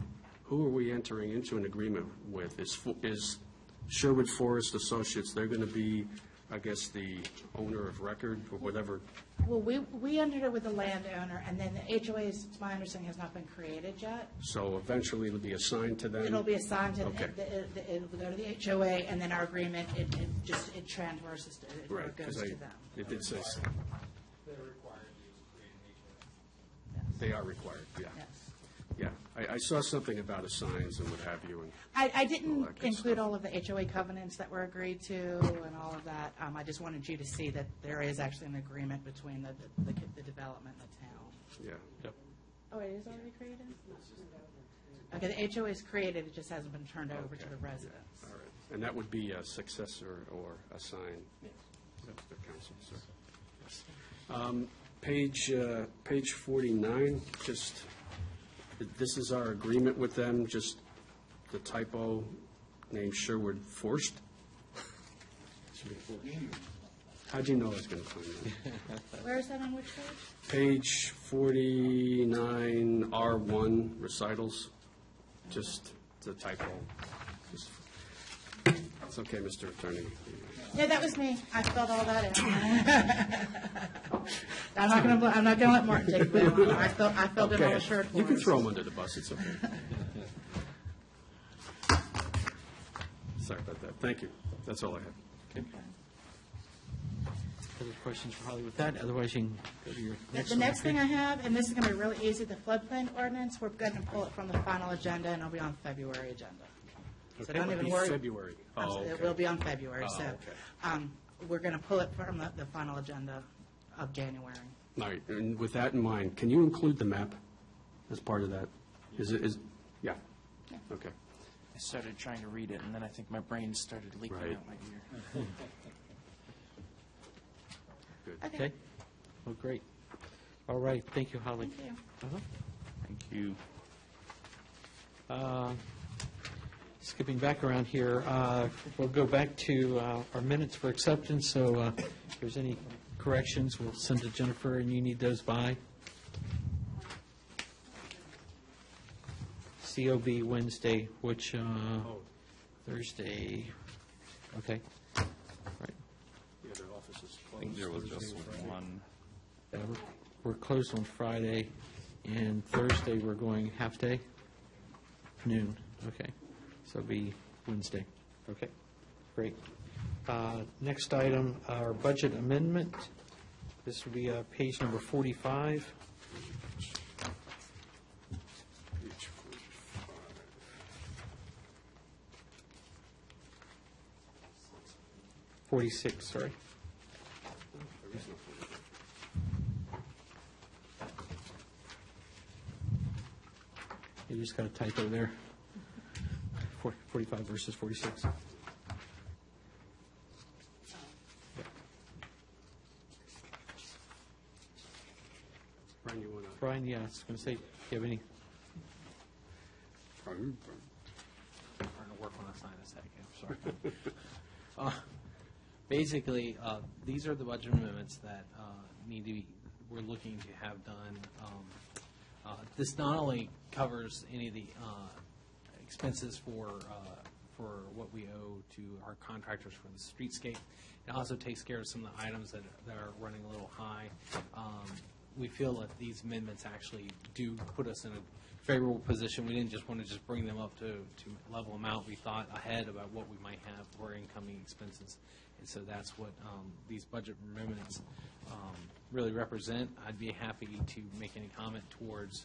Who are we entering into an agreement with? Is Sherwood Forest Associates, they're going to be, I guess, the owner of record or whatever? Well, we entered it with the landowner, and then the HOA, to my understanding, has not been created yet. So eventually it'll be assigned to them? It'll be assigned to, Okay. it'll go to the HOA, and then our agreement, it transverses, or Right, it goes 'cause to them. it did say so. They are required, yeah. Yes. Yeah, I saw something about assigns and what have you, and I All didn't that good include stuff. all of the HOA covenants that were agreed to and all of that. I just wanted you to see that there is actually an agreement between the development and the town. yeah. Oh, it is already created? Okay, the HOA is created, it just hasn't been turned over to the residents. All right, and that would be a successor or a sign? Yes. That's the council, sir. Yes. Page 49, just, this is our agreement with them, just the typo, named Sherwood Forest? How'd you know I was going to find that? Where is that on which page? Page 49, R1, recitals, just the typo. Just- It's okay, Mr. Attorney. Yeah, that was me. I filled all that in. I'm not gonna let Martin take blame on it. I filled in all the shirt You can forms. throw him under the bus, it's okay. Sorry about that. Thank you. That's all I have. Other questions for Holly with that? Otherwise, you can go to your next The one. next thing I have, and this is gonna be really easy, the floodplain ordinance, we're gonna pull it from the final agenda, and it'll be on February agenda. So Okay, don't it'll even be worry. February. Oh, It okay. will be on February, Oh, so, okay. we're gonna pull it from the final agenda of January. All right, and with that in mind, can you include the map as part of that? Yeah, okay. I started trying to read it, and then I think my brain started leaking Right. out my ear. Okay. Well, great. All right, thank you, Holly. Thank you. Uh-huh. Thank you. Skipping back around here, we'll go back to our minutes for acceptance, so if there's any corrections, we'll send to Jennifer, and you need those by COB Wednesday, which, Thursday, okay. Right. Yeah, the office is I think there was closed just Thursday and Friday. one. Yeah, we're closed on Friday, and Thursday, we're going half-day, noon, okay. So it'll be Wednesday, okay, great. Next item, our budget amendment. This will be page number 45. Page 46, sorry. There is no 45. You just got a typo there. 45 versus 46. Brian, you want to? Brian, yeah, I was going to say, do you have any? Trying to work on a sign a second, sorry. Basically, these are the budget amendments that need to be, we're looking to have done. This not only covers any of the expenses for what we owe to our contractors for the streetscape, it also takes care of some of the items that are running a little high. We feel that these amendments actually do put us in a favorable position. We didn't just want to just bring them up to level them out. We thought ahead about what we might have for incoming expenses. And so that's what these budget amendments really represent. I'd be happy to make any comment towards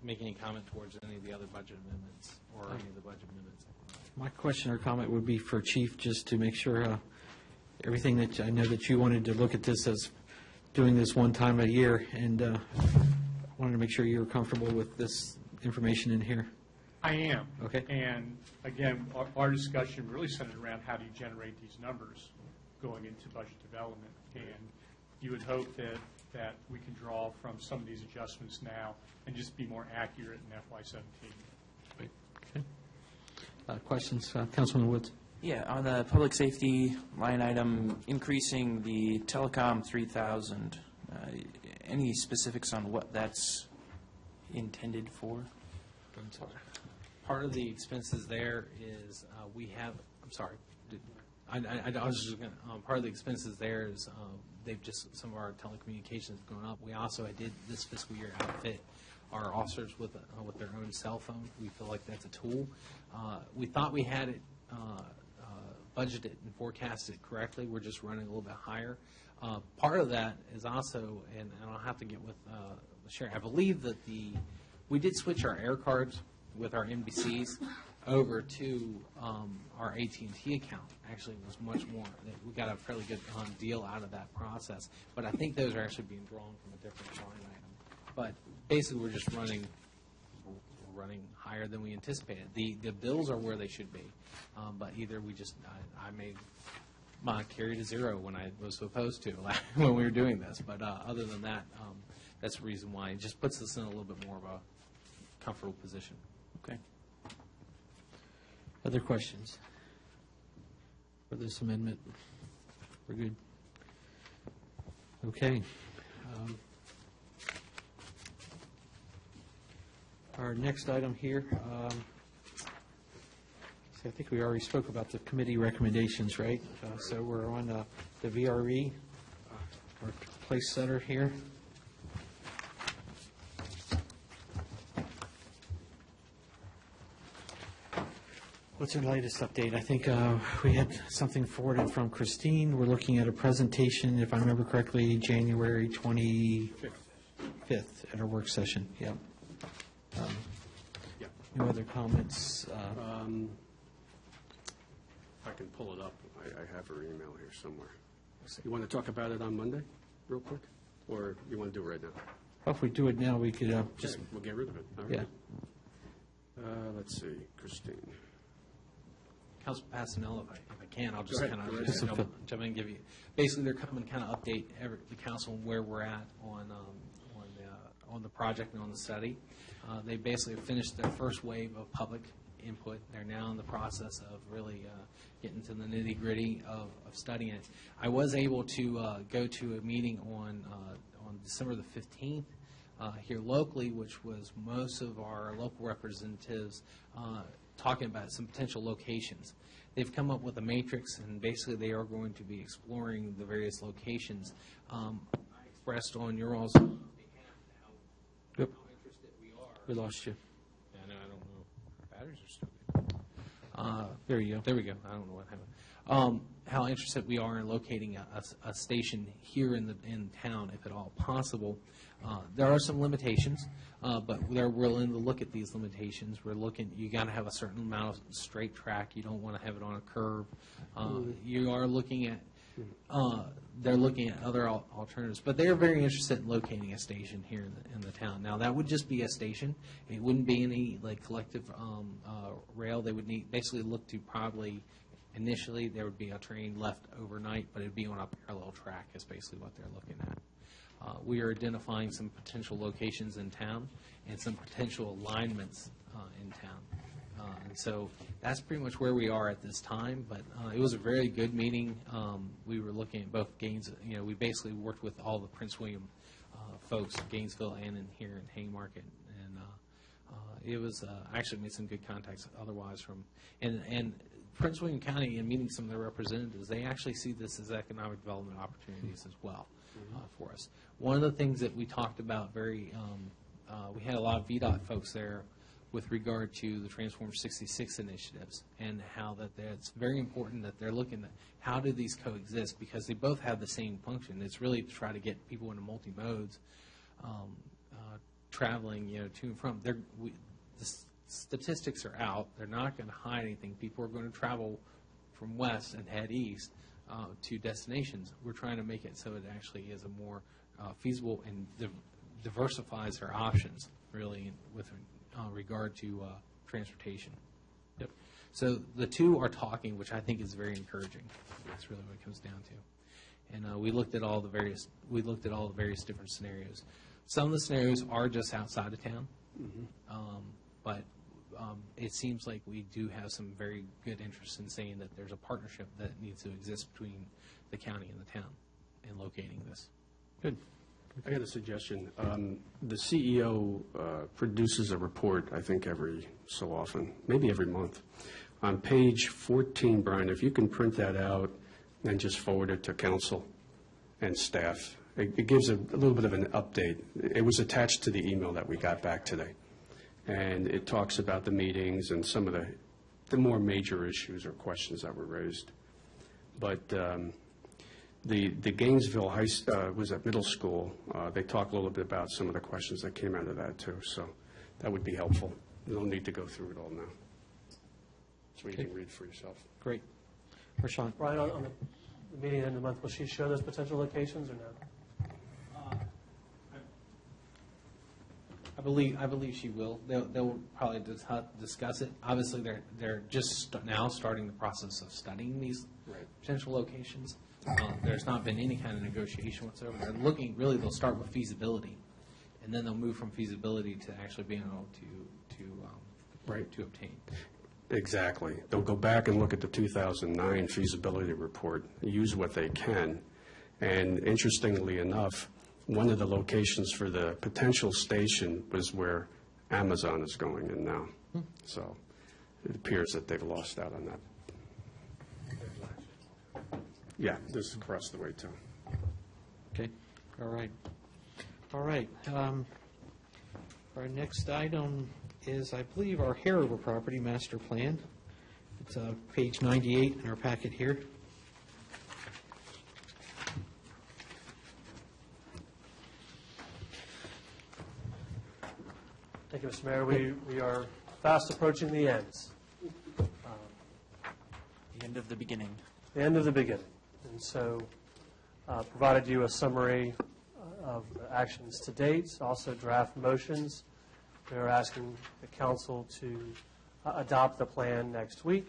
any of the other budget amendments or any of the budget amendments. My question or comment would be for Chief, just to make sure everything that, I know that you wanted to look at this as doing this one time a year, and wanted to make sure you were comfortable with this information in here. I am. Okay. And again, our discussion really centered around how do you generate these numbers going into budget development. And you would hope that we can draw from some of these adjustments now and just be more accurate in FY17. Okay. Questions, Councilman Woods? Yeah, on the public safety line item, increasing the telecom 3,000, any specifics on what that's intended for? Part of the expenses there is we have, I'm sorry, I was just going to, part of the expenses there is they've just, some of our telecommunications have gone up. We also, I did this fiscal year outfit our officers with their own cell phone. We feel like that's a tool. We thought we had it budgeted and forecasted correctly. We're just running a little bit higher. Part of that is also, and I'll have to get with Sherry, I believe that we did switch our air cards with our NBCs over to our AT&T account. Actually, it was much more. We got a fairly good deal out of that process. But I think those are actually being drawn from a different line item. But basically, we're just running higher than we anticipated. The bills are where they should be, but either we just I made mine carry to zero when I was supposed to when we were doing this. But other than that, that's the reason why it just puts us in a little bit more of a comfortable position. Okay. Other questions for this amendment? We're good. Okay. Our next item here, I think we already spoke about the committee recommendations, right? So we're on the VRE, our place setter here. What's our latest update? I think we had something forwarded from Christine. We're looking at a presentation, if I remember correctly, January 25th at our work session. Yep. Yeah. No other comments? I can pull it up. I have her email here somewhere. You want to talk about it on Monday, real quick? Or you want to do it right now? Well, if we do it now, we could just, Okay, we'll get rid of it. All yeah. right. Let's see, Christine. Council Passanello, if I can, I'll just Go ahead. kind Go of right jump in and give you, basically, they're coming kind of update the council on where we're at on the project and on the study. They basically have finished their first wave of public input. They're now in the process of really getting to the nitty-gritty of studying it. I was able to go to a meeting on December the 15th here locally, which was most of our local representatives talking about some potential locations. They've come up with a matrix, and basically they are going to be exploring the various locations. I expressed on your all's behalf Yep. how interested we are. We lost you. Yeah, no, I don't know. Batteries are still good. There you go. There we go. I don't know what happened. How interested we are in locating a station here in town, if at all possible. There are some limitations, but we're willing to look at these limitations. We're looking. You got to have a certain amount of straight track. You don't want to have it on a curve. You are looking at. They're looking at other alternatives, but they are very interested in locating a station here in the town. Now, that would just be a station. It wouldn't be any like collective rail. They would basically look to probably initially there would be a train left overnight, but it'd be on a parallel track is basically what they're looking at. We are identifying some potential locations in town and some potential alignments in town. And so that's pretty much where we are at this time, but it was a very good meeting. We were looking at both we basically worked with all the Prince William folks, Gainesville and in here in Haymarket, and it was actually made some good contacts otherwise from, and Prince William County, in meeting some of their representatives, they actually see this as economic development opportunities as well for us. One of the things that we talked about we had a lot of VDOT folks there with regard to the Transform 66 initiatives and how that's very important that they're looking at how do these coexist, because they both have the same function. It's really to try to get people into multi-modes traveling to and from. The statistics are out. They're not going to hide anything. People are going to travel from west and head east to destinations. We're trying to make it so it actually is a more feasible and diversifies their options, really, with regard to transportation. Yep. So the two are talking, which I think is very encouraging. That's really what it comes down to. And we looked at all the various different scenarios. Some of the scenarios are just outside of town, but it seems like we do have some very good interest in saying that there's a partnership that needs to exist between the county and the town in locating this. Good. I got a suggestion. The CEO produces a report, I think, every so often, maybe every month. On page 14, Brian, if you can print that out and just forward it to council and staff. It gives a little bit of an update. It was attached to the email that we got back today. And it talks about the meetings and some of the more major issues or questions that were raised. But the Gainesville was at middle school. They talk a little bit about some of the questions that came out of that too. So that would be helpful. You don't need to go through it all now. So you can read for yourself. Great. Rashawn? Brian, on the meeting end of the month, will she show those potential locations or no? I believe she will. They'll probably discuss it. Obviously, they're just now starting the process of studying these potential locations. There's not been any kind of negotiation whatsoever. They'll start with feasibility, and then they'll move from feasibility to actually being able to obtain. Exactly. They'll go back and look at the 2009 feasibility report, use what they can. And interestingly enough, one of the locations for the potential station was where Amazon is going in now. So it appears that they've lost out on that. Yeah, this is across the way, too. Okay, all right. All right. Our next item is, I believe, our Hanover property master plan. It's page 98 in our packet here. Thank you, Mr. Mayor. We are fast approaching the ends, The end of the beginning. the end of the beginning. And so provided you a summary of the actions to date, also draft motions. We are asking the council to adopt the plan next week,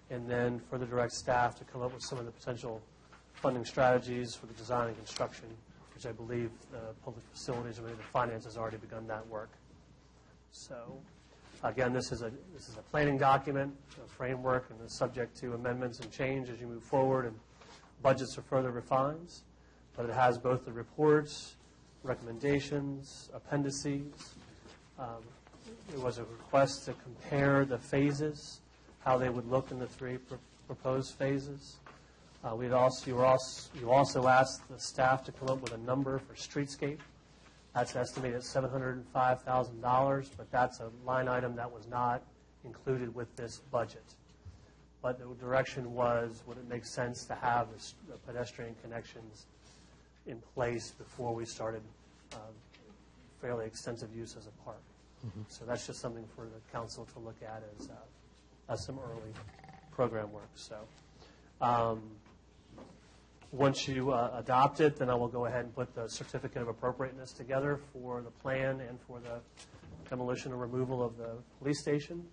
and then for the direct staff to come up with some of the potential funding strategies for the design and construction, which I believe the public facilities and the finance has already begun that work. So, again, this is a planning document, a framework, and is subject to amendments and change as you move forward and budgets are further refined. But it has both the reports, recommendations, appendices. There was a request to compare the phases, how they would look in the three proposed phases. You also asked the staff to come up with a number for streetscape. That's estimated at $705,000, but that's a line item that was not included with this budget. But the direction was, would it make sense to have the pedestrian connections in place before we started fairly extensive use as a park? So that's just something for the council to look at as some early program work. So once you adopt it, then I will go ahead and put the certificate of appropriateness together for the plan and for the demolition or removal of the police station.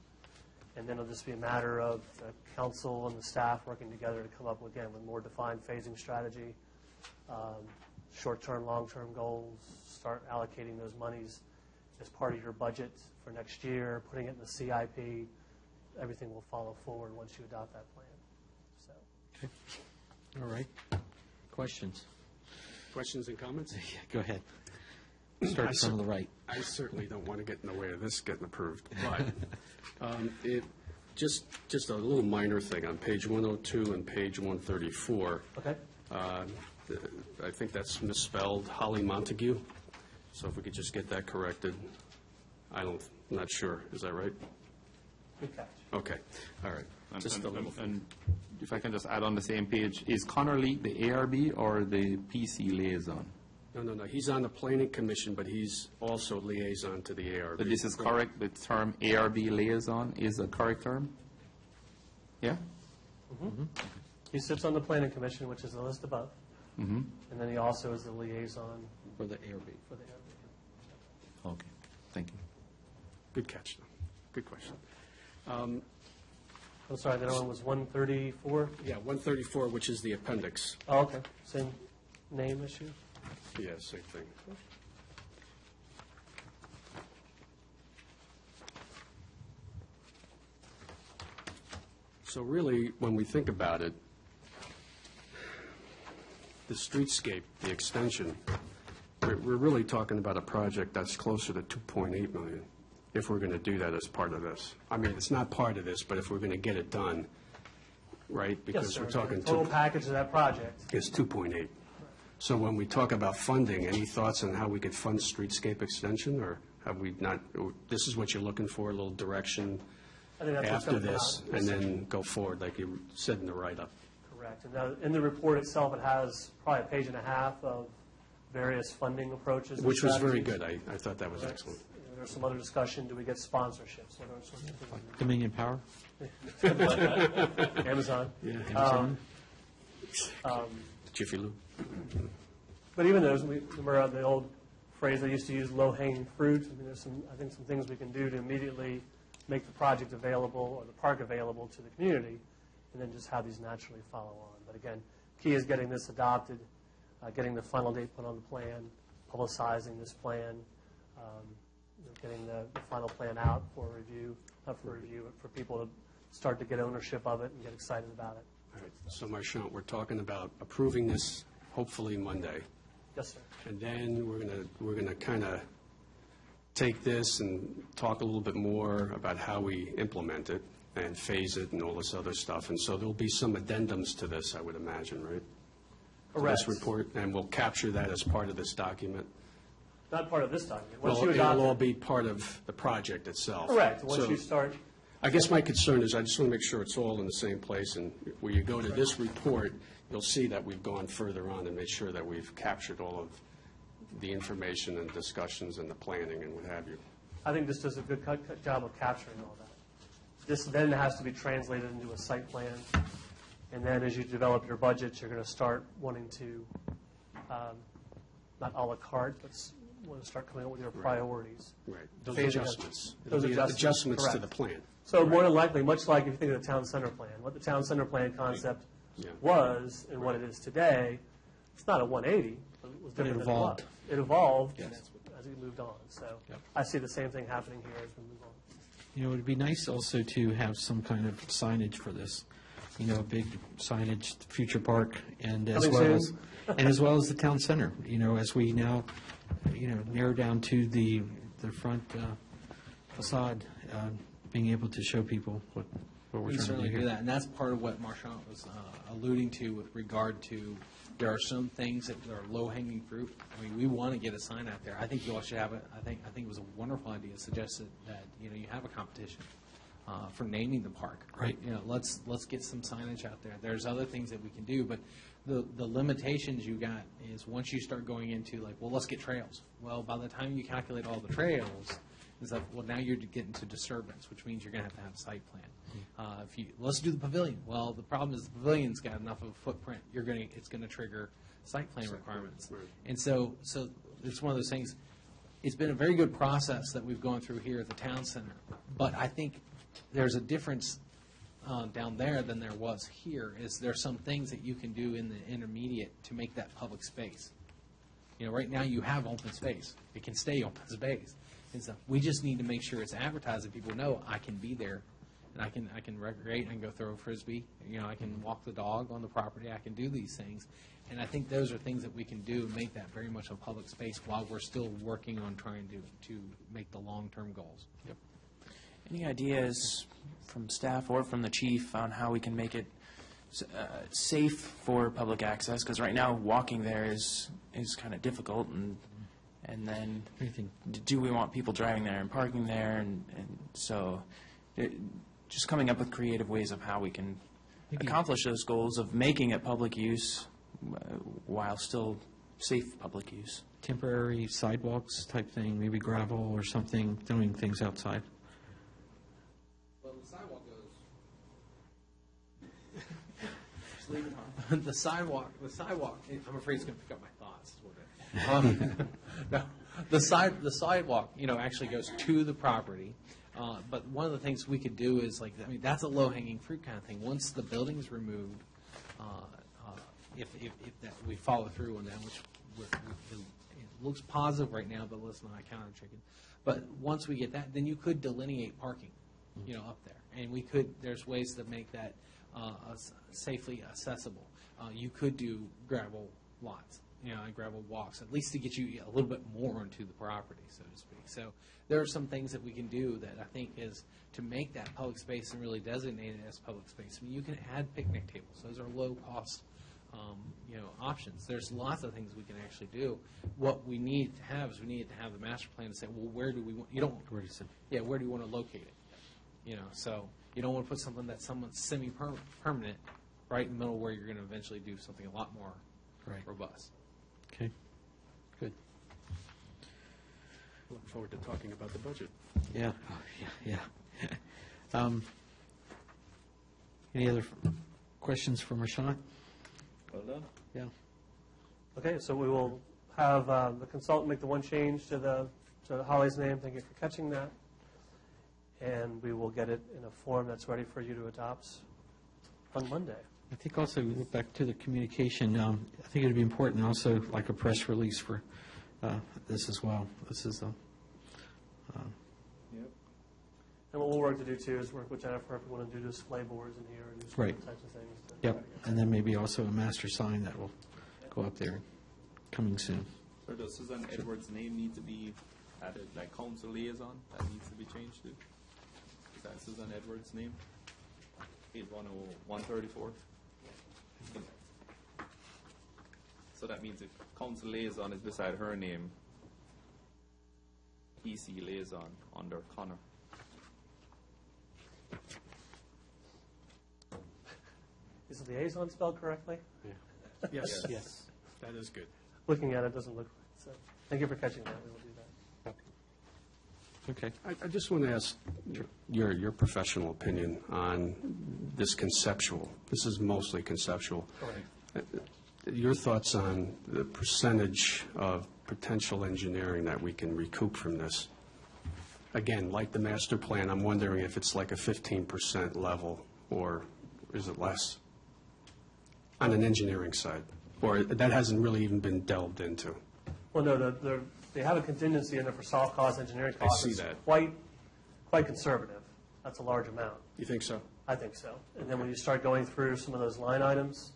And then it'll just be a matter of the council and the staff working together to come up, again, with more defined phasing strategy, short-term, long-term goals, start allocating those monies as part of your budget for next year, putting it in the CIP. Everything will follow forward once you adopt that plan. So. Okay. All right. Questions? Questions and comments? Yeah, go ahead. Start from the right. I certainly don't want to get in the way of this getting approved, but just a little minor thing on page 102 and page 134. Okay. I think that's misspelled, Holly Montague. So if we could just get that corrected. I'm not sure. Is that right? Good catch. Okay. All right. Just a little. And if I can just add on the same page, is Connor Lee the ARB or the PC liaison? No. He's on the planning commission, but he's also liaison to the ARB. But this is correct, the term ARB liaison is a correct term? Yeah? He sits on the planning commission, which is the list above. And then he also is the liaison For the ARB. for the ARB. Okay, thank you. Good catch, though. Good question. I'm sorry, the other one was 134? Yeah, 134, which is the appendix. Oh, okay. Same name issue? Yeah, same thing. So really, when we think about it, the streetscape, the extension, we're really talking about a project that's closer to $2.8 million, if we're going to do that as part of this. I mean, it's not part of this, but if we're going to get it done, right? Yes, Because sir. we're talking The total package of that project. is 2.8. So when we talk about funding, any thoughts on how we could fund streetscape extension, or have we not, this is what you're looking for, a little direction I think that's what's after gonna come this, out. and then go forward, like you said in the write-up? Correct. And in the report itself, it has probably a page and a half of various funding approaches. and Which was very strategies. good. I thought that was Correct. excellent. There's some other discussion, do we get sponsorships? What are sorts of things? Dominion Power? Amazon. Amazon? Jiffy Lube. But even those, remember the old phrase they used to use, low-hanging fruit? I mean, there's I think some things we can do to immediately make the project available or the park available to the community, and then just have these naturally follow on. But again, key is getting this adopted, getting the final date put on the plan, publicizing this plan, getting the final plan out for review, for people to start to get ownership of it and get excited about it. All right. So Marchant, we're talking about approving this hopefully Monday. Yes, sir. And then we're gonna kind of take this and talk a little bit more about how we implement it. and phase it and all this other stuff. And so there'll be some addendums to this, I would imagine, right? To Correct. this report, and we'll capture that as part of this document. Not part of this document. Once Well, you adopt it'll all it. be part of the project itself. Correct. Once So you start, I guess my concern is I just want to make sure it's all in the same place, and where you go to this report, you'll see that we've gone further on and made sure that we've captured all of the information and discussions and the planning and what have you. I think this does a good job of capturing all that. This then has to be translated into a site plan, and then as you develop your budgets, you're going to start wanting to, not à la carte, but want to start coming up with your priorities. Right. Those Phasing it. adjustments. Those It'll be adjustments, to the correct. plan. So more than likely, much like if you think of the town center plan, what the town center plan concept Yeah. was and what it is today, it's not a 180, but it was But it different than it evolved. was. It evolved Yes. as we moved on. So Yep. I see the same thing happening here as we move on. You know, it would be nice also to have some kind of signage for this, you know, a big signage, future park, and as Coming well as, soon. and as well as the town center, you know, as we now, you know, narrow down to the front facade, being able to show people what we're We trying to do certainly do here. that, and that's part of what Marchant was alluding to with regard to, there are some things that are low-hanging fruit. I mean, we want to get a sign out there. I think you all should have it. I think it was a wonderful idea, suggested that, you know, you have a competition for naming the park. Right. You know, let's get some signage out there. There's other things that we can do, but the limitations you got is once you start going into like, well, let's get trails. Well, by the time you calculate all the trails, is that, well, now you're getting to disturbance, which means you're going to have a site plan. Let's do the pavilion. Well, the problem is the pavilion's got enough of a footprint. It's going to trigger site plan requirements. Right. And so it's one of those things. It's been a very good process that we've gone through here at the town center, but I think there's a difference down there than there was here. Is there some things that you can do in the intermediate to make that public space? You know, right now you have open space. It can stay open space. And so we just need to make sure it's advertised and people know I can be there and I can recreate, I can go throw a Frisbee, you know, I can walk the dog on the property, I can do these things. And I think those are things that we can do, make that very much a public space while we're still working on trying to make the long-term goals. Yep. Any ideas from staff or from the chief on how we can make it safe for public access? Because right now, walking there is kind of difficult, and then Anything. do we want people driving there and parking there? And so just coming up with creative ways of how we can accomplish those goals of making it public use while still safe public use. Temporary sidewalks type thing, maybe gravel or something, doing things outside. Well, the sidewalk goes. Just leave it on. The sidewalk, I'm afraid it's going to pick up my thoughts. Is what it- no, the sidewalk, you know, actually goes to the property. But one of the things we could do is like, I mean, that's a low-hanging fruit kind of thing. Once the building's removed, if that, we follow through on that, which it looks positive right now, but let's not counter chicken. But once we get that, then you could delineate parking, you know, up there. And we could, there's ways to make that safely accessible. You could do gravel lots, you know, and gravel walks, at least to get you a little bit more onto the property, so to speak. So there are some things that we can do that I think is to make that public space and really designate it as public space. I mean, you can add picnic tables. Those are low-cost, you know, options. There's lots of things we can actually do. What we need to have is we need to have the master plan to say, well, where do we want, you don't, Where does it- yeah, where do you want to locate it? You know, so you don't want to put something that's somewhat semi-permanent right in the middle where you're going to eventually do something a lot more Right. robust. Okay, good. Look forward to talking about the budget. Yeah, yeah. Any other questions for Marchant? Well done. Yeah. Okay, so we will have the consultant make the one change to Holly's name. Thank you for catching that. And we will get it in a form that's ready for you to adopt on Monday. I think also, we look back to the communication, I think it would be important also, like a press release for this as well. This is, Yep. And what we'll work to do too is work with Jennifer if we want to do display boards in here and do some Right. other types of things. to yep, try to get- and then maybe also a master sign that will go up there, coming soon. So does Susan Edwards' name need to be added, like council liaison, that needs to be changed to? Is that Susan Edwards' name? 134. So that means if council liaison is beside her name, EC liaison under Connor. Is the liaison spelled correctly? Yes, yes, that is good. Looking at it doesn't look right, so thank you for catching that, we will do that. Okay. I just want to ask your professional opinion on this conceptual. This is mostly conceptual. Your thoughts on the percentage of potential engineering that we can recoup from this? Again, like the master plan, I'm wondering if it's like a 15% level, or is it less on an engineering side? Or that hasn't really even been delved into? Well, no, they have a contingency in there for soft cost engineering costs. see It's that. Quite conservative. That's a large amount. You think so? I think so. And then when you start going through some of those line items,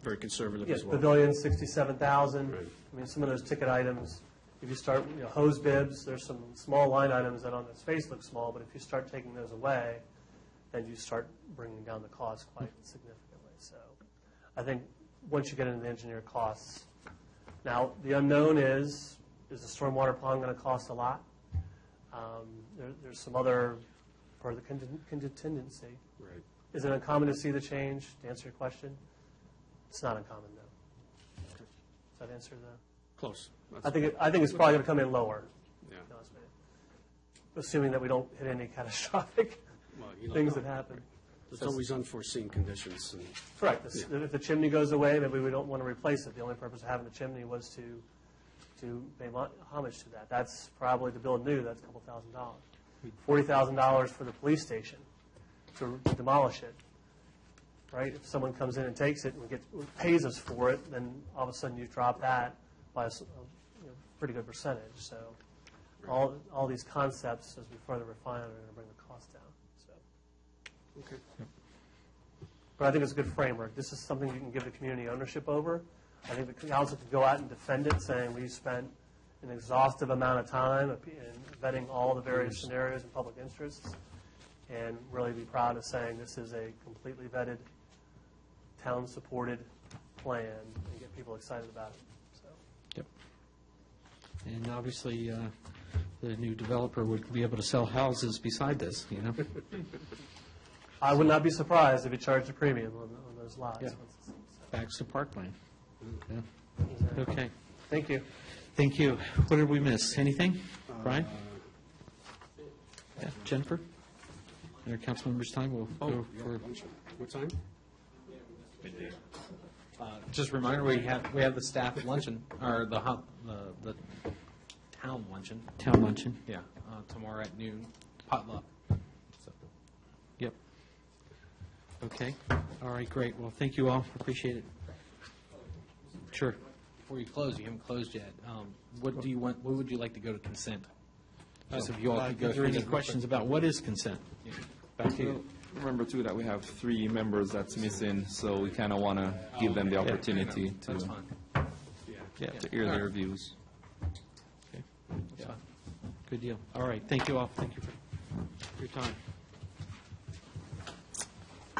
Very conservative yes, as well. pavilion, 67,000. Right. I mean, some of those ticket items, if you start, hose bibs, there's some small line items that on its face look small, but if you start taking those away, then you start bringing down the cost quite significantly. So I think once you get into the engineer costs, now, the unknown is the stormwater pond going to cost a lot? There's some other part of the contingency. Right. Is it uncommon to see the change, to answer your question? It's not uncommon, no. Does that answer the? Close. I think it's probably going to come in lower, Yeah. to be honest with you. Assuming that we don't hit any catastrophic Well, you don't things know. that happen. There's always unforeseen conditions. And Correct. Yeah. If the chimney goes away, maybe we don't want to replace it. The only purpose of having the chimney was to pay homage to that. That's probably to build new, that's a couple $1,000. $40,000 for the police station to demolish it, right? If someone comes in and takes it and pays us for it, then all of a sudden you drop that by a pretty good percentage. So all these concepts, as we further refine it, are going to bring the cost down. So. Okay. But I think it's a good framework. This is something you can give the community ownership over. I think the council can go out and defend it, saying we spent an exhaustive amount of time in vetting all the various scenarios and public interests, and really be proud of saying this is a completely vetted, town-supported plan, and get people excited about it. So. Yep. And obviously, the new developer would be able to sell houses beside this, you know? I would not be surprised if he charged a premium on those lots. Yeah. Backs to parkland. Yeah. Exactly. Okay. Thank you. Thank you. What did we miss? Anything? Brian? Yeah. Jennifer? Our council members' time, we'll go for... What time? Just a reminder, we have the staff luncheon, or the town luncheon. Town luncheon. Yeah, tomorrow at noon, potluck. So. Yep. Okay. All right, great. Well, thank you all. Appreciate it. Sure. Before you close, you haven't closed yet. What do you want? What would you like to go to consent? Just if you all could go Are there through any this real questions quick. about what is consent? Yeah. Back to you. Remember too that we have 3 members that's missing, so we kind of want to give them the opportunity That's to fine. Yeah. hear their views. Okay. That's fine. Good deal. All right. Thank you all. Thank you for your time.